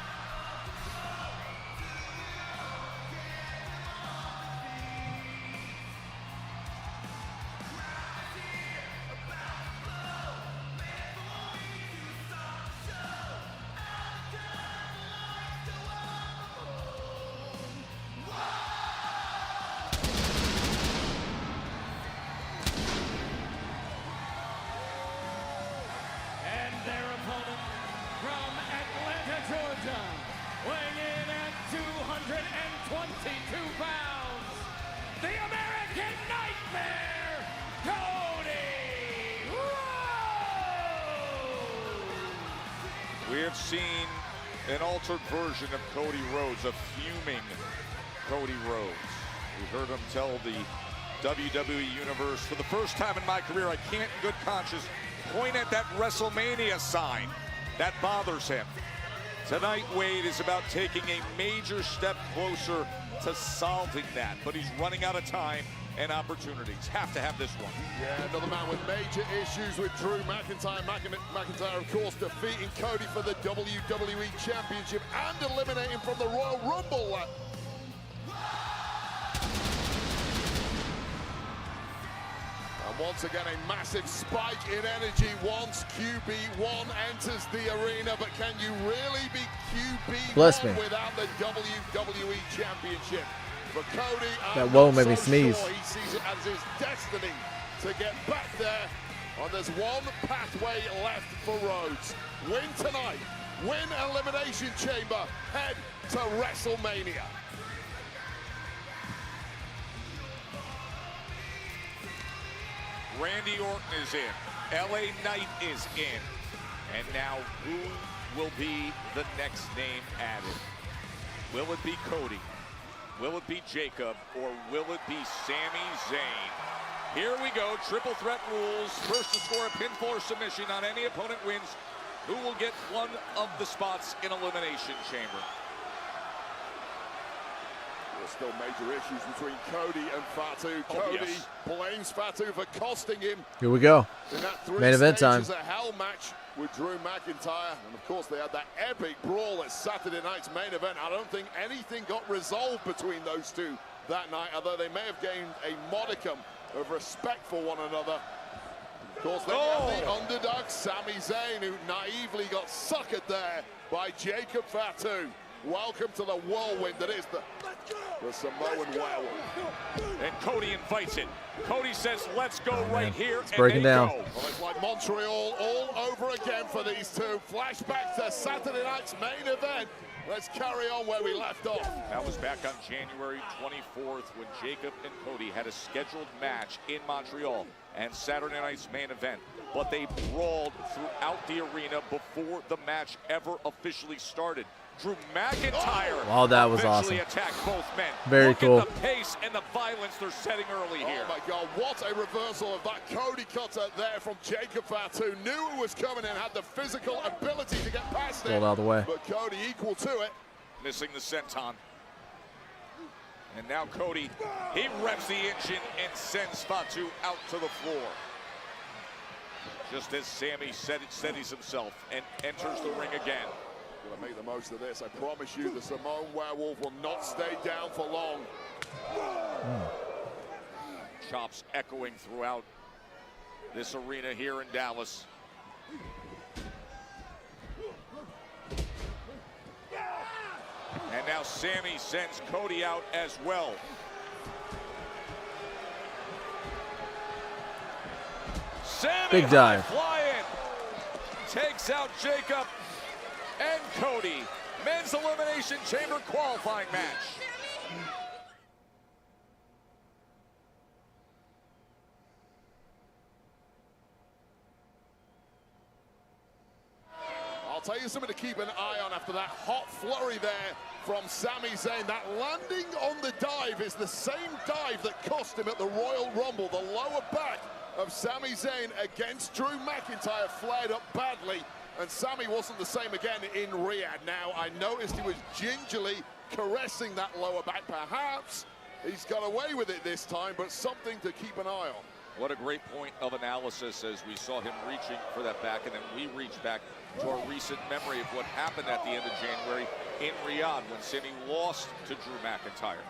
And their opponent from Atlanta, Georgia, weighing in at 222 pounds, the American Nightmare, Cody Rhodes! We have seen an altered version of Cody Rhodes, a fuming Cody Rhodes. We heard him tell the WWE Universe, for the first time in my career, I can't in good conscience point at that WrestleMania sign. That bothers him. Tonight, Wade is about taking a major step closer to solving that, but he's running out of time and opportunities. Have to have this one. Yeah, another man with major issues with Drew McIntyre. McIntyre, of course, defeating Cody for the WWE Championship and eliminating from the Royal Rumble. And once again, a massive spike in energy once QB1 enters the arena. But can you really be QB1 without the WWE Championship? For Cody, That I'm whoa not made me so sneeze. sure he sees it as his destiny to get back there. And there's one pathway left for Rhodes. Win tonight, win Elimination Chamber, head to WrestleMania. Randy Orton is in. LA Knight is in. And now who will be the next name added? Will it be Cody? Will it be Jacob? Or will it be Sami Zayn? Here we go, triple threat rules. First to score a pinfall or submission on any opponent wins. Who will get one of the spots in Elimination Chamber? Still major issues between Cody and Fatu. Cody blames Fatu for costing him. Here we go. In that Main event time. a hell match with Drew McIntyre. And of course, they had that epic brawl at Saturday night's main event. I don't think anything got resolved between those two that night, although they may have gained a modicum of respect for one another. Of course, then you have the underdog, Sami Zayn, who naively got suckered there by Jacob Fatu. Welcome to the whirlwind that is the Samoan werewolf. And Cody invites it. Cody says, let's go right here. It's breaking down. Well, it's like Montreal all over again for these two. Flashback to Saturday night's main event. Let's carry on where we left off. That was back on January 24th when Jacob and Cody had a scheduled match in Montreal and Saturday night's main event. But they brawled throughout the arena before the match ever officially started. Drew McIntyre that was awesome. attacked both men. Very cool. Look at the pace and the violence they're setting early here. Oh my God, what a reversal of that Cody cutter there from Jacob Fatu. Knew it was coming and had the physical ability to get past it. Pulled out of the way. But Cody equal to it. Missing the senton. And now Cody, he revs the engine and sends Fatu out to the floor. Just as Sami steadies himself and enters the ring again. Gonna make the most of this. I promise you, the Samoan werewolf will not stay down for long. Chops echoing throughout this arena here in Dallas. And now Sami sends Cody out as well. Sami Big dive. flying, takes out Jacob and Cody. Men's Elimination Chamber qualifying match. I'll tell you something to keep an eye on after that hot flurry there from Sami Zayn. That landing on the dive is the same dive that cost him at the Royal Rumble. The lower back of Sami Zayn against Drew McIntyre flared up badly, and Sami wasn't the same again in Riyadh. Now, I noticed he was gingerly caressing that lower back. Perhaps he's got away with it this time, but something to keep an eye on. What a great point of analysis as we saw him reaching for that back, and then we reached back to our recent memory of what happened at the end of January in Riyadh when Sami lost to Drew McIntyre.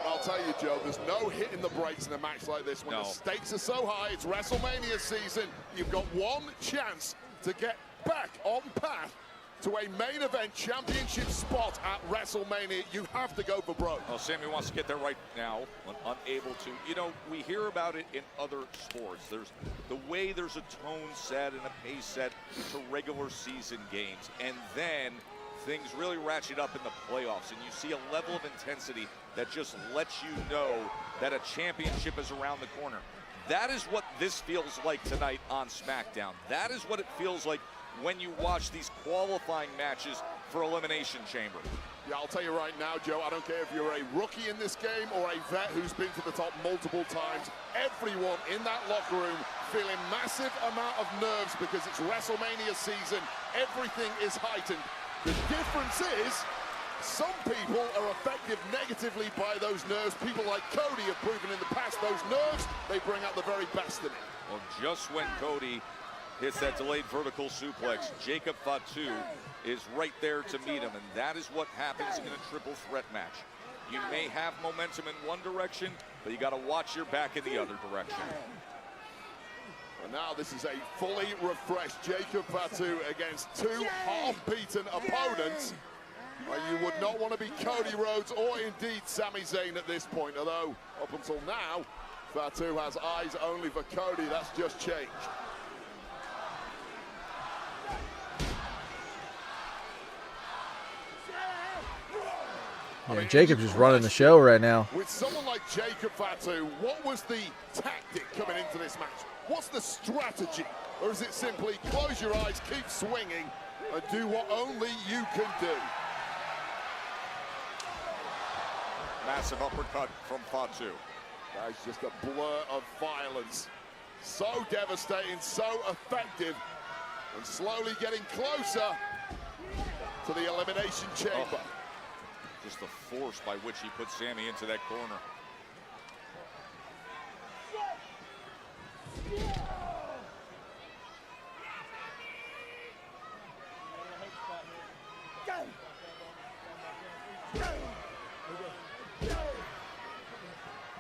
I'll tell you, Joe, there's no hitting the brakes in a match like this. When the stakes are so high, it's WrestleMania season. You've got one chance to get back on path to a main event championship spot at WrestleMania. You have to go for broke. Well, Sami wants to get there right now, but unable to. You know, we hear about it in other sports. There's the way there's a tone set and a pace set to regular season games, and then things really ratchet up in the playoffs, and you see a level of intensity that just lets you know that a championship is around the corner. That is what this feels like tonight on SmackDown. That is what it feels like when you watch these qualifying matches for Elimination Chamber. Yeah, I'll tell you right now, Joe, I don't care if you're a rookie in this game or a vet who's been to the top multiple times. Everyone in that locker room feeling massive amount of nerves because it's WrestleMania season. Everything is heightened. The difference is some people are affected negatively by those nerves. People like Cody have proven in the past those nerves, they bring out the very best in it. Well, just when Cody hits that delayed vertical suplex, Jacob Fatu is right there to meet him, and that is what happens in a triple threat match. You may have momentum in one direction, but you got to watch your back in the other direction. And now this is a fully refreshed Jacob Fatu against two half-beaten opponents. You would not want to be Cody Rhodes or indeed Sami Zayn at this point, although up until now, Fatu has eyes only for Cody. That's just changed. Yeah, Jacob's just running the show right now. With someone like Jacob Fatu, what was the tactic coming into this match? What's the strategy? Or is it simply close your eyes, keep swinging, and do what only you can do? Massive uppercut from Fatu. That's just a blur of violence. So devastating, so effective, and slowly getting closer to the Elimination Chamber. Just the force by which he put Sammy into that corner.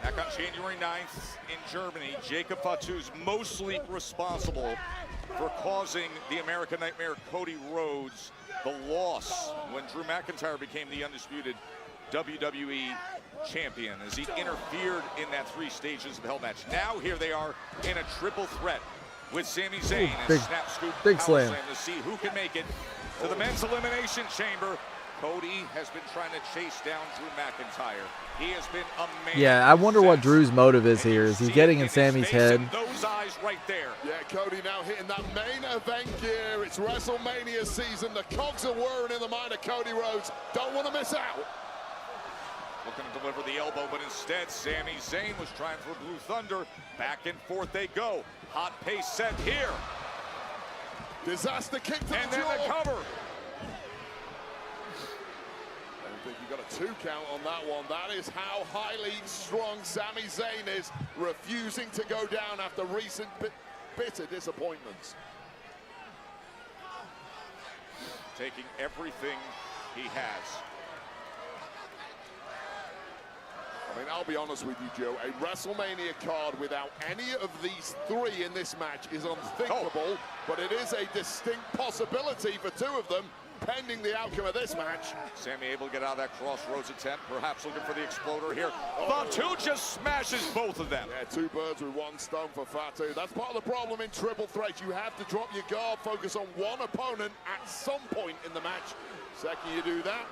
Back on January 9th in Germany, Jacob Fatu's mostly responsible for causing the American Nightmare Cody Rhodes the loss when Drew McIntyre became the undisputed WWE champion, as he interfered in that 3 stages of the Hell match. Now here they are in a triple threat with Sami Zayn and Snap Scoop big Power slam to see who can make it to the men's elimination chamber. Cody has been trying to chase down Drew McIntyre. He has been amazing. Yeah, I wonder what Drew's motive is here. Is he getting in Sammy's head? Those eyes right there. Yeah, Cody now hitting that main event gear. It's WrestleMania season. The cogs are whirring in the mind of Cody Rhodes. Don't want to miss out. Looking to deliver the elbow, but instead Sami Zayn was trying for Blue Thunder. Back and forth they go. Hot pace set here. Disaster kick to the jaw. And then the cover. I think you got a 2 count on that one. That is how highly strong Sami Zayn is, refusing to go down after recent bitter disappointments. Taking everything he has. I mean, I'll be honest with you, Joe. A WrestleMania card without any of these 3 in this match is unthinkable, but it is a distinct possibility for 2 of them, pending the outcome of this match. Sammy able to get out of that crossroads attempt, perhaps looking for the exploder here. Fatu just smashes both of them. Yeah, 2 birds with 1 stone for Fatu. That's part of the problem in triple threats. You have to drop your guard, focus on one opponent at some point in the match. Second you do that,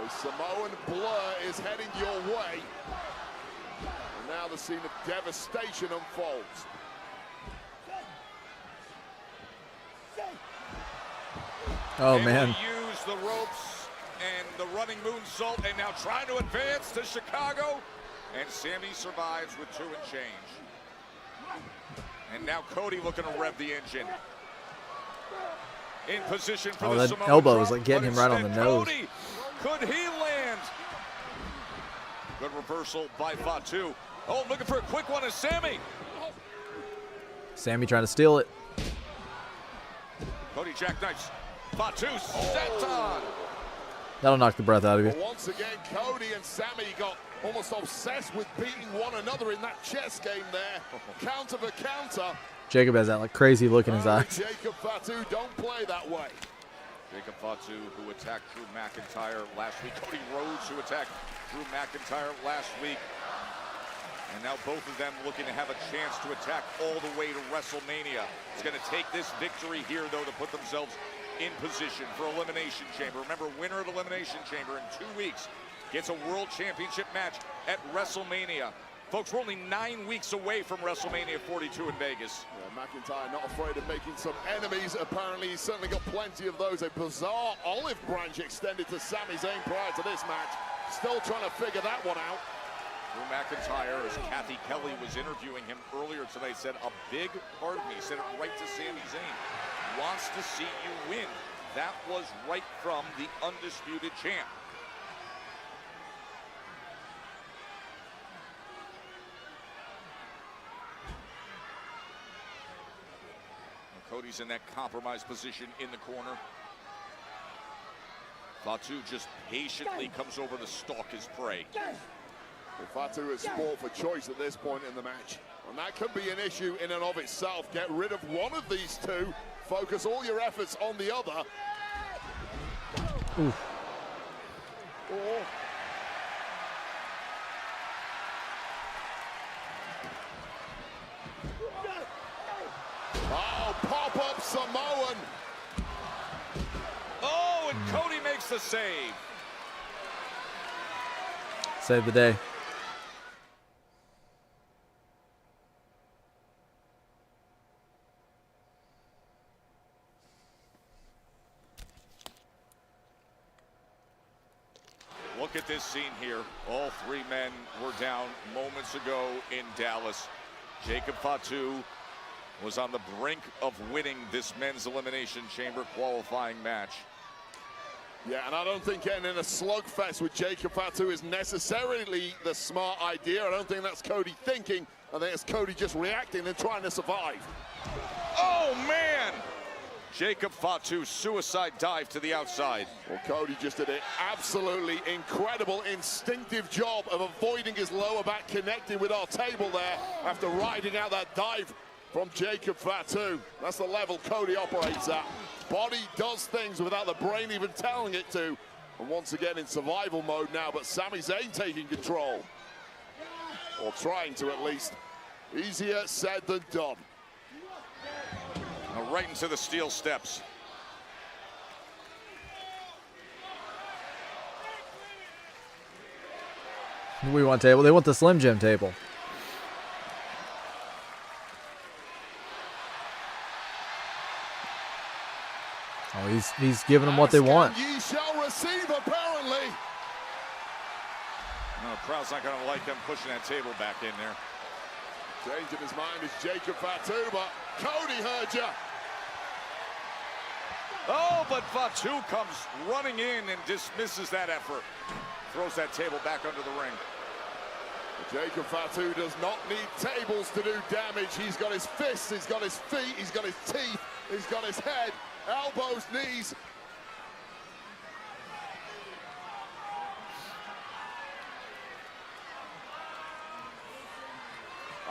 a Samoan blur is heading your way. And now the scene of devastation unfolds. Oh, man. Use the ropes and the running moonsault, and now trying to advance to Chicago. And Sammy survives with 2 and change. And now Cody looking to rev the engine. In position for the Samoan elbow drop, was like getting him right on the nose. Cody, could he land? Good reversal by Fatu. Oh, looking for a quick one is Sammy. Sammy trying to steal it. Cody jackknifes. Fatu set on. That'll knock the breath out of you. Well, once again, Cody and Sammy got almost obsessed with beating one another in that chess game there. Counter for counter. Jacob has that like crazy look in his eyes. Jacob Fatu don't play that way. Jacob Fatu, who attacked Drew McIntyre last week. Cody Rhodes, who attacked Drew McIntyre last week. And now both of them looking to have a chance to attack all the way to WrestleMania. It's going to take this victory here, though, to put themselves in position for Elimination Chamber. Remember, winner of Elimination Chamber in 2 weeks gets a World Championship match at WrestleMania. Folks, we're only 9 weeks away from WrestleMania 42 in Vegas. Yeah, McIntyre not afraid of making some enemies. Apparently, he's certainly got plenty of those. A bizarre olive branch extended to Sami Zayn prior to this match. Still trying to figure that one out. Drew McIntyre, as Kathy Kelly was interviewing him earlier today, said a big part of me, said it right to Sami Zayn, wants to see you win. That was right from the undisputed champ. Cody's in that compromised position in the corner. Fatu just patiently comes over to stalk his prey. Well, Fatu is sport for choice at this point in the match. And that could be an issue in and of itself. Get rid of one of these 2. Focus all your efforts on the other. Oof. Oh. Oh, pop-up Samoan. Oh, and Cody makes the save. Save the day. Look at this scene here. All 3 men were down moments ago in Dallas. Jacob Fatu was on the brink of winning this men's Elimination Chamber qualifying match. Yeah, and I don't think getting in a slugfest with Jacob Fatu is necessarily the smart idea. I don't think that's Cody thinking. I think it's Cody just reacting and trying to survive. Oh, man! Jacob Fatu, suicide dive to the outside. Well, Cody just did an absolutely incredible, instinctive job of avoiding his lower back connecting with our table there after riding out that dive from Jacob Fatu. That's the level Cody operates at. Body does things without the brain even telling it to. And once again in survival mode now, but Sami Zayn taking control. Or trying to at least. Easier said than done. Now right into the steel steps. We want table. They want the Slim Jim table. Oh, he's giving them what they want. Ye shall receive, apparently. No, crowd's not going to like them pushing that table back in there. Changing his mind is Jacob Fatu, but Cody heard ya. Oh, but Fatu comes running in and dismisses that effort. Throws that table back under the ring. Jacob Fatu does not need tables to do damage. He's got his fists, he's got his feet, he's got his teeth, he's got his head, elbows, knees.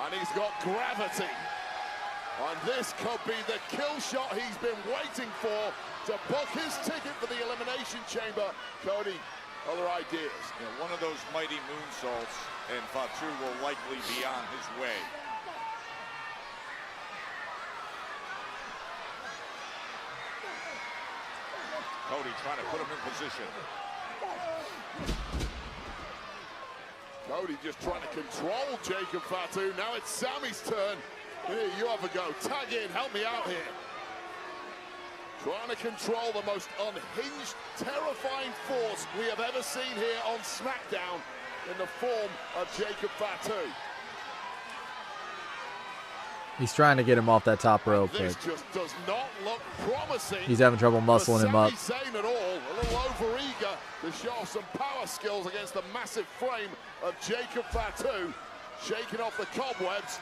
And he's got gravity. And this could be the kill shot he's been waiting for to book his ticket for the Elimination Chamber. Cody, other ideas? Yeah, one of those mighty moonsaults, and Fatu will likely be on his way. Cody trying to put him in position. Cody just trying to control Jacob Fatu. Now it's Sami's turn. Here, you have a go. Tag in, help me out here. Trying to control the most unhinged, terrifying force we have ever seen here on Smackdown in the form of Jacob Fatu. He's trying to get him off that top rope, This but just does not look promising. he's having trouble muscling him up. Sami Zayn at all, a little overeager to show off some power skills against the massive frame of Jacob Fatu, shaking off the cobwebs.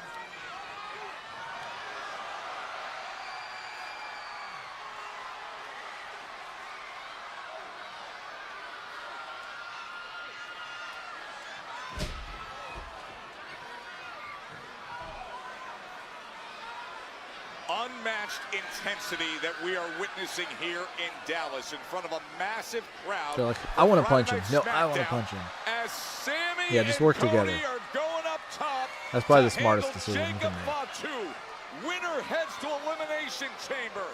Unmatched intensity that we are witnessing here in Dallas in front of a massive crowd. They're like, I want to punch him. No, I want to punch him. As Sami Yeah, just work and Cody together. are going up top. That's probably the to smartest handle decision you can Jacob make. Fatu. Winner heads to Elimination Chamber.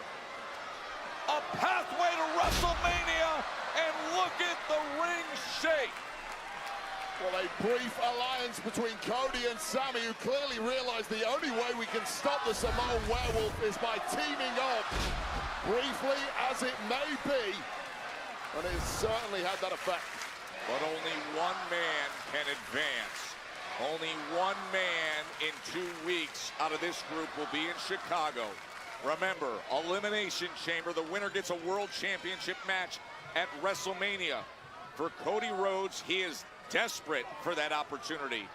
A pathway to WrestleMania, and look at the ring shake. Well, a brief alliance between Cody and Sami, who clearly realized the only way we can stop the Samoan werewolf is by teaming up, briefly as it may be, and it certainly had that effect. But only one man can advance. Only one man in 2 weeks out of this group will be in Chicago. Remember, Elimination Chamber, the winner gets a World Championship match at WrestleMania. For Cody Rhodes, he is desperate for that opportunity.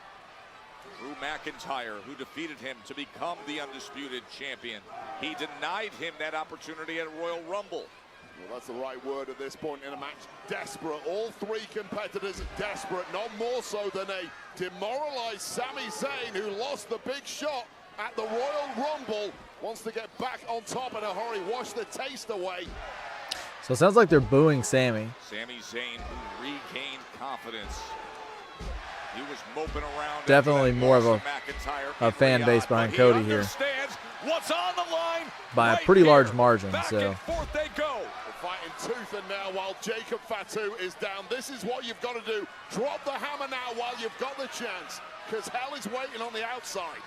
Drew McIntyre, who defeated him to become the undisputed champion. He denied him that opportunity at Royal Rumble. Well, that's the right word at this point in a match. Desperate. All three competitors desperate. Not more so than a demoralized Sami Zayn, who lost the big shot at the Royal Rumble. Wants to get back on top in a hurry. Wash the taste away. So it sounds like they're booing Sami. Sami Zayn, who regained confidence. He was moping around. Definitely more of a fan base behind Cody here. What's on the line By right a pretty here. large margin. Back So and forth they go. We're fighting tooth and nail while Jacob Fatu is down. This is what you've got to do. Drop the hammer now while you've got the chance, because hell is waiting on the outside.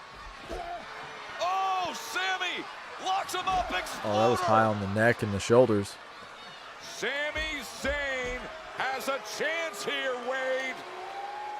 Oh, Sami locks him up. Exploder. oh, that was high on the neck and the shoulders. Sami Zayn has a chance here, Wade.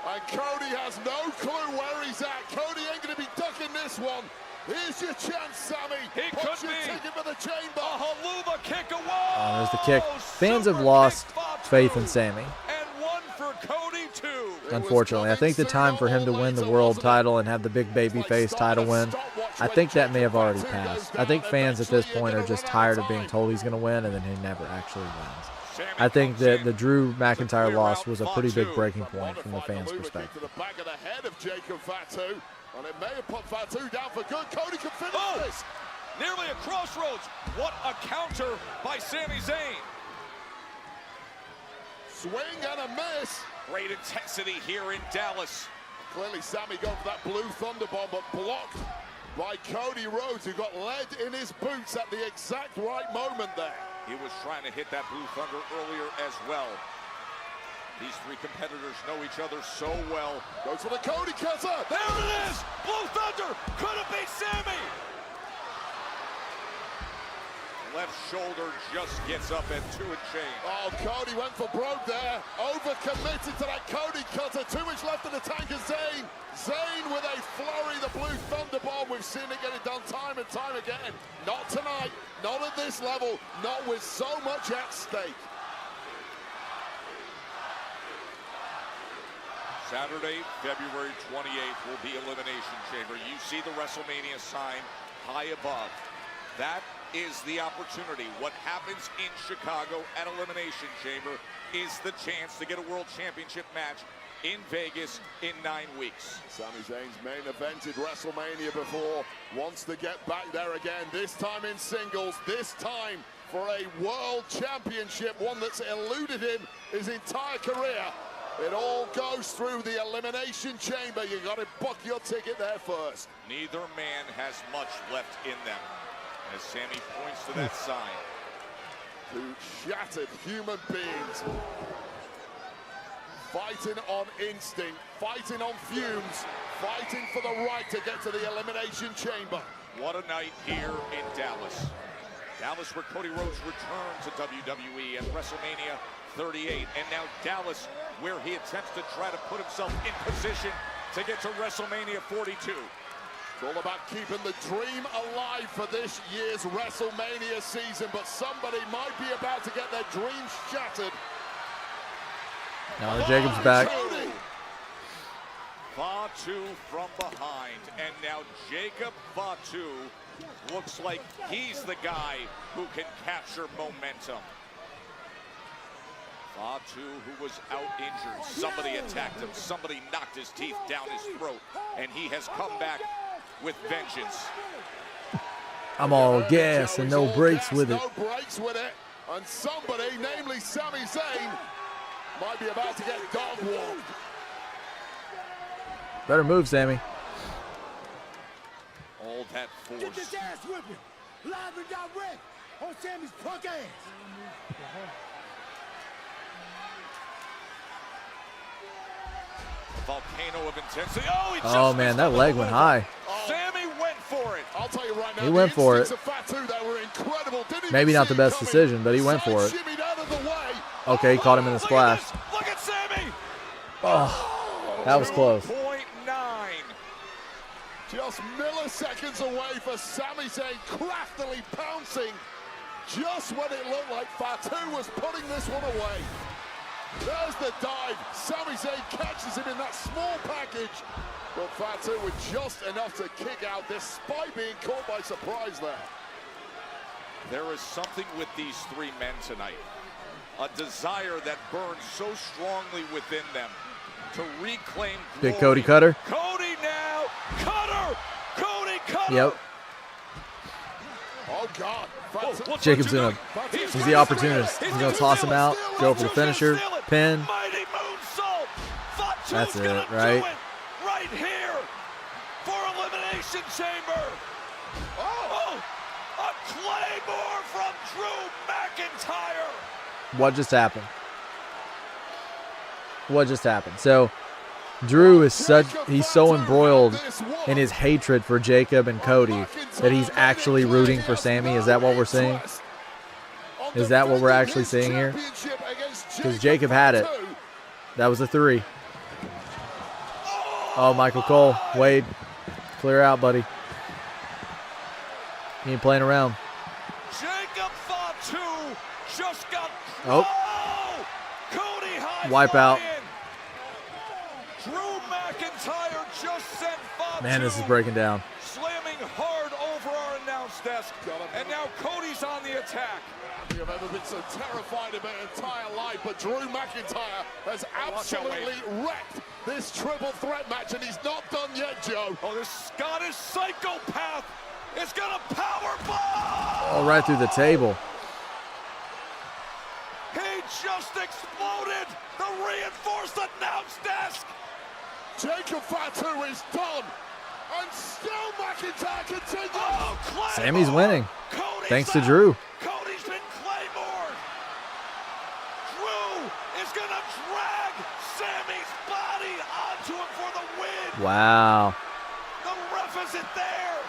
And Cody has no clue where he's at. Cody ain't going to be ducking this one. Here's your chance, Sammy. He Punch could your be. ticket for the chamber. A haluva kick away. Oh, there's the kick. Fans have lost faith in Sammy. And one for Cody, too. Unfortunately, I think the time for him to win the world title and have the big babyface title win, I think that may have already passed. I think fans at this point are just tired of being told he's going to win and then he never actually wins. I think that the Drew McIntyre loss was a pretty big breaking point from the fans' perspective. To the back of the head of Jacob Fatu, and it may have put Fatu down for good. Cody can finish this. Nearly a crossroads. What a counter by Sami Zayn. Swing and a miss. Great intensity here in Dallas. Clearly Sammy going for that blue thunderbomb, but blocked by Cody Rhodes, who got lead in his boots at the exact right moment there. He was trying to hit that blue thunder earlier as well. These three competitors know each other so well. Goes for the Cody cutter. There it is! Blue thunder! Could it be Sammy? Left shoulder just gets up at 2 and change. Oh, Cody went for broke there. Overcommitted to that Cody cutter. 2 inches left in the tank of Zayn. Zayn with a flurry, the blue thunderbomb. We've seen it get it done time and time again. Not tonight, not at this level, not with so much at stake. Saturday, February 28th will be Elimination Chamber. You see the WrestleMania sign high above. That is the opportunity. What happens in Chicago at Elimination Chamber is the chance to get a World Championship match in Vegas in 9 weeks. Sami Zayn's main evented WrestleMania before, wants to get back there again, this time in singles, this time for a World Championship, one that's eluded him his entire career. It all goes through the Elimination Chamber. You got to book your ticket there first. Neither man has much left in them, as Sammy points to that sign. 2 shattered human beings, fighting on instinct, fighting on fumes, fighting for the right to get to the Elimination Chamber. What a night here in Dallas. Dallas, where Cody Rhodes returned to WWE at WrestleMania 38, and now Dallas, where he attempts to try to put himself in position to get to WrestleMania 42. It's all about keeping the dream alive for this year's WrestleMania season, but somebody might be about to get their dreams shattered. Now Jacob's back. Fatu from behind, and now Jacob Fatu looks like he's the guy who can capture momentum. Fatu, who was out injured, somebody attacked him, somebody knocked his teeth down his throat, and he has come back with vengeance. I'm all gas and no brakes with it. No brakes with it, and somebody, namely Sami Zayn, might be about to get dog walked. Better move, Sammy. All that force. Get this ass whipping, live and direct on Sammy's punk ass. Volcano of intensity. Oh, he just Oh man, that leg went high. Sammy went for it. I'll tell you right now, He went for it. Maybe not the best decision, but he went for it. Okay, he caught him in the splash. Look at Sammy. Oh, that was close. 0.9. Just milliseconds away for Sami Zayn, craftily pouncing just when it looked like Fatu was putting this one away. There's the dive. Sami Zayn catches him in that small package, but Fatu with just enough to kick out despite being caught by surprise there. There is something with these three men tonight. A desire that burns so strongly within them to reclaim glory. Big Cody cutter. Cody now. Cutter. Cody cutter. Yep. Oh God. Fatu. Jacob's gonna, he's the opportunist. He's gonna toss him out, go for the finisher, pin. Mighty moonsault. Fatu's That's it, gonna right? do it right here for Elimination Chamber. Oh, a Claymore from Drew McIntyre. What just happened? What just happened? So Drew is he's so embroiled in his hatred for Jacob and Cody that he's actually rooting for Sammy. Is that what we're seeing? Is that what we're actually seeing here? Because Jacob had it. That was a 3. Oh, Michael Cole. Wade, clear out, buddy. He ain't playing around. Jacob Fatu just got. Oh. Cody high Wipe out. Drew McIntyre just sent Fatu. Man, this is breaking down. Slamming hard over our announce desk. And now Cody's on the attack. I think I've ever been so terrified in my entire life, but Drew McIntyre has absolutely wrecked this triple threat match, and he's not done yet, Joe. Oh, this Scottish psychopath is gonna powerbomb! Oh, right through the table. He just exploded the reinforced announce desk! Jacob Fatu is done, and still McIntyre continues. Oh, Sammy's winning. Cody's Thanks to out. Drew. Cody's been Claymored. Drew is gonna drag Sammy's body onto him for the win. Wow. The ref isn't there.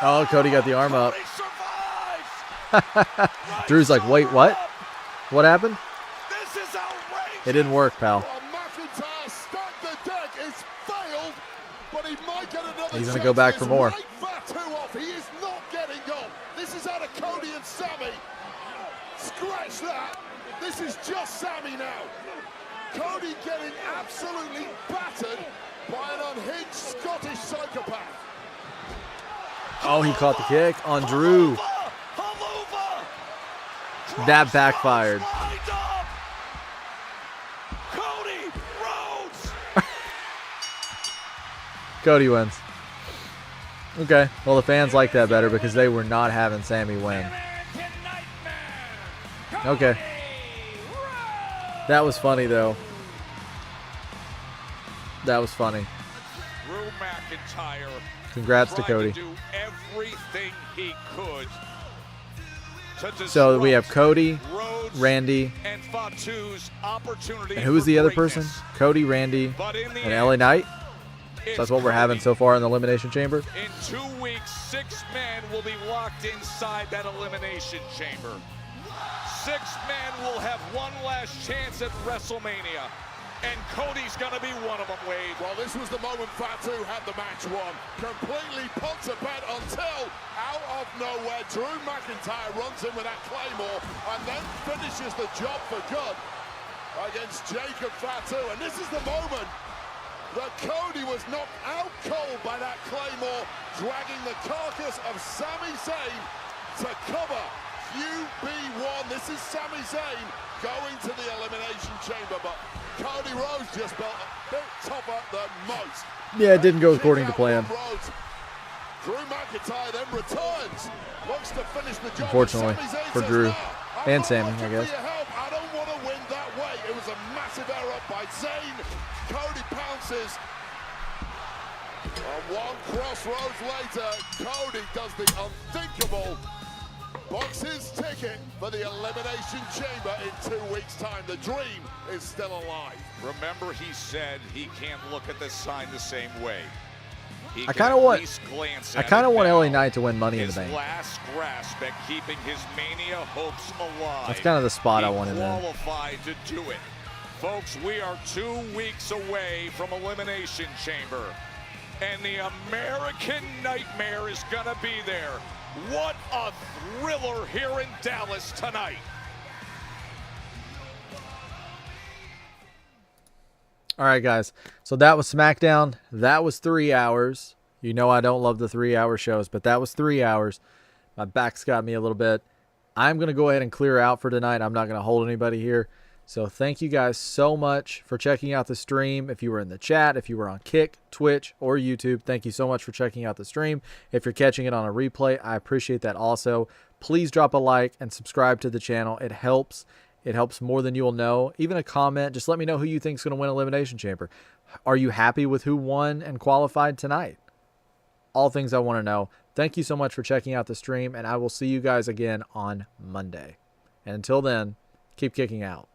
Oh, Cody got the arm up. Cody survives. Drew's like, wait, what? What happened? This is outrageous. It didn't work, pal. Well, McIntyre stacked the deck. It's failed, but he might get another He's gonna chance. go back for more. Right Fatu off. He is not getting off. This is out of Cody and Sammy. Scratch that. This is just Sammy now. Cody getting absolutely battered by an unhinged Scottish psychopath. Oh, he caught the kick on Drew. That backfired. Cody Rhodes. Cody wins. Okay. Well, the fans like that better because they were not having Sammy win. Okay. That was funny, though. That was funny. Drew McIntyre. Congrats to Cody. Do everything he could. So we have Cody, Rhodes Randy, and Fatu's opportunity. and who's for the other greatness. person? Cody, Randy, But in the and end, LA Knight. it's So that's what we're having so far in the Elimination Chamber. In 2 weeks, 6 men will be locked inside that elimination chamber. 6 men will have one last chance at WrestleMania. And Cody's gonna be one of them, Wade. Well, this was the moment Fatu had the match won. Completely puts a bet until, out of nowhere, Drew McIntyre runs in with that Claymore and then finishes the job for good against Jacob Fatu. And this is the moment that Cody was knocked out cold by that Claymore, dragging the carcass of Sami Zayn to cover QB1. This is Sami Zayn going to the Elimination Chamber, but Cody Rhodes just felt a bit tougher than most. Yeah, it didn't go according to plan. Drew McIntyre then returns, looks to finish the job. Unfortunately for Drew and Sammy, I guess. I don't want to win that way. It was a massive error by Zayn. Cody pounces. And one crossroads later, Cody does the unthinkable. Books his ticket for the Elimination Chamber in 2 weeks' time. The dream is still alive. Remember, he said he can't look at this sign the same way. He I can kind of at want. least glance I at kind of it want now. LA Knight to win Money in the His Bank. last grasp at keeping his Mania hopes alive. That's kind of the spot I He wanted in. qualified to do it. Folks, we are 2 weeks away from Elimination Chamber. And the American Nightmare is going to be there. What a thriller here in Dallas tonight. All right, guys. So that was SmackDown. That was 3 hours. You know I don't love the 3-hour shows, but that was 3 hours. My back's got me a little bit. I'm going to go ahead and clear out for tonight. I'm not going to hold anybody here. So thank you guys so much for checking out the stream. If you were in the chat, if you were on Kick, Twitch, or YouTube, thank you so much for checking out the stream. If you're catching it on a replay, I appreciate that also. Please drop a like and subscribe to the channel. It helps. It helps more than you'll know. Even a comment. Just let me know who you think is going to win Elimination Chamber. Are you happy with who won and qualified tonight? All things I want to know. Thank you so much for checking out the stream, and I will see you guys again on Monday. And until then, keep kicking out.